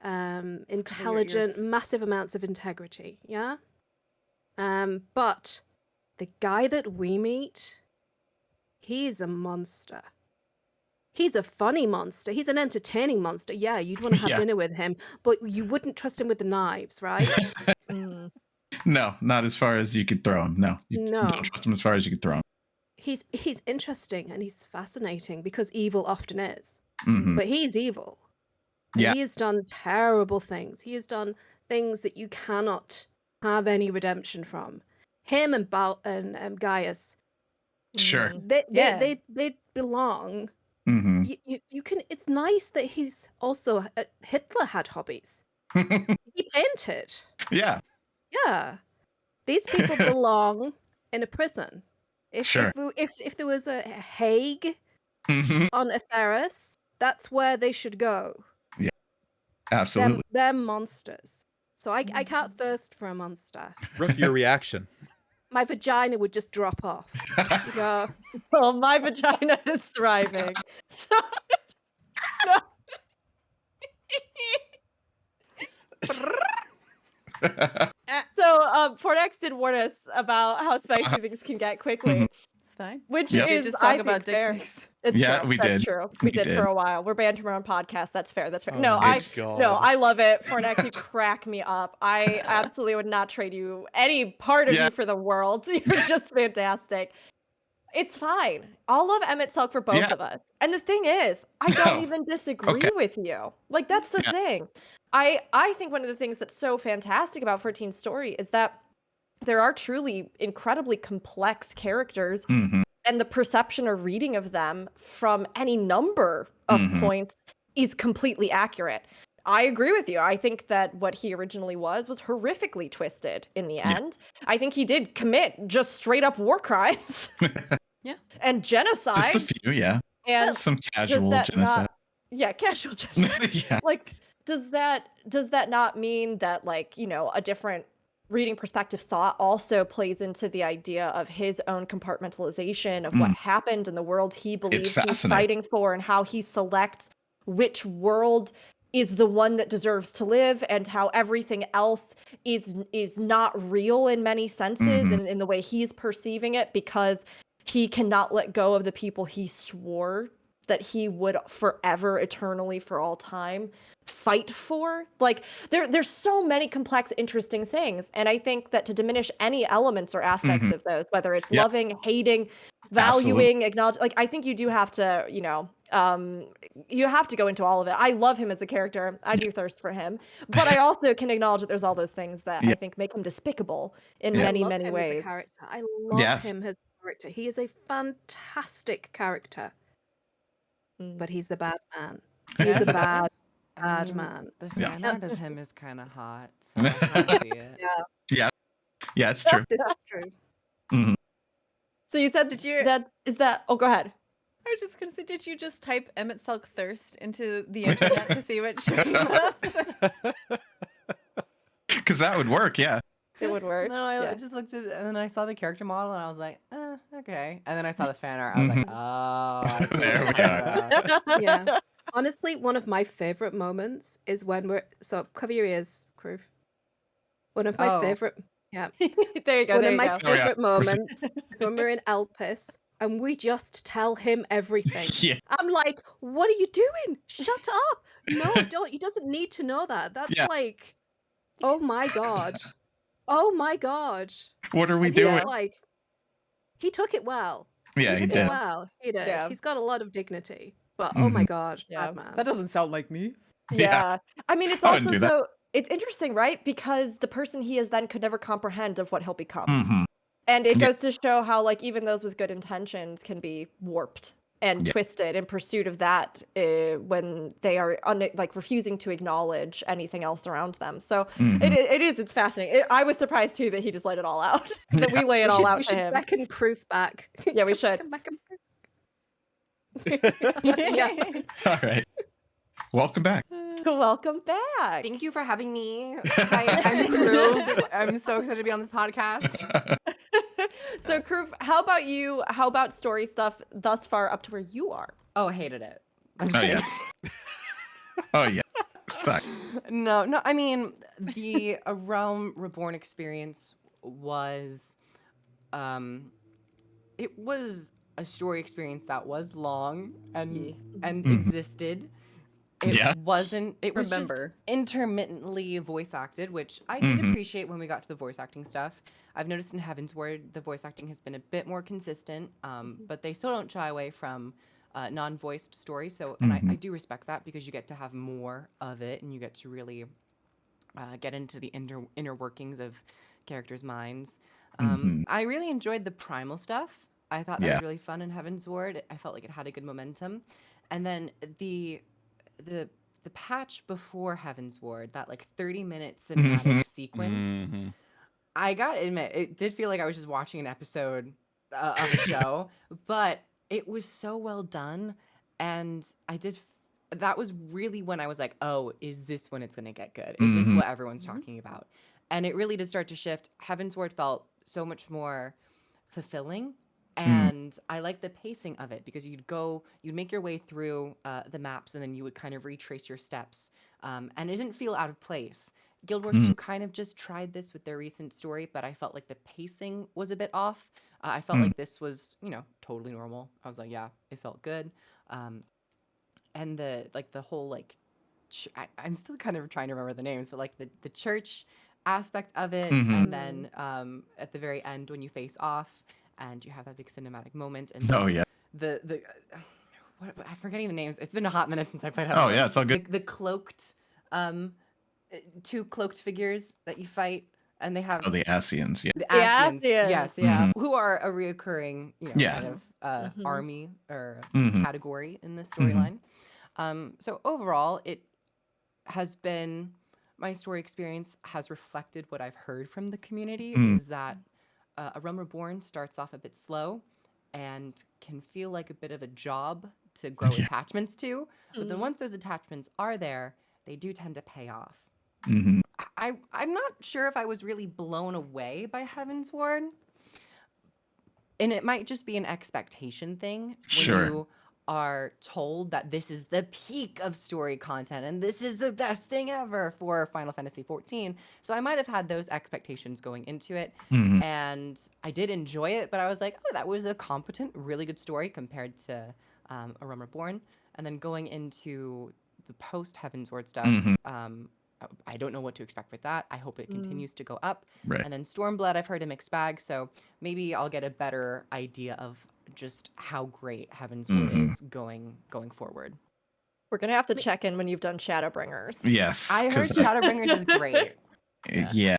intelligent, massive amounts of integrity. Yeah. But the guy that we meet, he's a monster. He's a funny monster. He's an entertaining monster. Yeah, you'd want to have dinner with him, but you wouldn't trust him with the knives, right? No, not as far as you could throw him. No, you don't trust him as far as you could throw him. He's interesting and he's fascinating because evil often is. But he's evil. And he has done terrible things. He has done things that you cannot have any redemption from. Him and Gaius. Sure. They belong. You can. It's nice that he's also. Hitler had hobbies. He painted. Yeah. Yeah. These people belong in a prison. If there was a Hague on Aetheryte, that's where they should go. Yeah. Absolutely. They're monsters. So I can't thirst for a monster. Rook, your reaction. My vagina would just drop off. You go, Well, my vagina is thriving. So, Fornax did warn us about how spicy things can get quickly. It's fine. Which We is, just talk I about think, fair. dick pics. It's true. we That's did. true. We did for a while. We're banned from our own podcast. That's fair. That's fair. Oh God. I love it. Fornax, you crack me up. I absolutely would not trade you any part of you for the world. You're just fantastic. It's fine. I'll love Emmett Silk for both Yeah. of us. And the thing is, I don't No. even disagree Okay. with you. Like, that's the Yeah. thing. I think one of the things that's so fantastic about 14's story is that there are truly incredibly complex characters, Mhm. and the perception or reading of them from any number of points is completely accurate. I agree with you. I think that what he originally was horrifically twisted in the end. I think he did commit just straight up war crimes Yeah. and Just a genocides. few, yeah. And Some does casual that genocide. not, yeah, casual genocide. Yeah. Like, does that not mean that, like, you know, a different reading perspective thought also plays into the idea of his own compartmentalization of what happened in the world he believes he's fascinating. fighting for, and how he selects which world is the one that deserves to live, and how everything else is not real in many senses, and in the way he's perceiving it, because he cannot let go of the people he swore that he would forever, eternally, for all time fight for. Like, there's so many complex, interesting things, and I think that to diminish any elements or aspects of those, whether it's Yeah. loving, hating, valuing, acknowledging, like, I think you do have to, you know, you have to go into all of it. I love him as a character. I do thirst for him, but I also can acknowledge that there's all those things that I think make him despicable in Yeah. many, I love many him ways. as a character. I love Yes. him as a character. He is a fantastic character, but he's a bad man. He's a bad man. The Yeah. fan art of him is kind of hot, so I kind of see it. Yeah, Yeah, it's true. this is true. Mhm. So you said Did you- oh, go ahead. I was just gonna say, did you just type Emmett Silk thirst into the internet to see what shows up? Because that would work, yeah. It would work. No, I Yeah. just looked at it, and then I saw the character model, and I was like, okay. And then I saw the fan art, I was like, oh, I see There what we you're talking about. Yeah. Honestly, one of my favorite moments is when cover your ears, Kroof. One of my Oh. favorite, yeah. There you go. One There of you my go. Oh, yeah. favorite moments is when we're in Elpis and we just tell him everything. Yeah. I'm like, what are you doing? Shut up. No, don't. He doesn't need to know that. That's Yeah. like, oh my God. Oh my God. What are we And he's doing? like, he took it well. Yeah, he took it did. well. He did. Yeah. He's got a lot of dignity. But oh my God, Yeah. bad man. That doesn't sound like me. Yeah. I mean, it's I wouldn't also do that. so it's interesting, right? Because the person he is then could never comprehend of what he'll become. Mhm. And it Yeah. goes to show how, like, even those with good intentions can be warped and Yeah. twisted in pursuit of that, when they are like refusing to acknowledge anything else around them. So it's fascinating. I was surprised too that he just let it all out, that we lay it all out we to should him. beckon Kroof back. Yeah, we should. Come back and Yeah. All right. Welcome back. Welcome back. Thank you for having me. Hi, I'm Kroof. I'm so excited to be on this podcast. So, Kroof, how about you? How about story stuff thus far up to where you are? Oh, hated it. Oh, yeah. Oh, yeah. Suck. No. I mean, the A Realm Reborn experience was, it was a story experience that was long and existed. It wasn't. It was just Remember. intermittently voice acted, which I did appreciate when we got to the voice acting stuff. I've noticed in Heaven's Word the voice acting has been a bit more consistent, but they still don't shy away from non-voiced stories. So, and I do respect that, because you get to have more of it, and you get to really get into the inner workings of characters' minds. I really enjoyed the primal stuff. I thought that was really fun in Heaven's Ward. I felt like it had a good momentum, and then the patch before Heaven's Ward, that like 30-minute cinematic sequence. I gotta admit, it did feel like I was just watching an episode of a show, but it was so well done, and that was really when I was like, oh, is this when it's gonna get good? Is this what everyone's talking about? And it really did start to shift. Heaven's Ward felt so much more fulfilling, and I like the pacing of it, because you'd make your way through the maps, and then you would kind of retrace your steps, and it didn't feel out of place. Guild Wars 2 kind of just tried this with their recent story, but I felt like the pacing was a bit off. I felt like this was, totally normal. I was like, yeah, it felt good. And the whole I'm still kind of trying to remember the names, but like the church aspect of it, and then at the very end when you face off, and you have that big cinematic moment. And Oh yeah. I'm forgetting the names. It's been a hot minute since I played. Oh yeah, it's all good. The cloaked, two cloaked figures that you fight, and they have the Asians. Yeah. the Asians, Yes, yes, yeah. who are a reoccurring, Yeah. kind of army or Mhm. category in this storyline. So overall, it has been my story experience has reflected what I've heard from the community. Is that A Realm Reborn starts off a bit slow and can feel like a bit of a job to grow attachments to, but then once those attachments are there, they do tend to pay off. I'm not sure if I was really blown away by Heaven's Ward, and it might just be an expectation thing. Sure. When you are told that this is the peak of story content and this is the best thing ever for Final Fantasy XIV. So I might have had those expectations going into it, and I did enjoy it, but I was like, oh, that was a competent, really good story compared to A Realm Reborn. And then going into the post Heaven's Ward stuff, I don't know what to expect with that. I hope it continues to go up. Right. And then Stormblood, I've heard a mixed bag, so maybe I'll get a better idea of just how great Heaven's Ward is going forward. We're gonna have to check in when you've done Shadowbringers. Yes. I heard Shadowbringers is great. Yeah.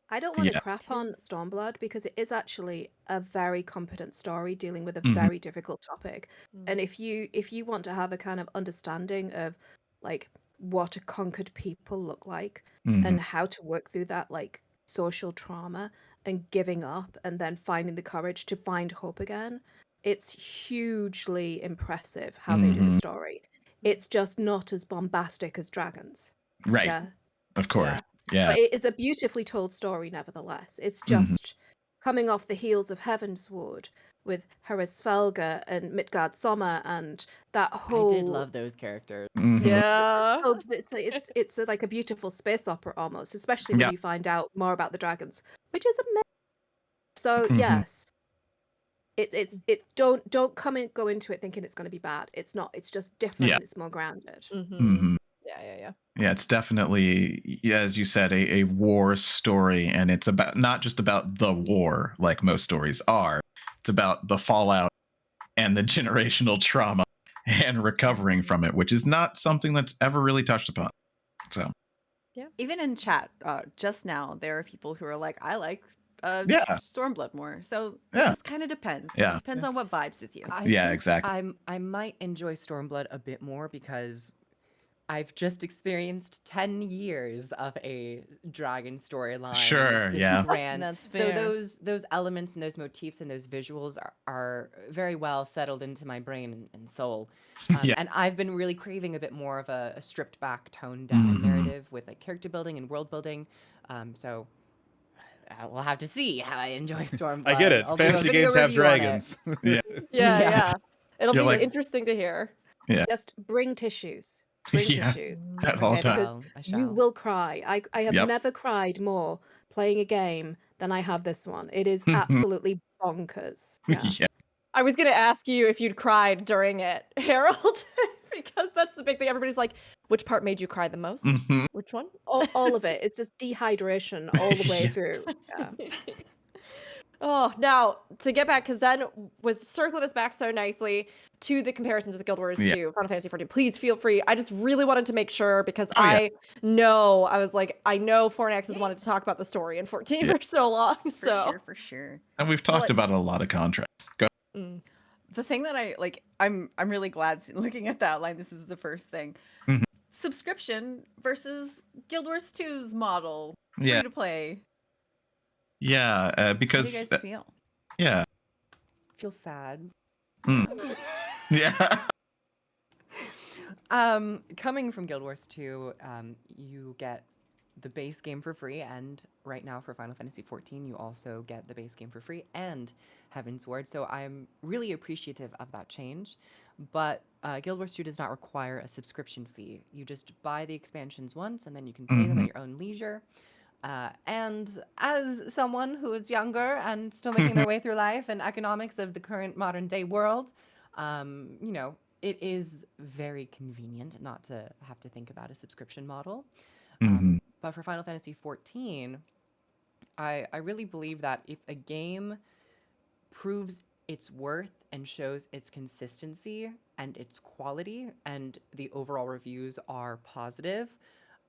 I don't want to crap on Stormblood because it is actually a very competent story dealing with a very difficult topic. And if you want to have a kind of understanding of like what a conquered people look like and how to work through that like social trauma and giving up and then finding the courage to find hope again, it's hugely impressive how they do the story. It's just not as bombastic as Dragons. Right. Yeah. Of course. Yeah. But it is a beautifully told story nevertheless. It's just coming off the heels of Heaven's Ward with Svelga and Midgard Sommer and that whole. I did love those characters. Yeah. So it's like a beautiful space opera almost, especially when you find out more about the dragons, which is amazing. So yes, it's don't go into it thinking it's going to be bad. It's not. It's just different. And it's more grounded. Yeah. Yeah, it's definitely, as you said, a war story, and it's about not just about the war like most stories are. It's about the fallout and the generational trauma and recovering from it, which is not something that's ever really touched upon. So, yeah, even in chat just now, there are people who are like, I like Stormblood more. So it just kind of depends. Yeah, it depends on what vibes with you. Exactly. I might enjoy Stormblood a bit more because I've just experienced 10 years of a dragon storyline. Sure, Brand. That's fair. So those elements and those motifs and those visuals are very well settled into my brain and soul. And I've been really craving a bit more of a stripped back, toned down narrative with like character building and world building. So we'll have to see how I enjoy Stormblood. I get it. Fantasy games have dragons. Yeah. It'll be like, interesting to hear. Yeah. Just bring tissues. Bring tissues. At all times. Because you will cry. I have never cried more playing a game than I have this one. It is absolutely bonkers. Yeah. I was going to ask you if you'd cried during it, Harold, because that's the big thing. Everybody's like, which part made you cry the most? Which one? All of it. It's just dehydration all the way through. Yeah. Oh, now to get back, because then was circling us back so nicely to the comparisons of the Guild Wars to Final Fantasy XIV. Please feel free. I just really wanted to make sure because I know Fornax has wanted to talk about the story in 14 for so long. For sure. And we've talked about a lot of contrasts. Go. The thing that I'm really glad looking at that line. This is the first thing. Subscription versus Guild Wars 2's model. Free to play. Yeah, because how do you guys feel? Yeah. I feel sad. Yeah. Coming from Guild Wars 2, you get the base game for free, and right now for Final Fantasy XIV, you also get the base game for free and Heaven's Ward. So I'm really appreciative of that change. But Guild Wars 2 does not require a subscription fee. You just buy the expansions once, and then you can play them at your own leisure. And as someone who is younger and still making their way through life and economics of the current modern day world, it is very convenient not to have to think about a subscription model. But for Final Fantasy XIV, I really believe that if a game proves its worth and shows its consistency and its quality, and the overall reviews are positive,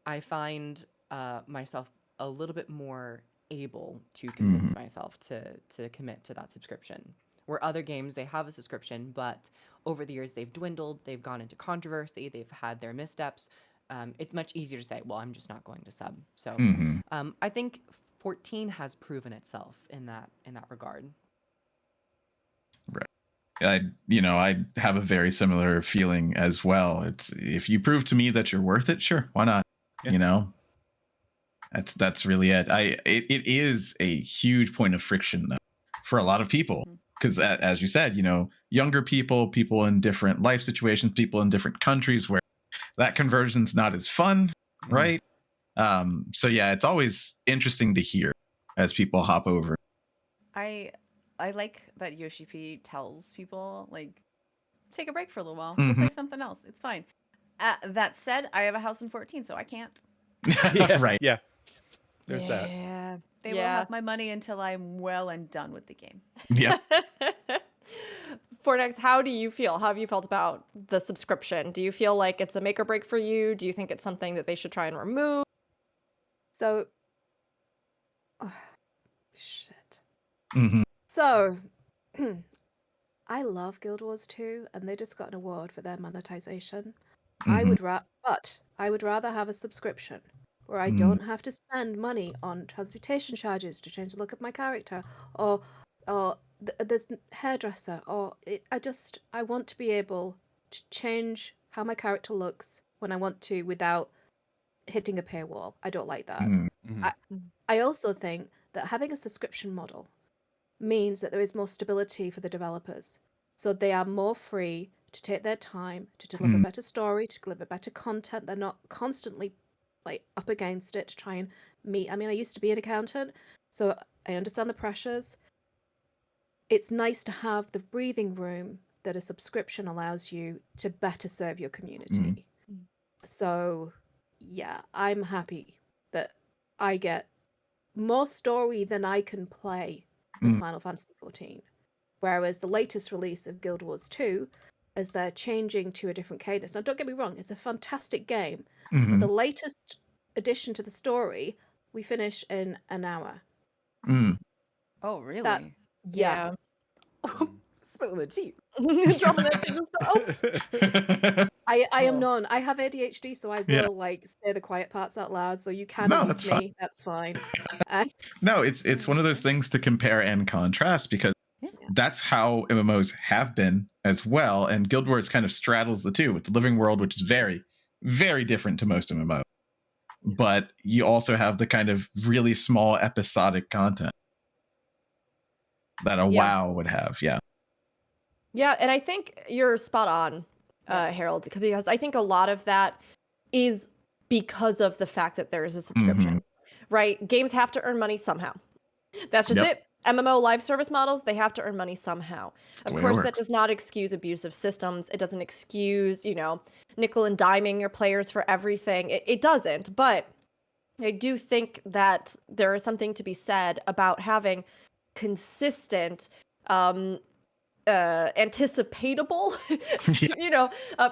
I find myself a little bit more able to convince myself to commit to that subscription. Where other games, they have a subscription, but over the years they've dwindled, they've gone into controversy, they've had their missteps. It's much easier to say, well, I'm just not going to sub. So I think 14 has proven itself in that regard. Right. I have a very similar feeling as well. It's, if you prove to me that you're worth it, sure, why not? Yeah. That's really it. It is a huge point of friction though for a lot of people, because as you said, younger people in different life situations, people in different countries where that conversion's not as fun, right? So yeah, it's always interesting to hear as people hop over. I like that Yoshi P tells people, like, take a break for a little while, go play something else. It's fine. That said, I have a house in 14, so I can't. Right. Yeah. There's that. They will have my money until I'm well and done with the game. Yeah. Fornex, how do you feel? How have you felt about the subscription? Do you feel like it's a make or break for you? Do you think it's something that they should try and remove? So, shit. So, I love Guild Wars 2, and they just got an award for their monetization. I would rather have a subscription where I don't have to spend money on transportation charges to change the look of my character, or there's hairdresser, or I want to be able to change how my character looks when I want to without hitting a paywall. I don't like that. I also think that having a subscription model means that there is more stability for the developers. So they are more free to take their time to deliver better story, to deliver better content. They're not constantly like up against it to try and meet. I mean, I used to be an accountant, so I understand the pressures. It's nice to have the breathing room that a subscription allows you to better serve your community. So yeah, I'm happy that I get more story than I can play with Final Fantasy XIV. Whereas the latest release of Guild Wars 2, as they're changing to a different cadence. Now, don't get me wrong, it's a fantastic game, but the latest addition to the story, we finish in an hour. Oh, really? Yeah. Spilling the tea. Dropping that tea. Oops. I am known. I have ADHD, so I will like say the quiet parts out loud. So you can read me. That's fine. No, it's one of those things to compare and contrast, because that's how MMOs have been as well. And Guild Wars kind of straddles the two with the living world, which is very, very different to most MMOs. But you also have the kind of really small episodic content that a WoW would have. Yeah. Yeah, and I think you're spot on, Harold, because I think a lot of that is because of the fact that there is a subscription, right? Games have to earn money somehow. That's just it. MMO live service models, they have to earn money somehow. Of course, that does not excuse abusive systems. It doesn't excuse, nickel and diming your players for everything. It doesn't. But I do think that there is something to be said about having consistent, anticipatable,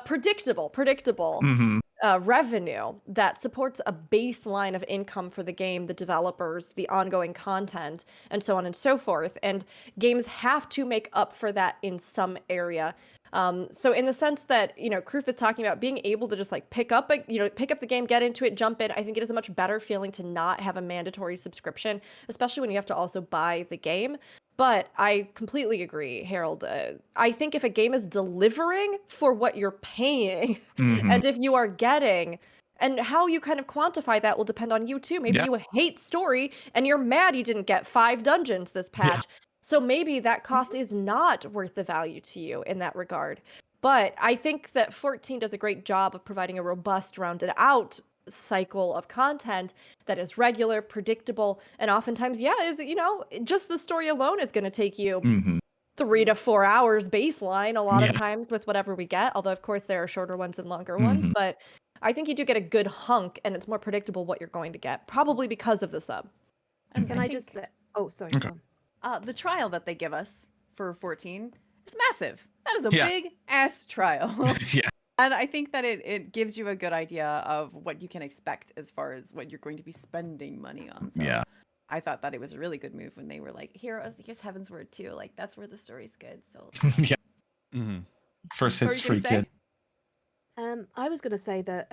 predictable revenue that supports a baseline of income for the game, the developers, the ongoing content, and so on and so forth. And games have to make up for that in some area. So in the sense that, Kroof is talking about being able to just like pick up the game, get into it, jump in. I think it is a much better feeling to not have a mandatory subscription, especially when you have to also buy the game. But I completely agree, Harold. I think if a game is delivering for what you're paying, and if you are getting, and how you kind of quantify that will depend on you too. Maybe you hate story and you're mad you didn't get 5 dungeons this patch. So maybe that cost is not worth the value to you in that regard. But I think that 14 does a great job of providing a robust, rounded out cycle of content that is regular, predictable, and oftentimes, just the story alone is going to take you 3 to 4 hours baseline a lot of times with whatever we get. Although, of course, there are shorter ones and longer ones. But I think you do get a good hunk, and it's more predictable what you're going to get, probably because of the sub. And can I just say, oh, sorry. The trial that they give us for 14 is massive. That is a Yeah. big ass trial. Yeah. And I think that it gives you a good idea of what you can expect as far as what you're going to be spending money on. So Yeah. I thought that it was a really good move when they were like, here's Heaven's Word too. Like, that's where the story's good. So Yeah. Mm-hmm. First What were hits you gonna free say? kid. I was going to say that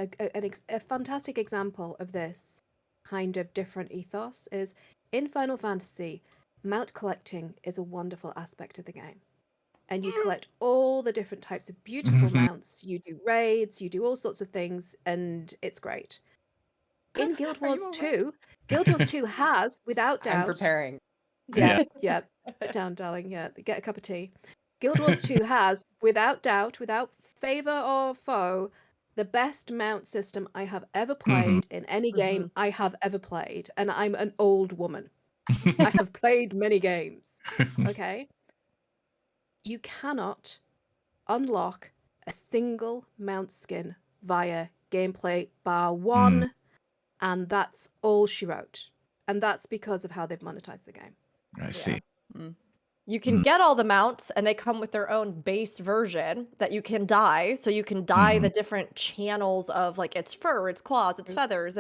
a fantastic example of this kind of different ethos is in Final Fantasy, mount collecting is a wonderful aspect of the game. And you collect all the different types of beautiful Mhm. mounts. You do raids, you do all sorts of things, and it's great. In Guild Are you Wars all right? 2, Guild Wars 2 has, without I'm doubt, preparing. yeah, yeah, put down, darling, yeah, get a cup of tea. Guild Wars 2 has, without doubt, without favor or foe, the best mount system I have ever played in any game I have ever played. And I'm an old woman. I have played many games. Okay? You cannot unlock a single mount skin via gameplay bar 1, and that's all she wrote. And that's because of how they've monetized the game. I see. You can get all the mounts, and they come with their own base version that you can dye. So you can dye the different channels of like its fur, its claws, its feathers,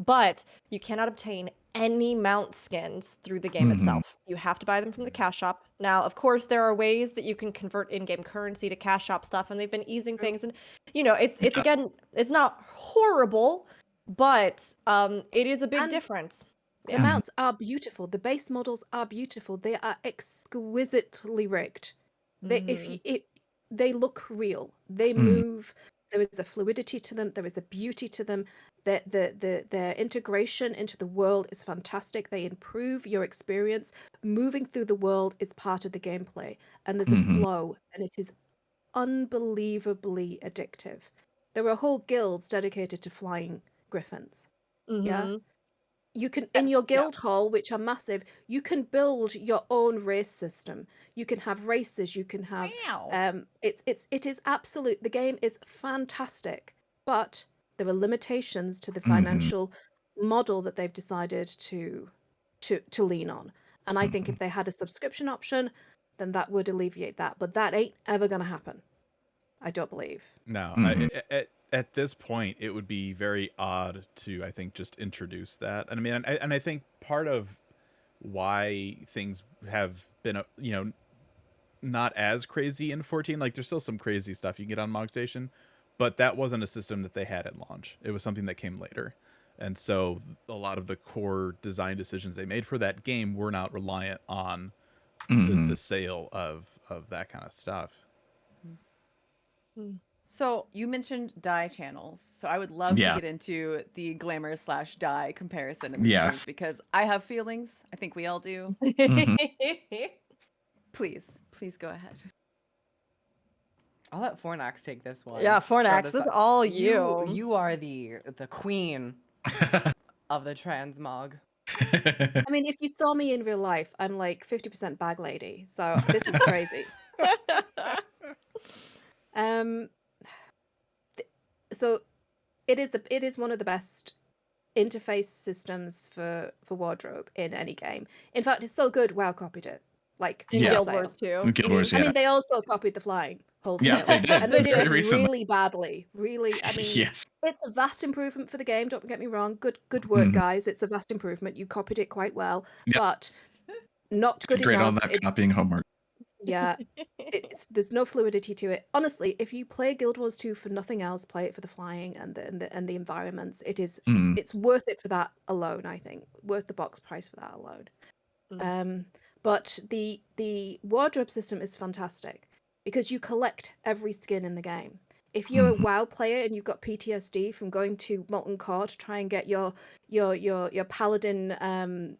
but you cannot obtain any mount skins through the game itself. You have to buy them from the cash shop. Now, of course, there are ways that you can convert in-game currency to cash shop stuff, and they've been easing things. And it's again, it's not horrible, but it is a big And difference. the mounts are beautiful. The base models are beautiful. They are exquisitely rigged. They look real. They move. There is a fluidity to them. There is a beauty to them. Their integration into the world is fantastic. They improve your experience. Moving through the world is part of the gameplay, and there's a flow, and it is unbelievably addictive. There are whole guilds dedicated to flying griffins. Yeah. You can, in your guild hall, which are massive, you can build your own race system. You can have races. You can have it is absolute. The game is fantastic, but there are limitations to the financial model that they've decided to lean on. And I think if they had a subscription option, then that would alleviate that. But that ain't ever gonna happen. I don't believe. No, at this point, it would be very odd to, I think, just introduce that. And I mean, and I think part of why things have been, not as crazy in 14. Like, there's still some crazy stuff you can get on Mog Station, but that wasn't a system that they had at launch. It was something that came later. And so a lot of the core design decisions they made for that game were not reliant on the sale of that kind of stuff. So you mentioned dye channels. So I would love to get into the glamour / dye comparison in this game because I have feelings. I think we all do. Please go ahead. I'll let Fornax take this one. Yeah, Fornax, this is all you. You are the queen of the transmog. I mean, if you saw me in real life, I'm like 50% bag lady. So this is crazy. So it is one of the best interface systems for wardrobe in any game. In fact, it's so good, WoW copied it. Like in Guild Wars too. In Guild Wars, I mean, they also copied the flying wholesale. Yeah, they did. And they did it recently. really badly. Really, I mean, Yes. it's a vast improvement for the game. Don't get me wrong. Good work, guys. It's a vast improvement. You copied it quite well, but not good Great enough. on that copying homework. Yeah, there's no fluidity to it. Honestly, if you play Guild Wars 2 for nothing else, play it for the flying and the environments. It's worth it for that alone. I think worth the box price for that alone. But the wardrobe system is fantastic because you collect every skin in the game. If you're a WoW player and you've got PTSD from going to Molten Core to try and get your paladin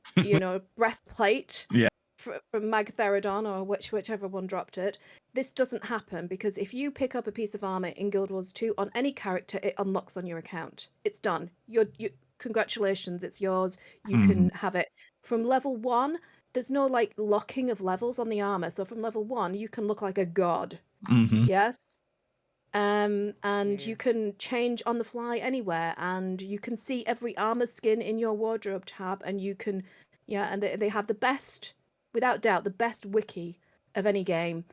breastplate. Yeah. From Magtheridon or whichever one dropped it, this doesn't happen because if you pick up a piece of armor in Guild Wars 2 on any character, it unlocks on your account. It's done. You congratulations, it's yours. You can have it. From level 1, there's no like locking of levels on the armor. So from level 1, you can look like a god. Yes. And you can change on the fly anywhere, and you can see every armor skin in your wardrobe tab, and you can and they have the best, without doubt, the best wiki of any game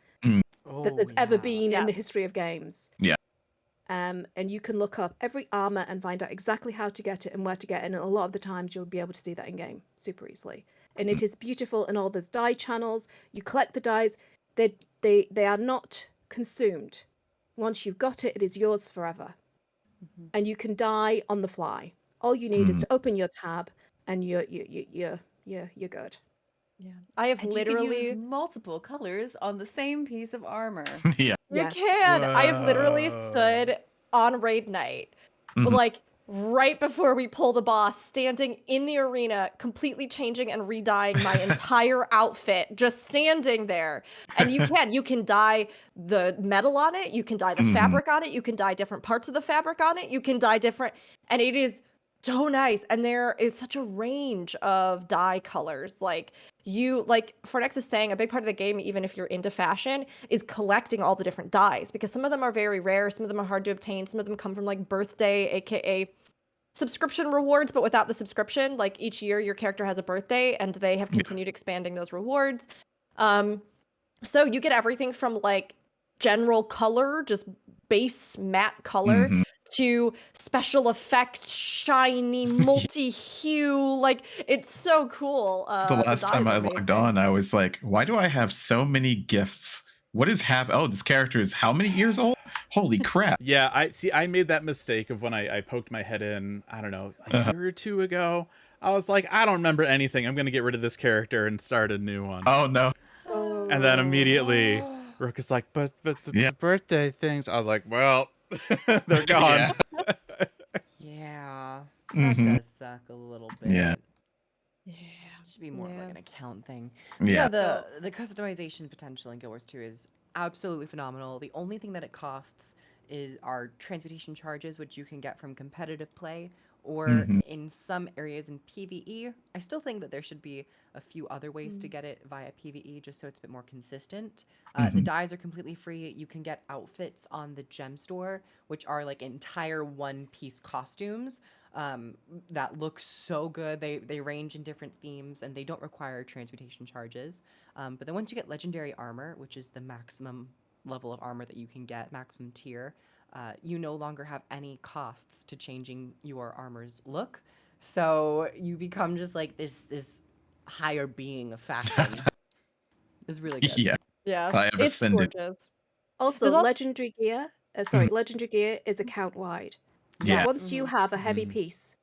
Oh, that there's ever been Yeah. in the history of games. Yeah. And you can look up every armor and find out exactly how to get it and where to get it. And a lot of the times you'll be able to see that in game super easily. And it is beautiful. And all those die channels, you collect the dies. They are not consumed. Once you've got it, it is yours forever. And you can die on the fly. All you need is to open your tab, and you're good. Yeah. I have And you literally can use multiple colors on the same piece of armor. Yeah. You Yeah. can. I have literally Whoa. stood on raid night, like right before we pull the boss, standing in the arena, completely changing and redying my entire outfit, just standing there. And you can dye the metal on it, you can dye the fabric on it, you can dye different parts of the fabric on it, you can dye different, and it is so nice. And there is such a range of dye colors. Like Fornex is saying, a big part of the game, even if you're into fashion, is collecting all the different dyes, because some of them are very rare, some of them are hard to obtain, some of them come from like birthday, aka subscription rewards, but without the subscription. Like each year your character has a birthday, and they have continued expanding those rewards. So you get everything from like general color, just base matte color, to special effect, shiny, multi-hue. Like, it's so cool. The last dyes time are I logged amazing. on, I was like, why do I have so many gifts? What is happening? Oh, this character is how many years old? Holy crap. Yeah, I made that mistake of when I poked my head in, I don't know, a year or two ago. I was like, I don't remember anything. I'm going to get rid of this character and start a new one. Oh, no. And then immediately, Rook is like, but the birthday things. I was like, well, they're gone. Yeah, that does suck a little bit. Yeah. Yeah. Should be more of like an account thing. Yeah. The customization potential in Guild Wars 2 is absolutely phenomenal. The only thing that it costs is our transportation charges, which you can get from competitive play, or in some areas in PvE. I still think that there should be a few other ways to get it via PvE, just so it's a bit more consistent. The dyes are completely free. You can get outfits on the gem store, which are like entire one-piece costumes that look so good. They range in different themes, and they don't require transportation charges. But then once you get legendary armor, which is the maximum level of armor that you can get, maximum tier, you no longer have any costs to changing your armor's look. So you become just like this higher being of fashion. It's really good. Yeah. Yeah, I have it's ascended. gorgeous. Also, There's also- legendary gear. Legendary gear is account wide. So Yes. once you have a heavy piece,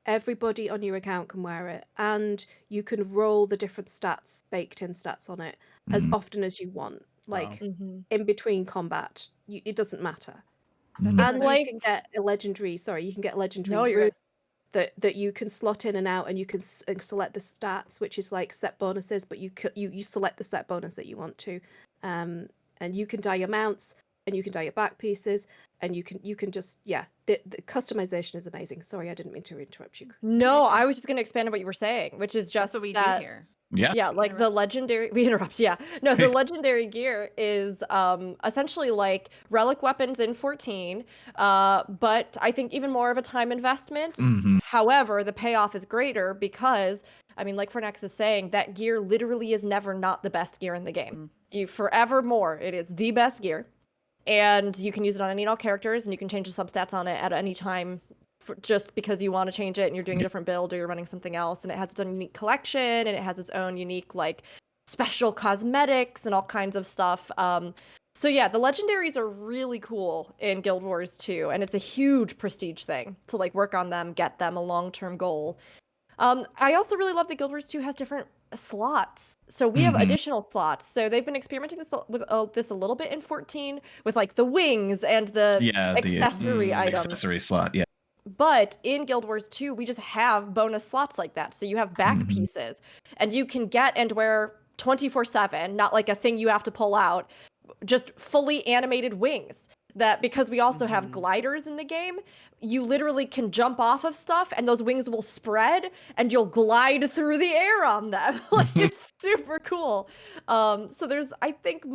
everybody on your account can wear it, and you can roll the different stats, baked in stats on it, as often as you want. Like in between combat, it doesn't matter. And like- you can get a legendary. Sorry, you can get a legendary No, you're rune that you can slot in and out, and you can select the stats, which is like set bonuses. But you select the set bonus that you want to, and you can dye your mounts, and you can dye your back pieces, and you can just the customization is amazing. Sorry, I didn't mean to interrupt you. No, I was just going to expand on what you were saying, which is just That's what we that, do here. Yeah. Yeah, like the legendary, we interrupt, yeah. No, the legendary gear is essentially like relic weapons in 14, but I think even more of a time investment. However, the payoff is greater because, I mean, like Fornex is saying, that gear literally is never not the best gear in the game. You forevermore, it is the best gear, and you can use it on any and all characters, and you can change the substats on it at any time. Just because you want to change it and you're doing a different build or you're running something else, and it has its own unique collection, and it has its own unique like special cosmetics and all kinds of stuff. So yeah, the legendaries are really cool in Guild Wars 2, and it's a huge prestige thing to like work on them, get them, a long-term goal. I also really love that Guild Wars 2 has different slots. So we have additional slots. So they've been experimenting with this a little bit in 14 with like the wings and the accessory items. Accessory slot, yeah. But in Guild Wars 2, we just have bonus slots like that. So you have back pieces, and you can get and wear 24/7, not like a thing you have to pull out, just fully animated wings. That because we also have gliders in the game, you literally can jump off of stuff and those wings will spread and you'll glide through the air on them. Like, it's super cool. So there's, I think,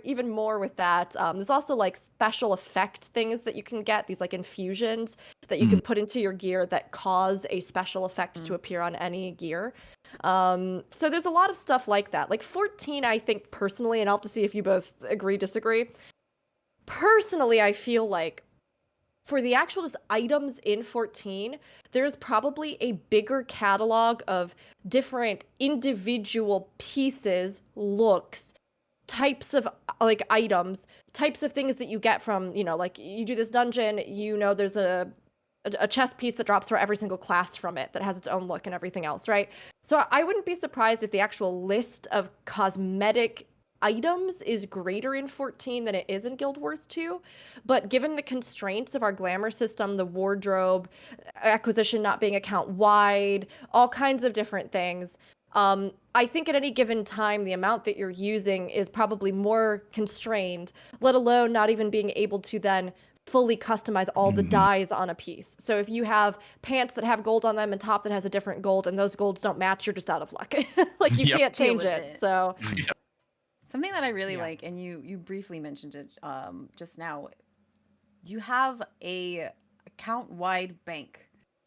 even more with that. There's also like special effect things that you can get, these like infusions that you can put into your gear that cause a special effect to appear on any gear. So there's a lot of stuff like that. Like 14, I think personally, and I'll have to see if you both agree, disagree. Personally, I feel like for the actual just items in 14, there's probably a bigger catalog of different individual pieces, looks, types of like items, types of things that you get from, like you do this dungeon, there's a chess piece that drops for every single class from it that has its own look and everything else, right? So I wouldn't be surprised if the actual list of cosmetic items is greater in 14 than it is in Guild Wars 2. But given the constraints of our glamour system, the wardrobe, acquisition not being account wide, all kinds of different things, I think at any given time, the amount that you're using is probably more constrained, let alone not even being able to then fully customize all the dyes on a piece. So if you have pants that have gold on them and top that has a different gold and those golds don't match, you're just out of luck. Like you can't change it. So something that I really like, and you briefly mentioned it just now, you have a account-wide bank.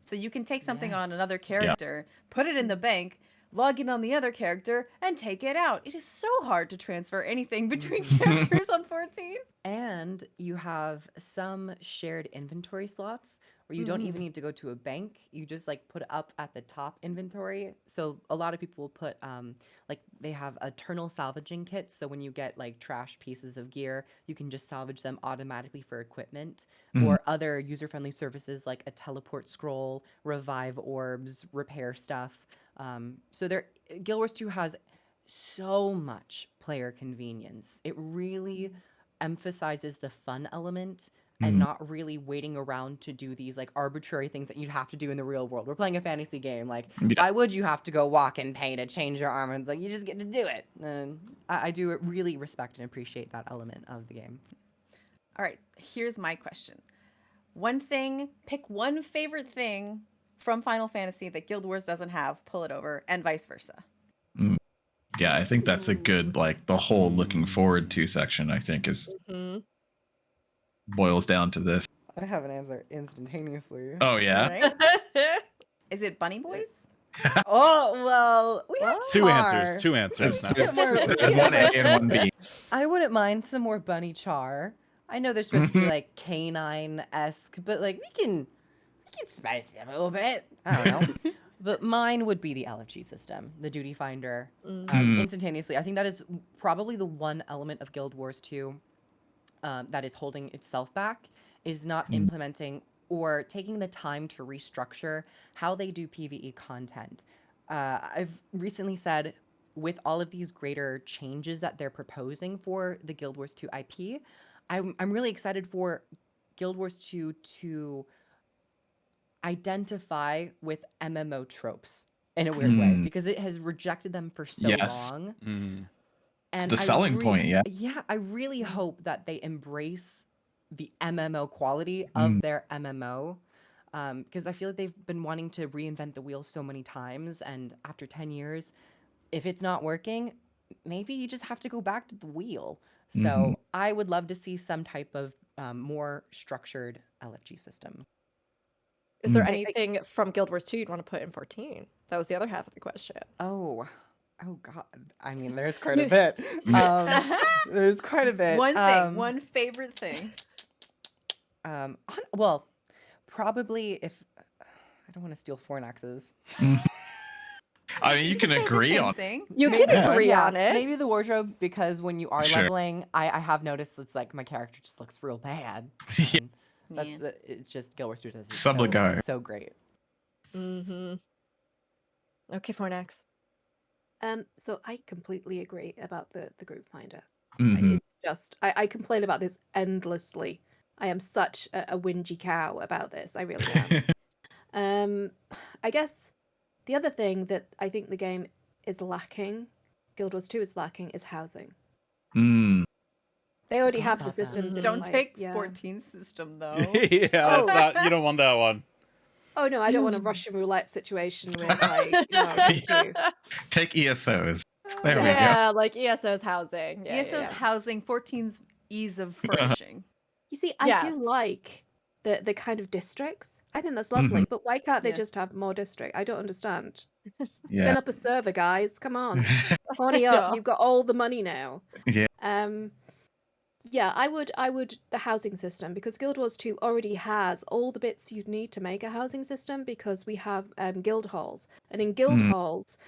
So you can take something on another character, put it in the bank, log in on the other character, and take it out. It is so hard to transfer anything between characters on 14. And you have some shared inventory slots where you don't even need to go to a bank. You just like put up at the top inventory. So a lot of people will put like they have eternal salvaging kits. So when you get like trash pieces of gear, you can just salvage them automatically for equipment, or other user-friendly services like a teleport scroll, revive orbs, repair stuff. So Guild Wars 2 has so much player convenience. It really emphasizes the fun element and not really waiting around to do these like arbitrary things that you'd have to do in the real world. We're playing a fantasy game. Like, why would you have to go walk and pay to change your armor? It's like, you just get to do it. And I do really respect and appreciate that element of the game. All right, here's my question. Pick one favorite thing from Final Fantasy that Guild Wars doesn't have, pull it over, and vice versa. Yeah, I think that's a good, like, the whole looking forward to section, I think, is boils down to this. I have an answer instantaneously. Oh, yeah? Right? Is it Bunny Boys? Oh, well, we have Two answers now. One A and one B. I wouldn't mind some more bunny char. I know they're supposed to be like canine-esque, but like we can spice it up a little bit. I don't know. But mine would be the LFG system, the duty finder, instantaneously. I think that is probably the one element of Guild Wars 2 that is holding itself back, is not implementing or taking the time to restructure how they do PvE content. I've recently said, with all of these greater changes that they're proposing for the Guild Wars 2 IP, I'm really excited for Guild Wars 2 to identify with MMO tropes in a weird way, because it has rejected them for so long. And the selling point, yeah. Yeah, I really hope that they embrace the MMO quality of their MMO, because I feel like they've been wanting to reinvent the wheel so many times, and after 10 years, if it's not working, maybe you just have to go back to the wheel. So I would love to see some type of more structured LFG system. Is there anything from Guild Wars 2 you'd want to put in 14? That was the other half of the question. Oh God. I mean, there's quite a bit. There's quite a bit. One thing, one favorite thing. Well, probably if I don't want to steal Fornax's. I mean, you can agree on thing. You can agree on it. Maybe the wardrobe, because when you are leveling, I have noticed it's like my character just looks real bad. It's just Guild Wars 2 does it so great. Okay, Fornax. So I completely agree about the group finder. It's just I complain about this endlessly. I am such a whingy cow about this. I really am. I guess the other thing that I think the game is lacking, Guild Wars 2 is lacking, is housing. They already have the systems in Don't place. take 14's system though. That's not, you don't want that one. Oh no, I don't want a Russian roulette situation with like, no, thank you. Take ESOs. There we go. Yeah, like ESO's housing. ESO's housing, 14's ease of furnishing. You see, I do like the kind of districts I think that's lovely, but why can't they Yeah. just have more district? I don't understand. Yeah. Spin up a server, guys. Come on. Pony up. You've got all the money now. Yeah. Yeah, I would the housing system, because Guild Wars 2 already has all the bits you'd need to make a housing system, because we have guild halls. And in guild halls,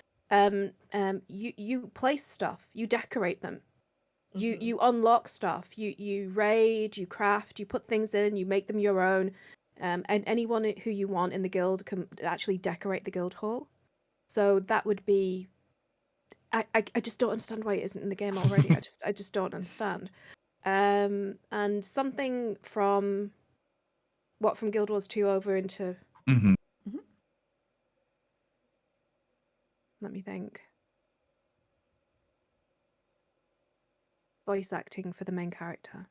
you place stuff, you decorate them. You unlock stuff, you raid, you craft, you put things in, you make them your own. And anyone who you want in the guild can actually decorate the guild hall. So that would be I just don't understand why it isn't in the game already. I just don't understand. And something from Guild Wars 2 over into let me think. Voice acting for the main character.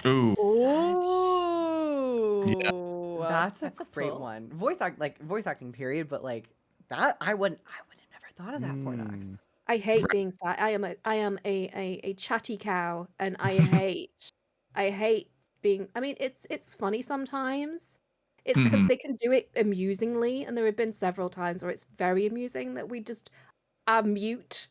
Ooh. Ooh, that's a great one. Voice acting period, but like that I would have never thought of that, Fornox. I hate being sad. I am a chatty cow, and I hate being. I mean, it's funny sometimes. They can do it amusingly, and there have been several times where it's very amusing that we just are mute.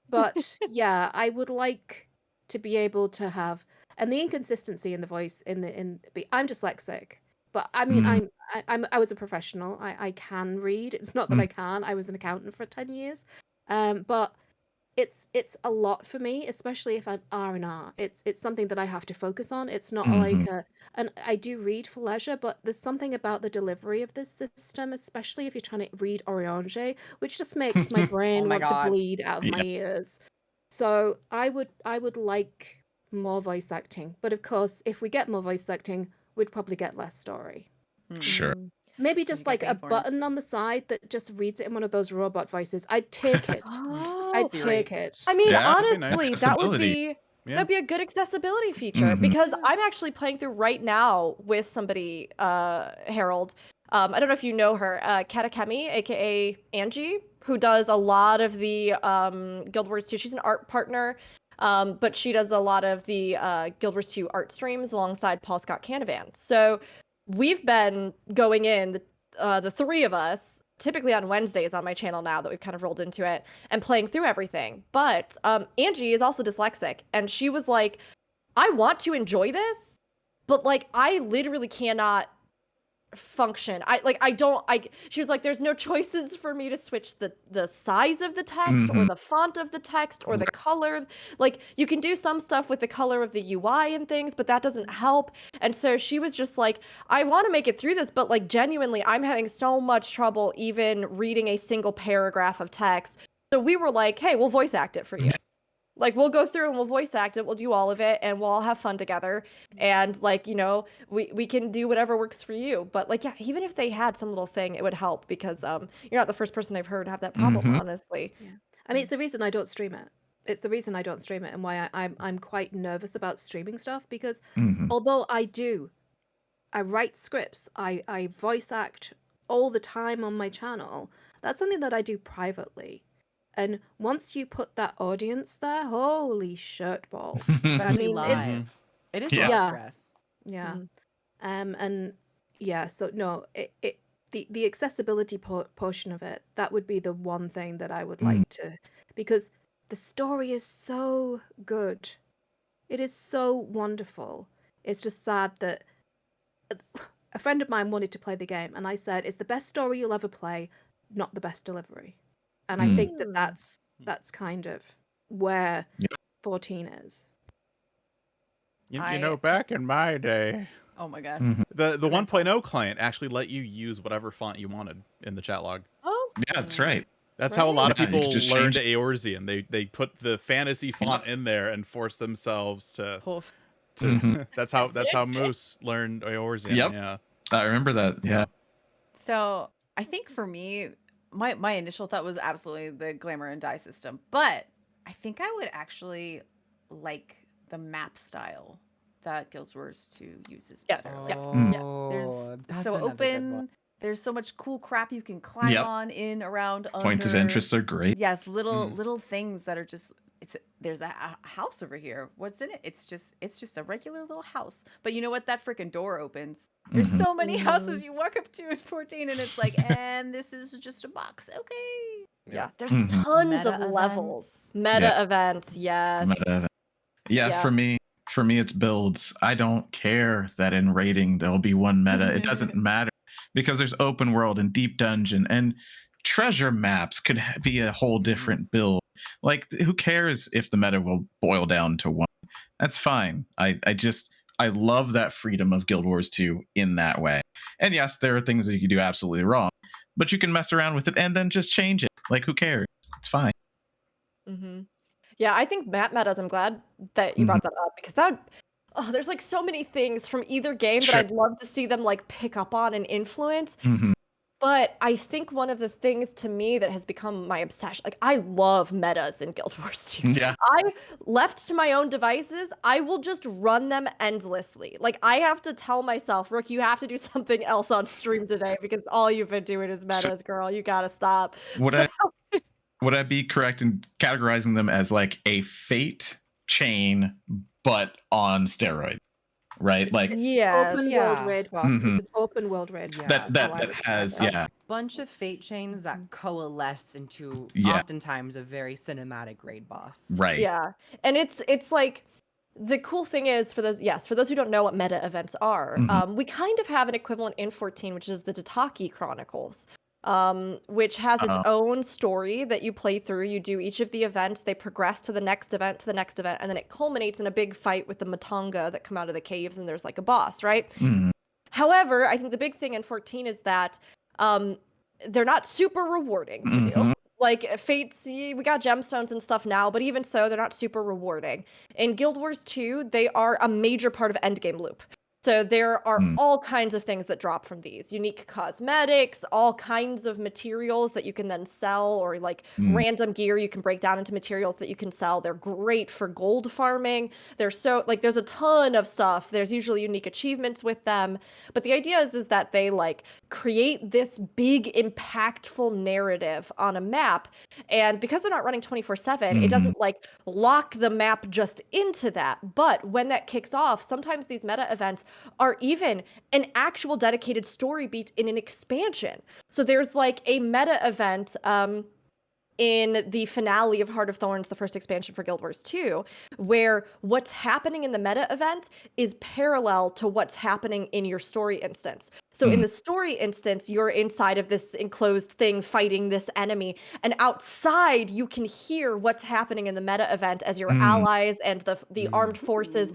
But yeah, I would like to be able to have, and the inconsistency in the voice I'm dyslexic, but I mean I was a professional. I can read. It's not that I can't. I was an accountant for 10 years. But it's a lot for me, especially if I'm R&R. It's something that I have to focus on. It's not like and I do read for leisure, but there's something about the delivery of this system, especially if you're trying to read Orange, which just makes my brain want to bleed out of my ears. So I would like more voice acting, but of course, if we get more voice acting, we'd probably get less story. Sure. Maybe just like a button on the side that just reads it in one of those robot voices. I'd take it. I'd take it. I mean, Yeah, that'd honestly, be nice. that would Accessibility. be that'd be a good accessibility feature, because I'm actually playing through right now with somebody, Herald. I don't know if you know her, Katakemi, aka Angie, who does a lot of the Guild Wars 2. She's an art partner, but she does a lot of the Guild Wars 2 art streams alongside Paul Scott Canavan. So we've been going in, the three of us, typically on Wednesdays on my channel now that we've kind of rolled into it, and playing through everything. But Angie is also dyslexic, and she was like, I want to enjoy this, but like I literally cannot function. She was like, there's no choices for me to switch the size of the text or the font of the text or the color. Like, you can do some stuff with the color of the UI and things, but that doesn't help. And so she was just like, I want to make it through this, but like genuinely I'm having so much trouble even reading a single paragraph of text. So we were like, hey, we'll voice act it for you. Like, we'll go through and we'll voice act it, we'll do all of it, and we'll all have fun together. And, like, you know, we can do whatever works for you. But, like, yeah, even if they had some little thing, it would help, because you're not the first person I've heard have that problem, honestly. Yeah. I mean, it's the reason I don't stream it. It's the reason I don't stream it, and why I'm quite nervous about streaming stuff, because although I write scripts, I voice act all the time on my channel, that's something that I do privately. And once you put that audience there, holy shirt balls. I mean, live. It is a lot of stress. Yeah. And yeah, so no, the accessibility portion of it, that would be the one thing that I would like to, because the story is so good. It is so wonderful. It's just sad that a friend of mine wanted to play the game, and I said, it's the best story you'll ever play, not the best delivery. And I think that's kind of where 14 is. You know, back in my day, Oh my god. the 1.0 client actually let you use whatever font you wanted in the chat log. Oh. Yeah, that's right. That's how a lot of Yeah, you people could just learned change- Eorzean. They put the fantasy font in there and forced themselves to. That's how Moose learned Eorzean. Yep. Yeah, I remember that. Yeah. So I think for me, my initial thought was absolutely the glamour and dye system, but I think I would actually like the map style that Guild Wars 2 uses. Yes, better. yes, There's that's so another good open. one. There's so much cool crap you can climb on, in, around, Points of under. interest are great. Yes, little things that are just there's a house over here. What's in it? It's just a regular little house. But you know what? That freaking door opens. There's so many houses you walk up to in 14, and it's like, and this is just a box. Okay. Yeah, there's tons Meta of levels. events. Meta events, yes. Yeah, for me, it's builds. I don't care that in raiding there'll be one meta. It doesn't matter because there's open world and deep dungeon and treasure maps could be a whole different build. Like, who cares if the meta will boil down to one? That's fine. I love that freedom of Guild Wars 2 in that way. And yes, there are things that you can do absolutely wrong, but you can mess around with it and then just change it. Like, who cares? It's fine. Yeah, I think map metas, I'm glad that you brought that up because there's like so many things from either game that I'd love to see them like pick up on and influence. But I think one of the things to me that has become my obsession, like I love metas in Guild Wars 2. Yeah. I, left to my own devices, I will just run them endlessly. Like I have to tell myself, Rook, you have to do something else on stream today because all you've been doing is metas, girl. You gotta stop. Would I be correct in categorizing them as like a fate chain, but on steroid? Right, like open world raid boss. It's an open world raid. That has a bunch of fate chains that coalesce into oftentimes a very cinematic raid boss. Right. Yeah, and it's like the cool thing is for those who don't know what meta events are, we kind of have an equivalent in 14, which is the Tataki Chronicles. Which has its own story that you play through. You do each of the events, they progress to the next event, and then it culminates in a big fight with the Matanga that come out of the caves, and there's like a boss, right? However, I think the big thing in 14 is that they're not super rewarding to do. Like Fates, we got gemstones and stuff now, but even so, they're not super rewarding. In Guild Wars 2, they are a major part of endgame loop. So there are all kinds of things that drop from these. Unique cosmetics, all kinds of materials that you can then sell, or like random gear you can break down into materials that you can sell. They're great for gold farming. There's a ton of stuff. There's usually unique achievements with them. But the idea is that they like create this big impactful narrative on a map. And because they're not running 24/7, it doesn't like lock the map just into that. But when that kicks off, sometimes these meta events are even an actual dedicated story beat in an expansion. So there's like a meta event in the finale of Heart of Thorns, the first expansion for Guild Wars 2, where what's happening in the meta event is parallel to what's happening in your story instance. So in the story instance, you're inside of this enclosed thing fighting this enemy, and outside you can hear what's happening in the meta event as your allies and the armed forces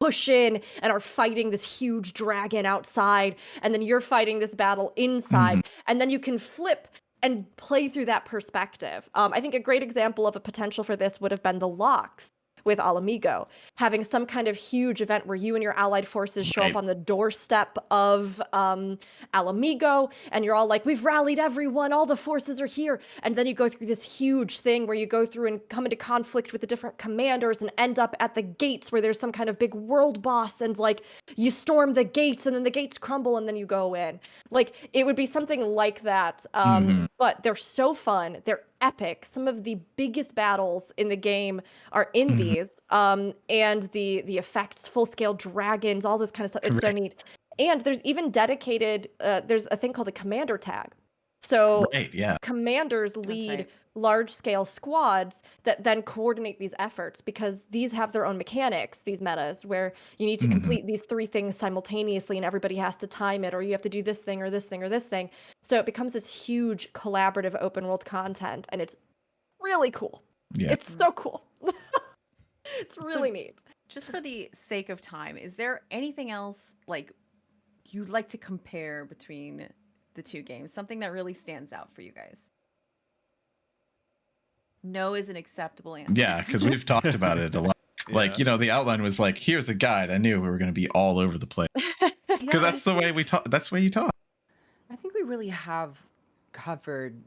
push in and are fighting this huge dragon outside, and then you're fighting this battle inside, and then you can flip and play through that perspective. I think a great example of a potential for this would have been the locks with Alamigo, having some kind of huge event where you and your allied forces show up on the doorstep of Alamigo, and you're all like, we've rallied everyone, all the forces are here. And then you go through this huge thing where you go through and come into conflict with the different commanders and end up at the gates where there's some kind of big world boss, and like you storm the gates and then the gates crumble and then you go in. Like it would be something like that. But they're so fun. They're epic. Some of the biggest battles in the game are in these, and the effects, full-scale dragons, all this kind of stuff. It's so neat. And there's even dedicated, there's a thing called a commander tag. So commanders lead large-scale squads that then coordinate these efforts, because these have their own mechanics, these metas, where you need to complete these 3 things simultaneously and everybody has to time it, or you have to do this thing or this thing or this thing. So it becomes this huge collaborative open world content, and it's really cool. It's so cool. It's really neat. Just for the sake of time, is there anything else like you'd like to compare between the 2 games? Something that really stands out for you guys? No is an acceptable answer. Yeah, because we've talked about it a lot. Like, you know, the outline was like, here's a guide. I knew we were going to be all over the place. Because that's the way we talk. That's the way you talk. I think we really have covered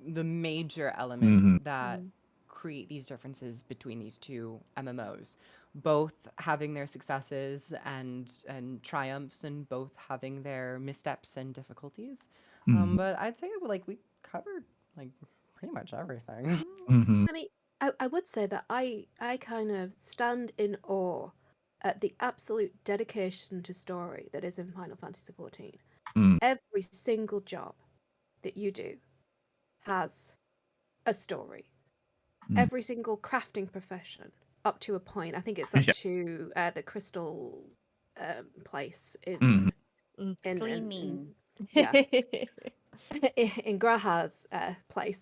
the major elements that create these differences between these 2 MMOs, both having their successes and triumphs, and both having their missteps and difficulties. But I'd say like we covered like pretty much everything. I mean, I would say that I kind of stand in awe at the absolute dedication to story that is in Final Fantasy XIV. Every single job that you do has a story. Every single crafting profession, up to a point. I think it's up to the crystal place in in Graha's place.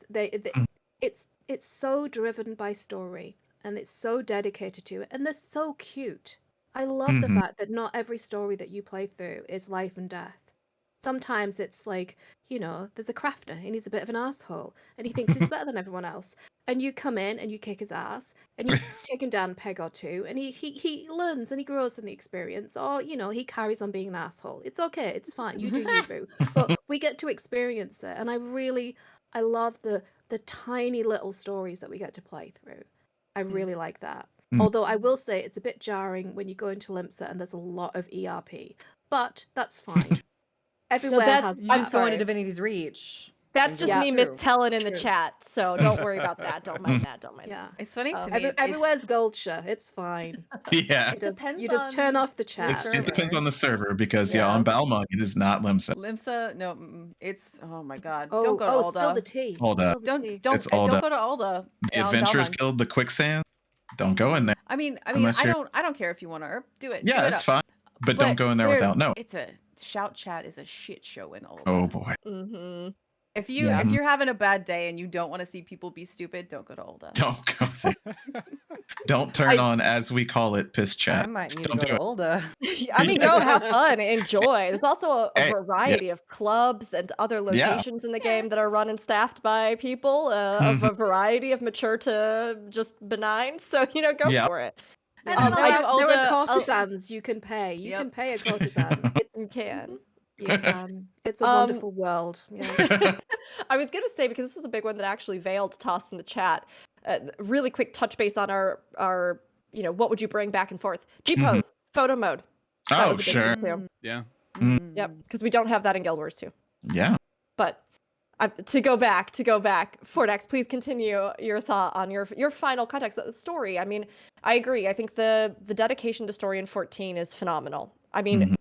It's so driven by story, and it's so dedicated to it, and they're so cute. I love the fact that not every story that you play through is life and death. Sometimes it's like, there's a crafter and he's a bit of an asshole and he thinks he's better than everyone else. And you come in and you kick his ass and you take him down a peg or two, and he learns and he grows in the experience, or he carries on being an asshole. It's okay, it's fine. You do you, boo. But we get to experience it, and I love the tiny little stories that we get to play through. I really like that. Although I will say it's a bit jarring when you go into Limsa and there's a lot of ERP, but that's fine. Everywhere has. I'm going to Divinity's Reach. That's just me mistelling in the chat, so don't worry about that. Don't mind that. Don't mind that. It's funny to me. Everywhere's Gulcha. It's fine. Yeah. You just turn off the chat. It depends on the server, because on Balmung it is not Limsa. Limsa, no, it's oh my god. Oh, don't go to Alda. Spill the tea. Alda. Don't go to Alda. The Adventurers Guild, the Quicksand. Don't go in there. I mean, I don't care if you want to do it. Yeah, it's fine. But don't go in there without no. It's a shout chat is a shit show in Alda. Oh boy. If you're having a bad day and you don't want to see people be stupid, don't go to Alda. Don't go there. Don't turn on, as we call it, piss chat. I might need to go to Alda. I mean, go have fun, enjoy. There's also a variety of clubs and other locations in the game that are run and staffed by people of a variety of mature to just benign. So go for it. And there are courtesans you can pay. You can pay a courtesan. You can. It's a wonderful world. Yeah. I was gonna say, because this was a big one that actually Veiled tossed in the chat. Really quick touch base on our what would you bring back and forth? G-pose, photo mode. That was a big thing too. Yeah. Yep, because we don't have that in Guild Wars 2. Yeah. But to go back, Fordax, please continue your thought on your final context of the story. I mean, I agree. I think the dedication to story in 14 is phenomenal. I mean,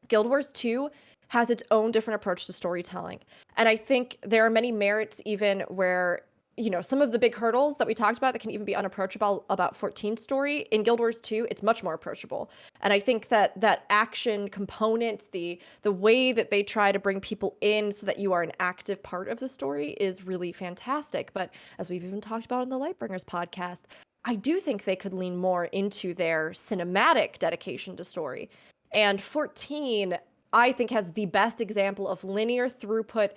Guild Wars 2 has its own different approach to storytelling. And I think there are many merits even where, some of the big hurdles that we talked about that can even be unapproachable about 14 story, in Guild Wars 2, it's much more approachable. And I think that action component, the way that they try to bring people in so that you are an active part of the story is really fantastic. But as we've even talked about on the Lightbringers podcast, I do think they could lean more into their cinematic dedication to story. And 14, I think, has the best example of linear throughput,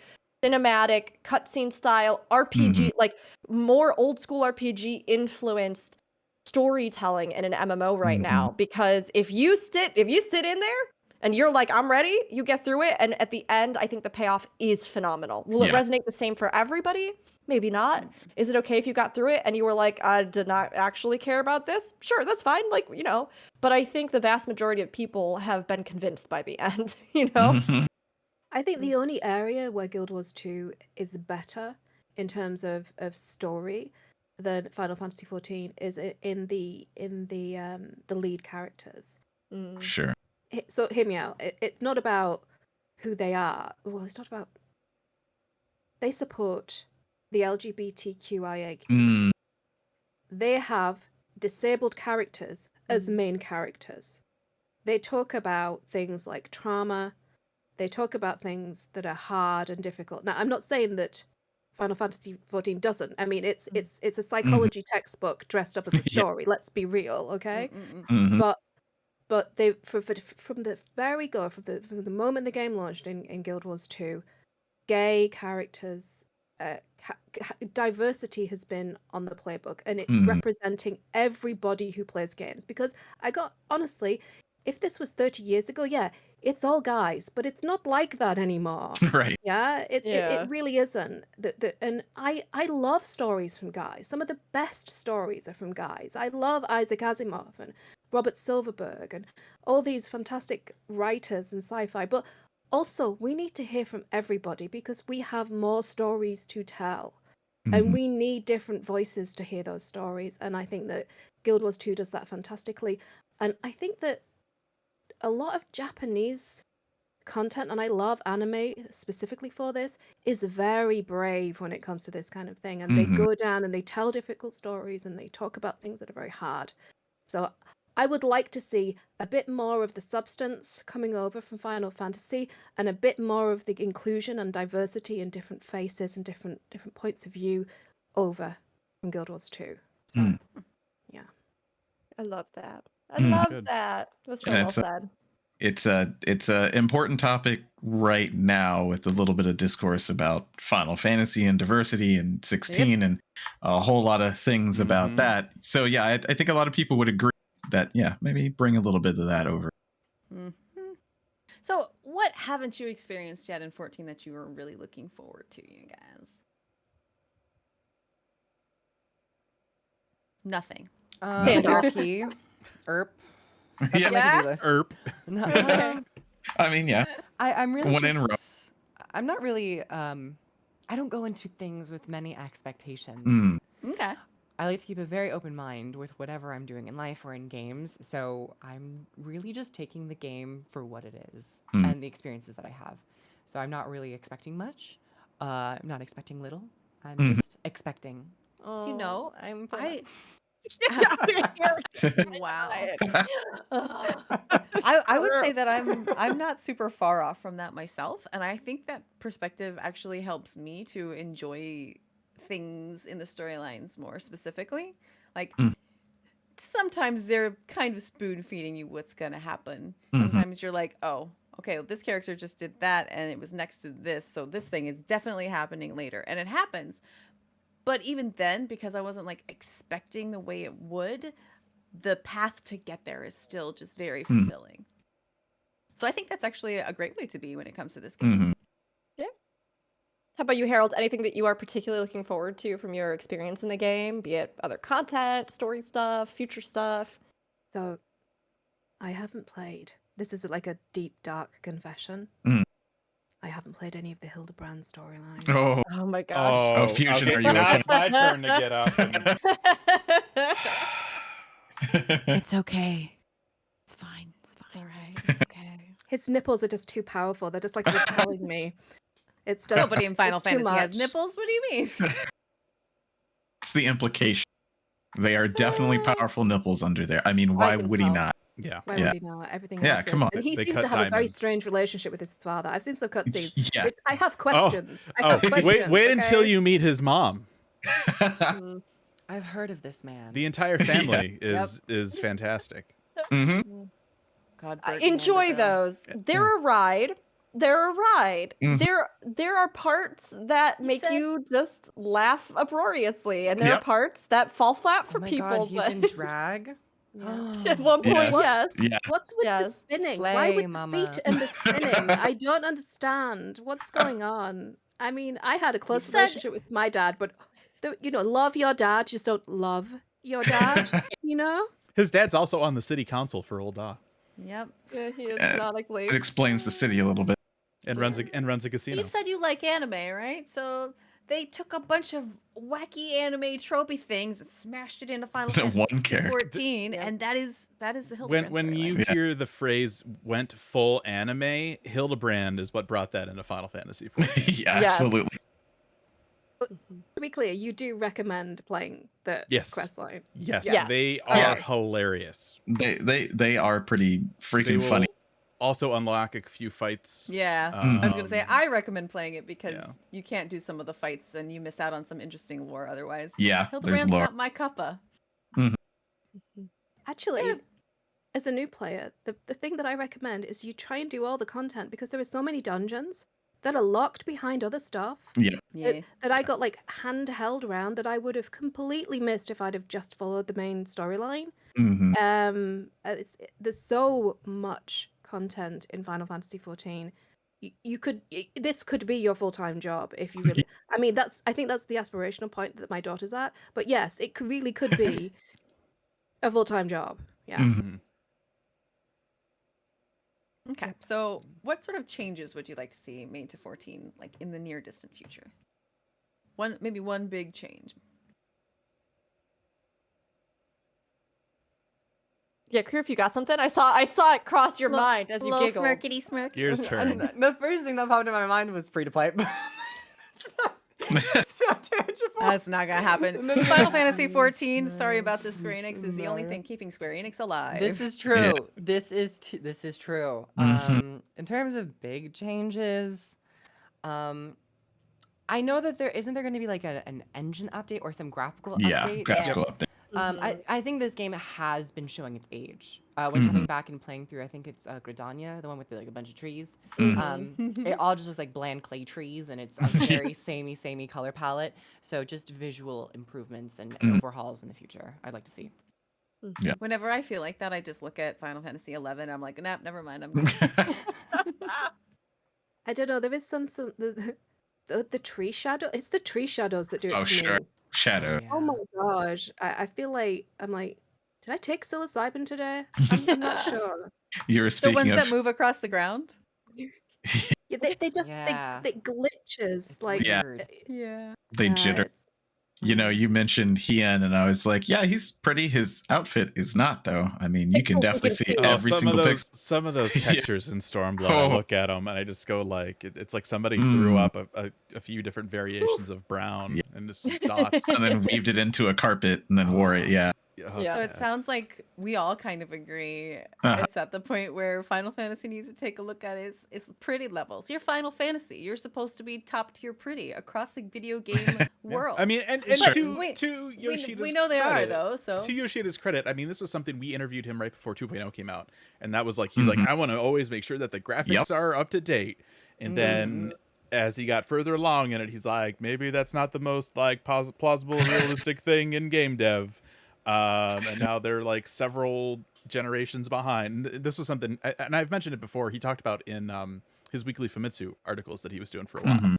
cinematic, cutscene style, RPG, like more old school RPG influenced storytelling in an MMO right now. Because if you sit in there and you're like, I'm ready, you get through it. And at the end, I think the payoff is phenomenal. Will it resonate the same for everybody? Maybe not. Is it okay if you got through it and you were like, I did not actually care about this? Sure, that's fine. Like, but I think the vast majority of people have been convinced by the end, I think the only area where Guild Wars 2 is better in terms of story than Final Fantasy XIV is in the lead characters. Sure. So hear me out. It's not about who they are. Well, it's not about. They support the LGBTQIA community. They have disabled characters as main characters. They talk about things like trauma. They talk about things that are hard and difficult. Now, I'm not saying that Final Fantasy XIV doesn't. I mean, it's a psychology textbook dressed up as a story. Let's be real, okay? But they from the very go, from the moment the game launched in Guild Wars 2, gay characters, diversity has been on the playbook, and it representing everybody who plays games. Because honestly, if this was 30 years ago, it's all guys, but it's not like that anymore. Right. Yeah, it really isn't. And I love stories from guys. Some of the best stories are from guys. I love Isaac Asimov and Robert Silverberg and all these fantastic writers in sci-fi. But also, we need to hear from everybody because we have more stories to tell. And we need different voices to hear those stories. And I think that Guild Wars 2 does that fantastically. And I think that a lot of Japanese content, and I love anime specifically for this, is very brave when it comes to this kind of thing. And they go down and they tell difficult stories and they talk about things that are very hard. So I would like to see a bit more of the substance coming over from Final Fantasy and a bit more of the inclusion and diversity and different faces and different points of view over from Guild Wars 2. So, yeah. I love that. I love Good. that. That's so And well said. It's a important topic right now with a little bit of discourse about Final Fantasy and diversity and 16 and a whole lot of things about that. So yeah, I think a lot of people would agree that maybe bring a little bit of that over. So what haven't you experienced yet in 14 that you were really looking forward to, you guys? Nothing. Sandoff. Erp. Yeah. My to-do list. Erp. I mean, yeah. I'm really One in a row. I'm not really I don't go into things with many expectations. Okay. I like to keep a very open mind with whatever I'm doing in life or in games. So I'm really just taking the game for what it is and the experiences that I have. So I'm not really expecting much. I'm not expecting little. I'm just expecting. You know, I'm wow. I would say that I'm not super far off from that myself, and I think that perspective actually helps me to enjoy things in the storylines more specifically. Like sometimes they're kind of spoon feeding you what's gonna happen. Sometimes you're like, oh, okay, well, this character just did that and it was next to this, so this thing is definitely happening later, and it happens. But even then, because I wasn't like expecting the way it would, the path to get there is still just very fulfilling. So I think that's actually a great way to be when it comes to this game. Yeah. How about you, Harold? Anything that you are particularly looking forward to from your experience in the game, be it other content, story stuff, future stuff? So I haven't played. This is like a deep, dark confession. I haven't played any of the Hildebrand storyline. Oh my gosh. Fusion, okay, are you now okay? it's my turn to get up. It's okay. It's fine. It's all right. It's okay. His nipples are just too powerful. They're just like repelling me. It's just Nobody in Final it's too Fantasy has much. nipples. What do you mean? It's the implication. They are definitely powerful nipples under there. I mean, why can would he tell. not? Yeah. Why would he not? Everything Yeah, else come is. on. And he They seems cut to have a very diamonds. strange relationship with his father. I've seen some cutscenes. Yeah. I have questions. I have questions. Wait until okay? you meet his mom. I've heard of this man. The entire family is fantastic. God, Enjoy those. They're a ride. They're a ride. There are parts that make you just laugh uproariously, and there are parts that fall flat for oh my people. God, he's in drag. At one point, yes. Yeah. What's with the spinning? Why Slay, with mama. the feet and the spinning? I don't understand. What's going on? I mean, I had a close relationship with my dad, but love your dad, just don't love your dad, His dad's also on the city council for Old Da. Yep. Yeah, he is canonically. It explains the city a little bit. And runs a casino. You said you like anime, right? So they took a bunch of wacky anime tropey things and smashed it into Final Fantasy One character. 14, and that is the Hildebrand When you storyline. hear the phrase "went full anime," Hildebrand is what brought that into Final Fantasy 14. Yeah, absolutely. To be clear, you do recommend playing the quest line. Yes, Yeah. they are hilarious. They are pretty They freaking will funny. also unlock a few fights. Yeah, I was gonna say Um, I recommend playing it because you can't do some of the fights and you miss out on some interesting lore otherwise. Yeah, there's Hildebrand's lore. not my cuppa. Actually, as a new player, the thing that I recommend is you try and do all the content because there are so many dungeons that are locked behind other stuff. Yeah. That I got like handheld around that I would have completely missed if I'd have just followed the main storyline. There's so much content in Final Fantasy 14. This could be your full-time job if you really. I mean, I think that's the aspirational point that my daughter's at. But yes, it really could be a full-time job. Yeah. Okay, so what sort of changes would you like to see made to 14, like in the near distant future? maybe one big change. Yeah, Kroof, you got something? I saw it cross your mind as you little giggled. smirkety smirk. Gears turn. The first thing that popped in my mind was free to play. It's not tangible. That's not gonna happen. Final Fantasy 14. Sorry about this. Square Enix is the only thing keeping Square Enix alive. This is true. Yeah. This is true. Mhm. In terms of big changes, I know that there going to be like an engine update or some graphical Yeah, update. graphical update. I think this game has been showing its age. When coming back and playing through, I think it's Gridania, the one with like a bunch of trees. It all just looks like bland clay trees, and it's a very samey color palette. So just visual improvements and overhauls in the future, I'd like to see. Yeah. Whenever I feel like that, I just look at Final Fantasy 11. I'm like, nah, never mind. I don't know. There is some the tree shadow. It's the tree shadows that do it Oh, for sure. me. Shadow. Oh my gosh. I feel like I'm like, did I take psilocybin today? I'm not sure. You were The speaking ones of. that move across the ground. Yeah, they just Yeah. they glitches It's like Yeah. weird. Yeah. They jitter. You know, you mentioned Hien, and I was like, yeah, he's pretty. His outfit is not, though. I mean, you can Pixels definitely you can see see. every single pixel. Some of those Yeah. textures in Stormblood, Oh. I look at them and I just go like, it's like somebody threw up a few different variations of brown and just dots. And then weaved it into a carpet and then wore it. Yeah. Oh, Yeah. So it sounds like we all kind of agree. Uh-huh. It's at the point where Final Fantasy needs to take a look at its pretty levels. You're Final Fantasy. You're supposed to be top tier pretty across the video game world. I mean, and But to Yoshida's we know they are credit, though. So to Yoshida's credit, I mean, this was something we interviewed him right before 2.0 came out, and that was like, he's like, I want to always make sure that the graphics are up to date, and then as he got further along in it, he's like, maybe that's not the most like plausible, realistic thing in game dev. And now they're like several generations behind. This was something, and I've mentioned it before. He talked about in his weekly Famitsu articles that he was doing for a while.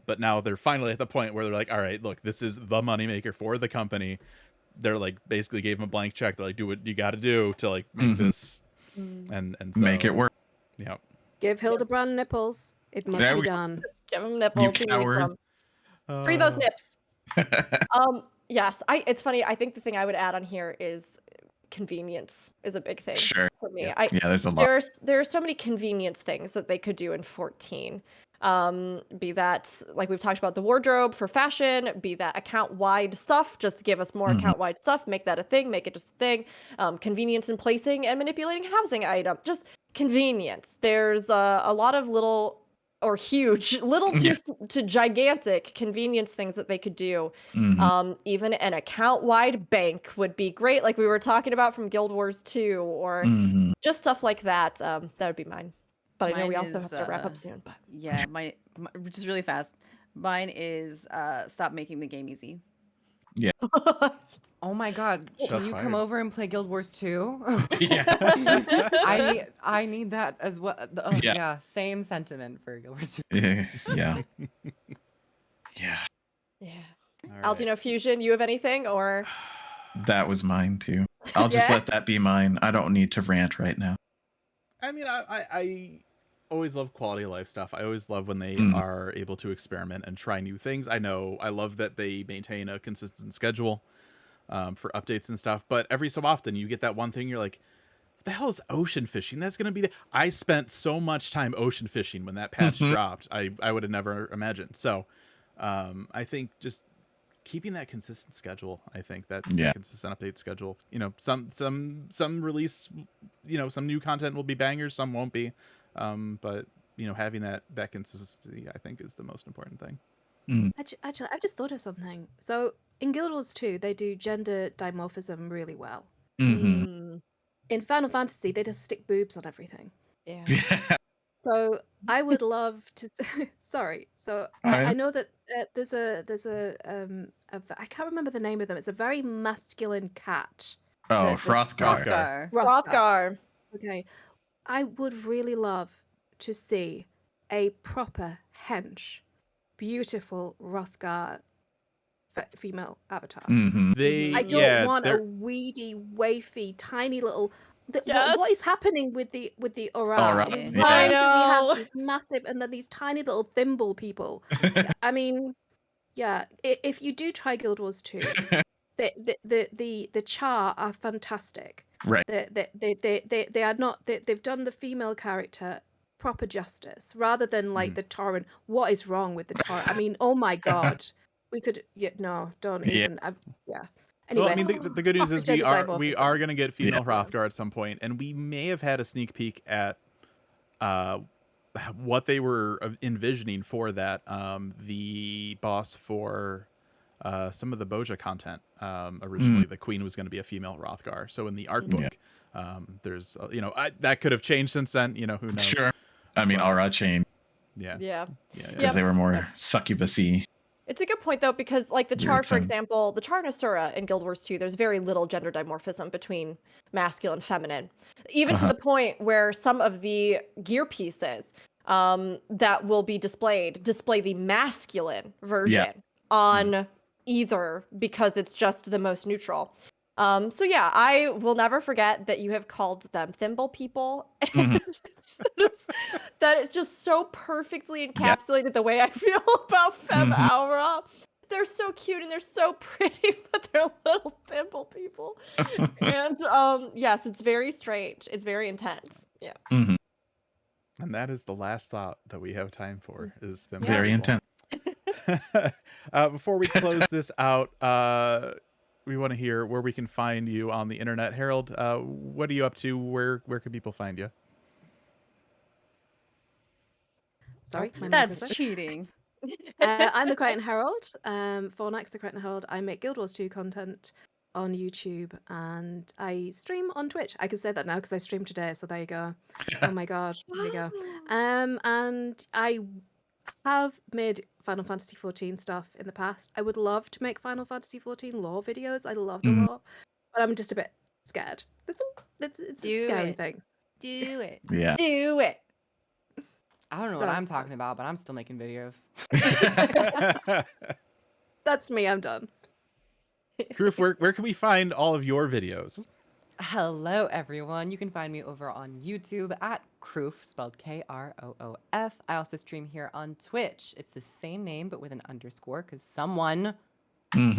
But now they're finally at the point where they're like, all right, look, this is the moneymaker for the company. They're like basically gave him a blank check. They're like, do what you got to do to like make this and so, Make it work. Yeah. Give Hildebrand nipples. It must There be we- done. Give him nipples. You he needs coward. them. Free those nips. Yes, it's funny. I think the thing I would add on here is convenience is a big thing Sure. for me. Yeah. Yeah, there's a lot. There are so many convenience things that they could do in 14. Be that like we've talked about the wardrobe for fashion, be that account wide stuff, just to give us more account wide stuff, make that a thing, make it just a thing. Convenience in placing and manipulating housing item, just convenience. There's a lot of little or huge, little to gigantic convenience things that they could do. Even an account-wide bank would be great, like we were talking about from Guild Wars 2, or just stuff like that. That would be mine. But I know we also have to wrap up soon. But yeah, my just really fast. Mine is stop making the game easy. Oh my god, Shots can you fired. come over and play Guild Wars 2? Yeah. I need that as well. Yeah. Yeah, same sentiment for Guild Wars 2. Yeah. Yeah. yeah. All right. Altino Fusion, you have anything or? That was mine too. I'll just Yeah? let that be mine. I don't need to rant right now. I mean, I always love quality of life stuff. I always love when they are able to experiment and try new things. I love that they maintain a consistent schedule for updates and stuff. But every so often you get that one thing you're like, what the hell is ocean fishing? That's going to be I spent so much time ocean fishing when that patch dropped. I would have never imagined. So I think just keeping that consistent schedule, I think that consistent update schedule, you know, some release, you know, some new content will be bangers, some won't be. But you know, having that consistency, I think, is the most important thing. Actually, I've just thought of something. So in Guild Wars 2, they do gender dimorphism really well. In Final Fantasy, they just stick boobs on everything. Yeah. So I would love to. Sorry. So I know that there's a I can't remember the name of them. It's a very masculine cat. Oh, The- Hrothgar. Hrothgar. Okay. I would really love to see a proper hench, beautiful Hrothgar female avatar. I don't want a weedy, wafy, tiny little. What is happening with the Aura? Aura, Why I do we know. have these massive and then these tiny little thimble people? I mean, Yeah, if you do try Guild Wars 2, the char are fantastic. Right. They are not. They've done the female character proper justice rather than like the torrent. What is wrong with the torrent? I mean, oh my god, we could. Yeah, no, don't even. Yeah. Anyway, Well, I mean, the good news is gender we are dimorphism. going to get female Hrothgar at some point, and we may have had a sneak peek at what they were envisioning for that. The boss for some of the Boja content. Originally, the queen was going to be a female Hrothgar. So in the art book, there's that could have changed since then. You know, who knows? Sure. I mean, Aura changed. Yeah. Because they were more succubus-y. It's a good point though, because like the char, for example, the char Nasura in Guild Wars 2, there's very little gender dimorphism between masculine and feminine, even to the point where some of the gear pieces that will be displayed display the masculine version on either because it's just the most neutral. So yeah, I will never forget that you have called them thimble people. That is just so perfectly encapsulated the way I feel about Fem Aura. They're so cute and they're so pretty, but they're little thimble people. And yes, it's very strange. It's very intense. Yeah. And that is the last thought that we have time for. Is them very intense. Before we close this out, we want to hear where we can find you on the internet. Harold, what are you up to? Where can people find you? Sorry, that's cheating. I'm the Krytan Herald. For next the Krytan Herald, I make Guild Wars 2 content on YouTube and I stream on Twitch. I can say that now because I streamed today, so there you go. Oh my god, there you go. And I have made Final Fantasy XIV stuff in the past. I would love to make Final Fantasy XIV lore videos. I love the lore, but I'm just a bit scared. It's a scary thing. Do it. Yeah. Do it. I don't know what I'm talking about, but I'm still making videos. That's me. I'm done. Kroof, where can we find all of your videos? Hello, everyone. You can find me over on YouTube at Kroof, spelled Kroof. I also stream here on Twitch. It's the same name, but with an underscore, because someone. And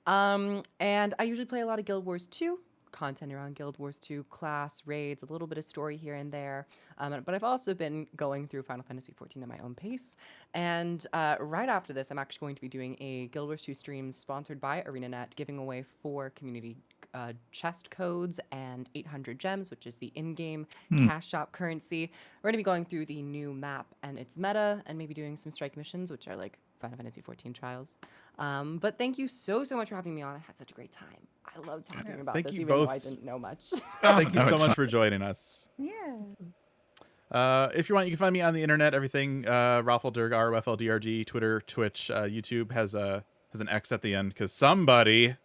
I usually play a lot of Guild Wars 2. Content around Guild Wars 2, class, raids, a little bit of story here and there. But I've also been going through Final Fantasy XIV at my own pace. And right after this, I'm actually going to be doing a Guild Wars 2 stream sponsored by ArenaNet, giving away 4 community chest codes and 800 gems, which is the in-game cash shop currency. We're going to be going through the new map and its meta, and maybe doing some strike missions, which are like Final Fantasy XIV trials. But thank you so much for having me on. I had such a great time. I love talking about this, even though I didn't know much. Thank you so much for joining us. Yeah. If you want, you can find me on the internet. Everything Raffledurg, ROFLDRG, Twitter, Twitch, YouTube has an X at the end because somebody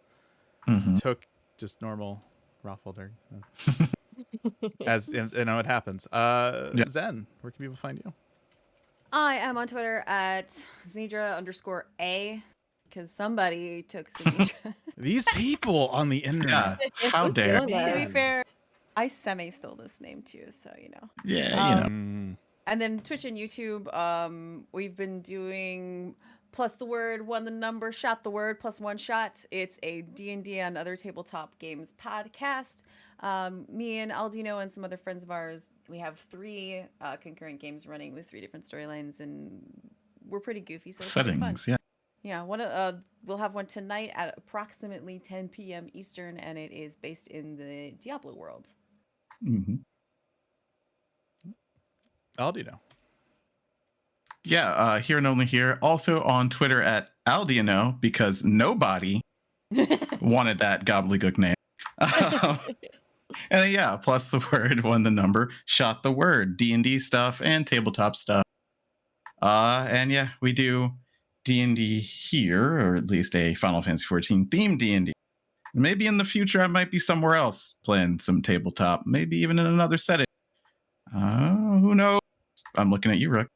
took just normal Raffledurg. As you know, it happens. Zen, where can people find you? I am on Twitter at Znidra_A because somebody took Znidra. These people on the internet. How dare. To be fair, I semi-stole this name too, so you know. Yeah, And then Twitch and YouTube, we've been doing plus the word, one the number, shot the word, plus one shot. It's a D&D and other tabletop games podcast. Me and Aldino and some other friends of ours, we have 3 concurrent games running with 3 different storylines, and we're pretty goofy. So settings, fun. Yeah. We'll have one tonight at approximately 10 p.m. Eastern, and it is based in the Diablo world. Aldino. Yeah, here and only here. Also on Twitter at Aldino, because nobody wanted that gobbledygook name. And yeah, plus the word, one the number, shot the word, D&D stuff and tabletop stuff. And yeah, we do D&D here, or at least a Final Fantasy XIV themed D&D. Maybe in the future I might be somewhere else playing some tabletop, maybe even in another setting. Who knows? I'm looking at you, Rook.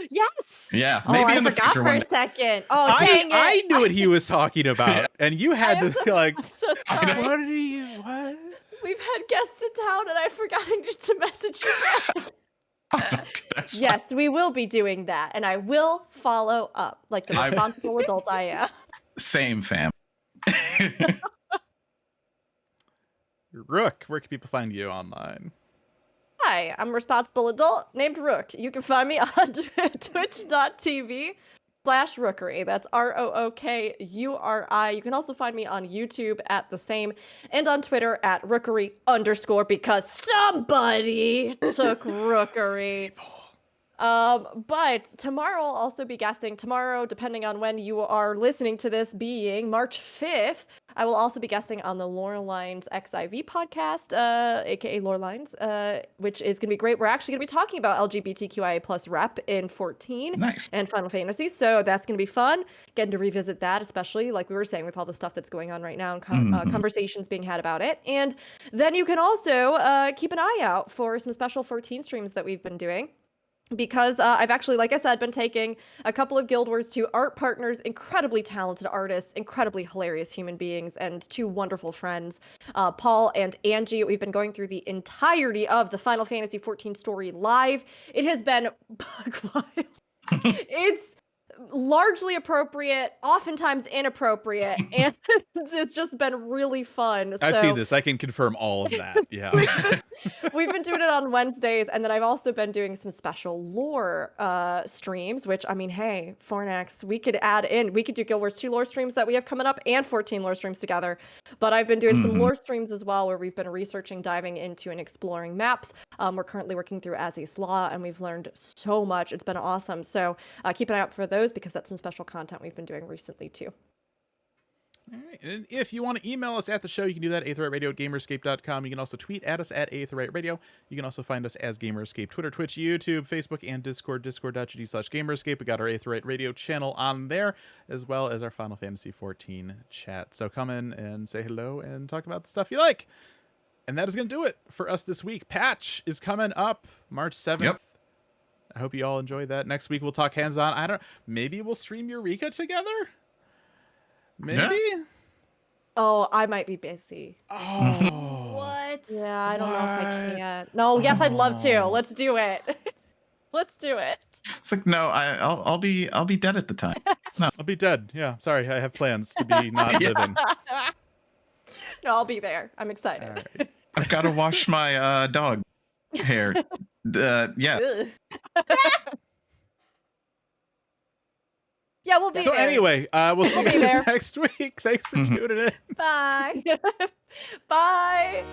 Yes. Yeah, maybe in the forgot future for a second. Oh, dang it. I knew what he was talking about, and you had to feel like, I'm so sorry. What? We've had guests in town, and I forgot I needed to message you back. That's Yes, we will be doing that, and I will follow up like the responsible adult I am. Same, fam. Rook, where can people find you online? Hi, I'm a responsible adult named Rook. You can find me on twitch.tv/Rookery. That's ROOKURI. You can also find me on YouTube at the same, and on Twitter at Rookery_ because somebody took Rookery. But tomorrow I'll also be guesting. Tomorrow, depending on when you are listening to this, being March 5th, I will also be guesting on the Lorelines XIV podcast, aka Lorelines, which is going to be great. We're actually going to be talking about LGBTQIA plus rep in 14 and Final Fantasy, so that's going to be fun. Getting to revisit that, especially like we were saying with all the stuff that's going on right now and conversations being had about it. And then you can also keep an eye out for some special 14 streams that we've been doing. Because I've actually, like I said, been taking a couple of Guild Wars 2 art partners, incredibly talented artists, incredibly hilarious human beings, and two wonderful friends, Paul and Angie. We've been going through the entirety of the Final Fantasy 14 story live. It has been bug wild. It's largely appropriate, oftentimes inappropriate, and it's just been really fun. I've seen this. I can confirm all of that. Yeah. We've been doing it on Wednesdays, and then I've also been doing some special lore streams, which, I mean, hey, Fornax, we could add in. We could do Guild Wars 2 lore streams that we have coming up and 14 lore streams together. But I've been doing some lore streams as well, where we've been researching, diving into, and exploring maps. We're currently working through Aziz's Law, and we've learned so much. It's been awesome. So keep an eye out for those, because that's some special content we've been doing recently, too. All right. And if you want to email us at the show, you can do that at aetheryteradio@gamerscape.com. You can also tweet at us at aetheryteradio. You can also find us as Gamerscape, Twitter, Twitch, YouTube, Facebook, and Discord, discord.gg/Gamerscape. We got our Aetheryte Radio channel on there, as well as our Final Fantasy 14 chat. So come in and say hello and talk about the stuff you like. And that is going to do it for us this week. Patch is coming up March 7th. Yep. I hope you all enjoy that. Next week, we'll talk hands-on. Maybe we'll stream Eureka together? Maybe? Yeah. Oh, I might be busy. Oh. What? Yeah, I don't know if I can. No, yes, I'd love to. Let's do it. Let's do it. It's like, no, I'll be dead at the time. No. I'll be dead. Yeah, sorry. I have plans to be not living. No, I'll be there. I'm excited. All right. I've got to wash my dog hair. Yeah. Yeah, we'll be So there. anyway, we'll see you We'll be guys there. next week. Thanks for tuning in. Bye. Bye.